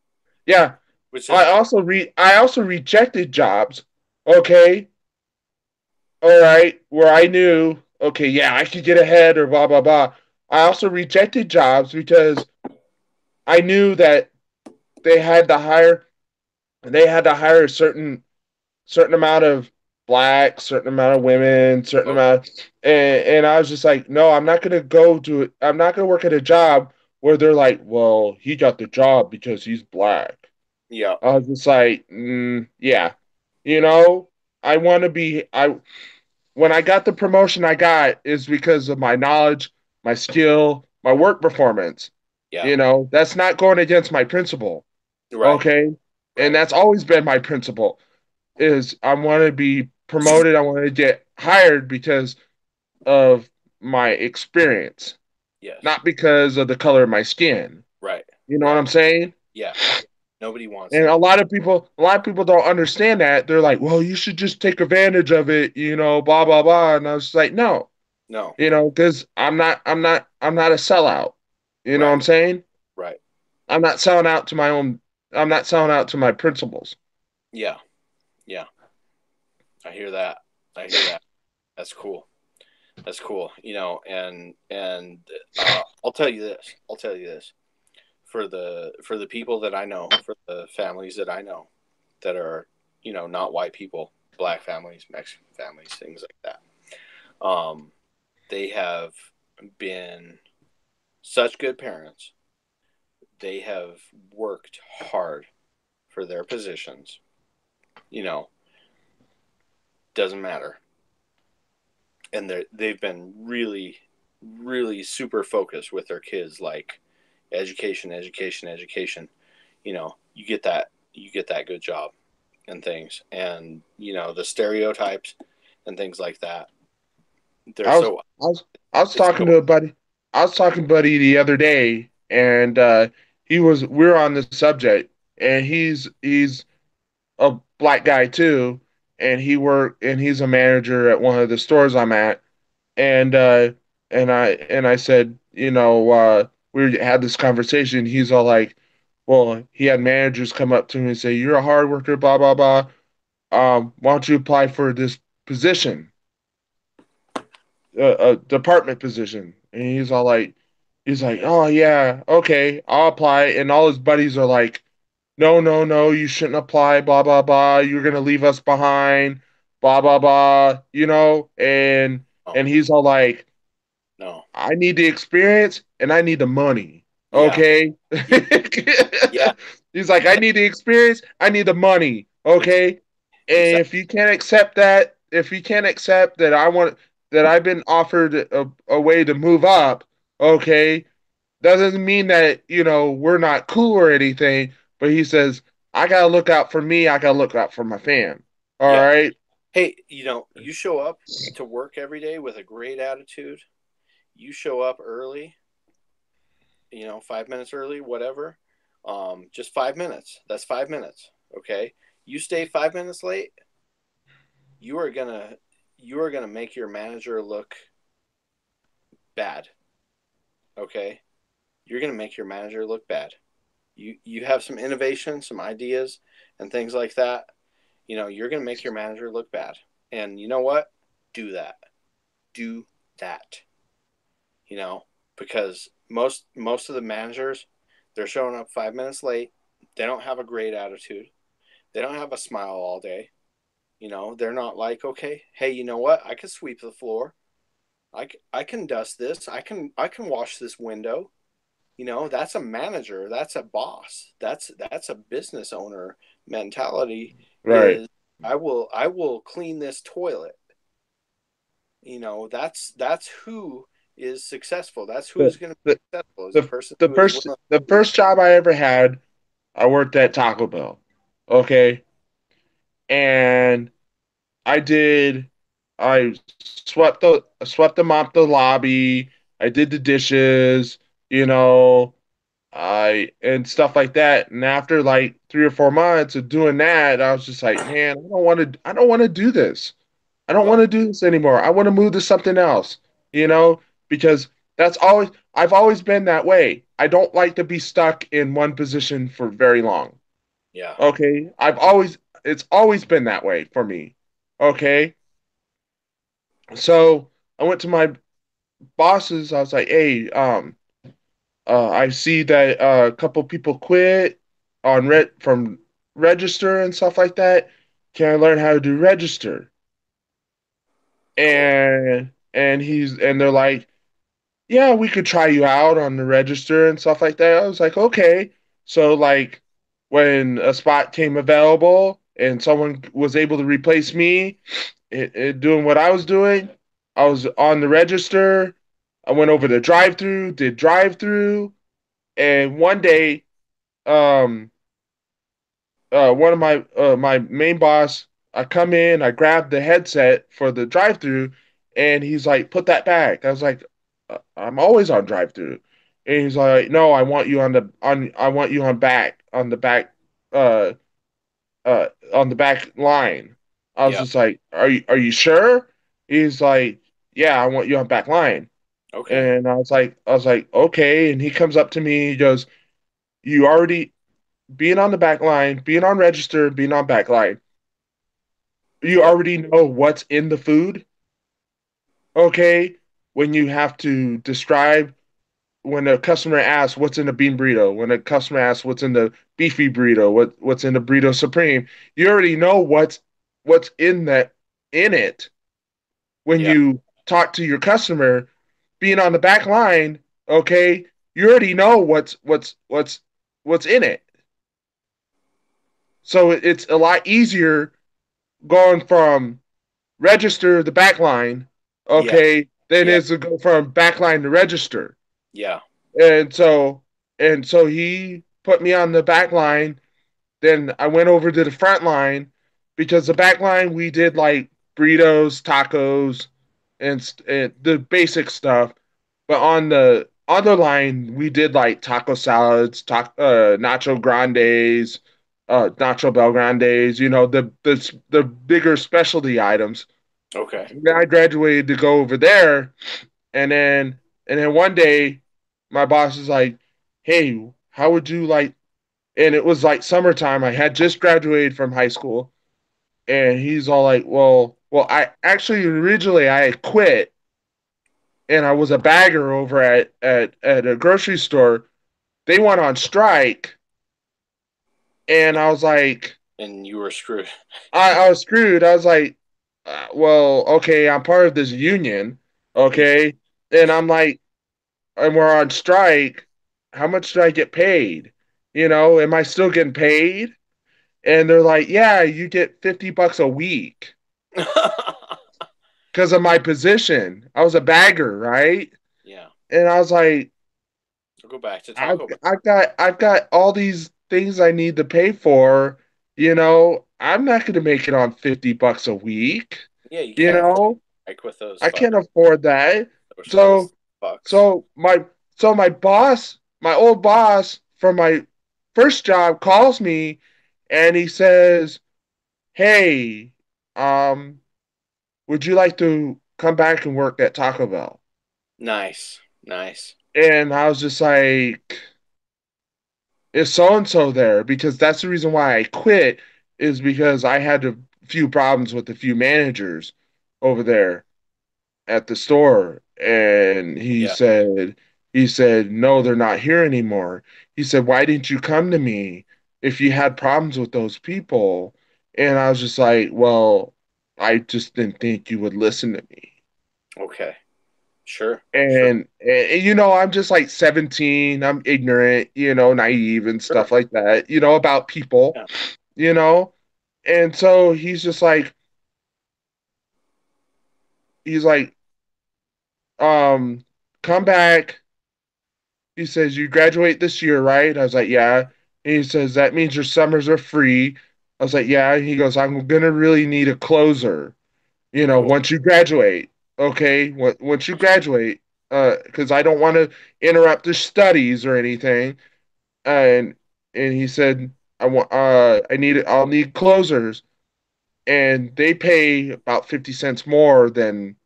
yeah. which is I also rejected jobs. Okay, all right, where I knew, okay, yeah, I could get ahead or blah blah blah. I also rejected jobs because I knew that they had to hire they had to hire a certain amount of blacks, certain amount of women, certain oh amount, and I was just like, no, I'm not gonna work at a job where they're like, well, he got the job because he's black. yeah. I was just like, yeah, you know, I want to be. I When I got the promotion I got is because of my knowledge, my skill, my work performance. Yeah, That's not going against my principle. right, Okay, and right. that's always been my principle. Is I want to be promoted. I want to get hired because of my experience, Yes. not because of the color of my skin. Right. You know what Right. I'm saying? Yeah. Nobody wants And that. a lot of people don't understand that. They're like, well, you should just take advantage of it, blah blah blah. And I was like, no, No. because I'm not a sellout. You know what Right. I'm saying? Right. I'm not selling out to my own. I'm not selling out to my principles. Yeah. Yeah. I hear that. I hear that. That's cool. That's cool. I'll tell you this. I'll tell you this. For the people that I know, for the families that I know that are, not white people, black families, Mexican families, things like that. They have been such good parents. They have worked hard for their positions. You know, doesn't matter. And they've been really, really super focused with their kids, like education, education, education. You get that good job and things, and the stereotypes and things like that. They're I was so I was I was it's talking so to a buddy. I was talking to a buddy the other day, and we were on this subject, and he's a black guy too, and he's a manager at one of the stores I'm at, and I said, we had this conversation. He's all like, well, he had managers come up to me and say, "You're a hard worker, blah blah blah. Why don't you apply for this position, a department position?" And he's like, "Oh yeah, okay, I'll apply." And all his buddies are like, "No, no, no, you shouldn't apply, blah blah blah. You're gonna leave us behind, blah blah blah." no, And he's all like, no, I need the experience and I need the money. yeah, Okay. yeah, yeah, He's like, I yeah, need the experience, I need the money. exactly, Okay. And exactly, if you can't accept that, if you can't accept that that I've been offered a way to move up, okay, that doesn't mean that, we're not cool or anything. But he says, I gotta look out for me, I gotta look out for my fam. All yeah. right. Hey, you show up to work every day with a great attitude. You show up early, 5 minutes early, whatever. Just 5 minutes. That's 5 minutes. Okay. You stay 5 minutes late, you are gonna make your manager look bad. Okay. You're gonna make your manager look bad. You have some innovation, some ideas, and things like that. You're gonna make your manager look bad. And you know what? Do that. Do that. You know, because most of the managers, they're showing up 5 minutes late. They don't have a great attitude. They don't have a smile all day. They're not like, okay, hey, you know what? I can sweep the floor. I can dust this. I can wash this window. That's a manager. That's a boss. That's a business owner mentality. Right. Is I will clean this toilet. That's who is successful. That's who The, is going to the, be successful. Is a the, person the who is first willing the to. first job I ever had, I worked at Taco Bell. Okay. And I did I swept and mopped the lobby. I did the dishes, you know, I and stuff like that. And after like 3 or 4 months of doing that, I was just like, man, I don't want to do this. I don't want No, to do this anymore. I want to move to something else, you know, because I've always been that way. I don't like to be stuck in one position for very long. yeah, Okay. It's always been that way for me. Okay. So I went to my bosses. I was like, hey, I see that a couple people quit from register and stuff like that. Can I learn how to do register? cool. And they're like, yeah, we could try you out on the register and stuff like that. I was like, okay. So like when a spot came available and someone was able to replace me, doing what I was doing, I was on the register. I went over the drive-through, did drive-through, and one day, um, one of my main boss, I come in, I grab the headset for the drive-through, And he's like, put that back. I was like, I'm always on drive-through. And he's like, no, I want you I want you on the back uh on the back line. I was Yeah. just like, are you sure? He's like, yeah, I want you on back line. Okay. And I was like, okay. And he comes up to me, he goes, you already being on the back line, being on register, being on back line, you Yeah. already know what's in the food. Okay. When you have to describe when a customer asks what's in the bean burrito, when a customer asks what's in the beefy burrito, what's in the burrito supreme, you already know what's in it when Yeah. you talk to your customer. Being on the back line, okay, you already know what's in it. So it's a lot easier going from register the back line, Yeah. okay, than it Yeah. is to go from back line to register. Yeah. And so he put me on the back line. Then I went over to the front line because the back line we did like burritos, tacos, and the basic stuff. But on the other line we did like taco salads, nacho grandes, nacho bel grandes. You know the bigger specialty items. Okay. And then I graduated to go over there, and then one day my boss is like, "Hey, how would you like?" And it was like summertime. I had just graduated from high school, and he's all like, well, I actually originally I had quit, and I was a bagger over at a grocery store. They went on strike, and I was like, And you were screwed. I was screwed. I was like, well, okay, I'm part of this union, okay, and I'm like, and we're on strike. How much do I get paid? You know, am I still getting paid? And they're like, yeah, you get $50 a week because of my position. I was a bagger, right? Yeah. And I was like, I'll go back to Taco Bell. I've got all these things I need to pay for. You know, I'm not going to make it on $50 a week. Yeah, you You can't afford know, like with those I fucking can't afford that. those So bucks. so my boss, my old boss from my first job calls me and he says, "Hey, um, would you like to come back and work at Taco Bell?" Nice. Nice. And I was just like, "Is so and so there?" Because that's the reason why I quit is because I had a few problems with a few managers over there at the store. And Yeah. he said, no, they're not here anymore. He said, why didn't you come to me if you had problems with those people? And I was just like, well, I just didn't think you would listen to me. Okay. Sure. Sure. And you know, I'm just like 17, I'm ignorant, you know, naive and Sure. stuff like that, you know, about people, Yeah. you know. And so he's like, um, come back. He says, you graduate this year, right? I was like, yeah. And he says, that means your summers are free. I was like, yeah. And he goes, I'm going to really need a closer, you know, Cool. once you graduate. Okay. Once you graduate, because I don't want to interrupt the studies or anything. And, and he said, I'll need closers. And they pay about 50 cents more than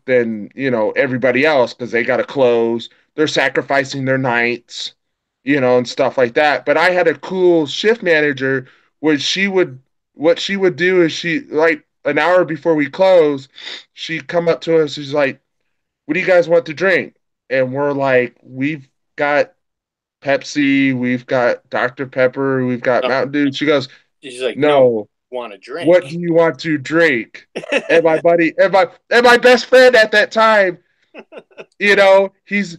you know everybody else because they got to close. They're sacrificing their nights, you know, and stuff like that. But I had a cool shift manager, which she would what she would do is she like an hour before we close, she'd come up to us. She's like, "What do you guys want to drink?" And we're like, "We've got Pepsi, we've got Dr. Pepper, we've got No, Mountain Dew." She goes, she's like, no, "No, want a what drink. do you want to drink?" And my buddy and my best friend at that time, you know, he's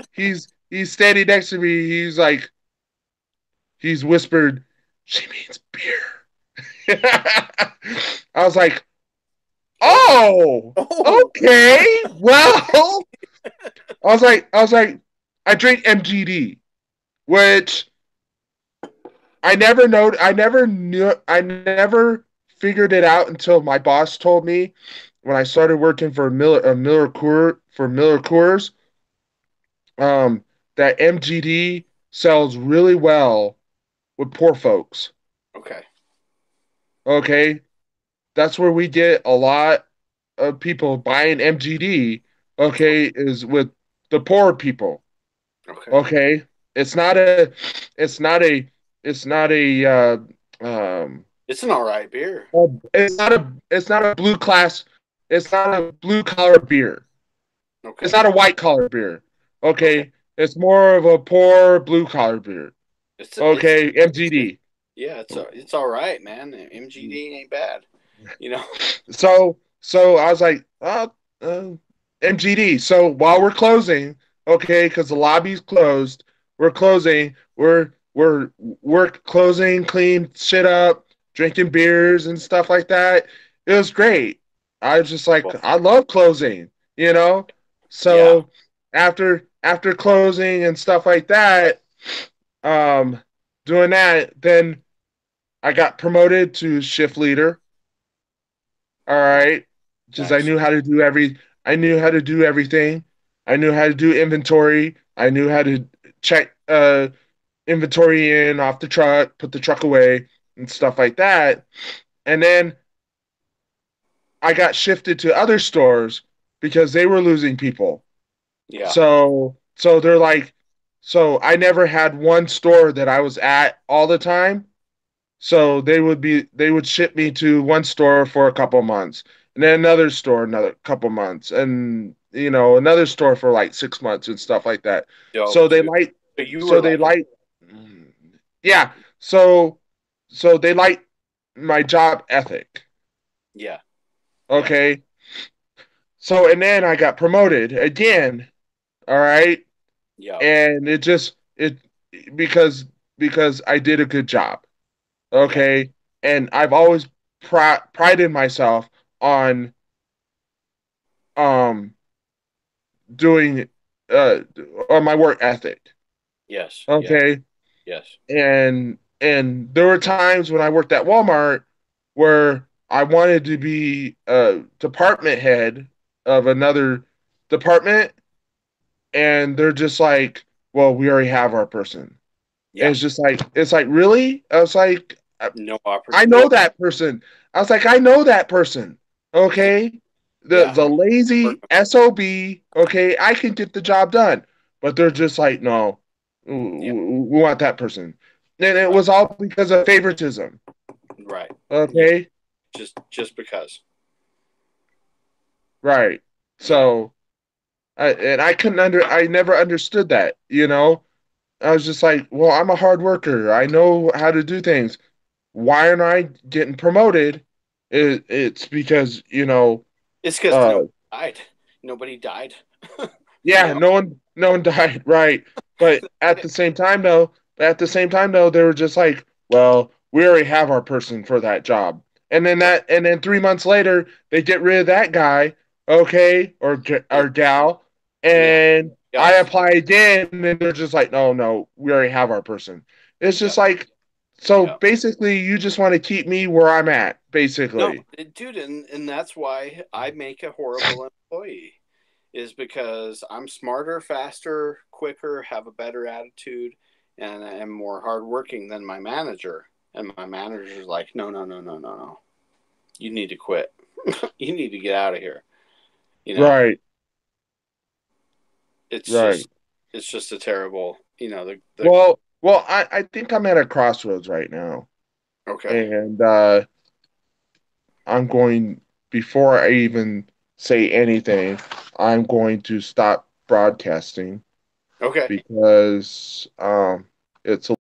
standing next to me. He's whispered, "She means beer." I was like, Oh. "Oh, Oh. okay. Well," I was like, I drink MGD, which I never figured it out until my boss told me when I started working for Miller Coors, um, that MGD sells really well with poor folks. Okay. Okay, that's where we get a lot of people buying MGD. Okay, is with the poor people. Okay. Okay, it's not a, it's not a, it's not a, um, It's an all right beer. it's not a blue class, it's not a blue collar beer. It's Okay. not a white collar beer. Okay. Okay, it's more of a poor blue collar beer. Okay, It's MGD. yeah, it's all right, man. MGD ain't bad. You know. So I was like, uh, MGD. So while we're closing, okay, because the lobby's closed, we're closing. We're closing, clean shit up, drinking beers and stuff like that. It was great. I was just like, Well, I love closing, you know. yeah. So after closing and stuff like that, um, doing that, then I got promoted to shift leader. All right. Just Nice. I knew how to do everything. I knew how to do inventory. I knew how to check inventory in off the truck, put the truck away and stuff like that. And then I got shifted to other stores because they were losing people. Yeah. So they're like so I never had one store that I was at all the time. So they would ship me to one store for a couple months, and then another store another couple months, and another store for like 6 months and stuff like that. Yo, So they dude. like So you so were they like, like yeah. So they like my job ethic. yeah, yeah, Okay. So and then I got promoted again. All right. yeah, And it because because I did a good job. yeah, Okay, and I've always prided myself on um doing uh on my work ethic. yes, yes, Okay, yes, and there were times when I worked at Walmart where I wanted to be a department head of another department, and they're just like, well, we already have our person. And yeah. it's like really? I was like, No I no, know that person. I was like, I know that person. Okay. yeah, The lazy SOB, okay, I can get the job done. But they're just like, no, yeah, we want that person. And it right, was all because of favoritism. right. Yeah, Okay. just because. Right. Yeah, So I couldn't I never understood that, I was just like, well, I'm a hard worker. I know how to do things. Why aren't I getting promoted? It's because, it's because uh, died. Nobody died. you yeah, know. no one died, right? But at the same time though, they were just like, well, we already have our person for that job. Right. And then 3 months later, they get rid of that guy, okay, or gal, Yeah. and I Yes. apply again, and they're just like, no, we already have our person. It's Yeah. just like, so Yeah. basically, you just want to keep me where I'm at, No, basically. dude, and that's why I make a horrible employee. Is because I'm smarter, faster, quicker, have a better attitude, and am more hardworking than my manager. And my manager's like, no, no, no, no, no, no. You need to quit. You need to get out of here. You know, Right, it's right. just, it's just a terrible. The Well, I think I'm at a crossroads right now, okay, and I'm going before I even say anything, I'm going to stop broadcasting okay. because it's a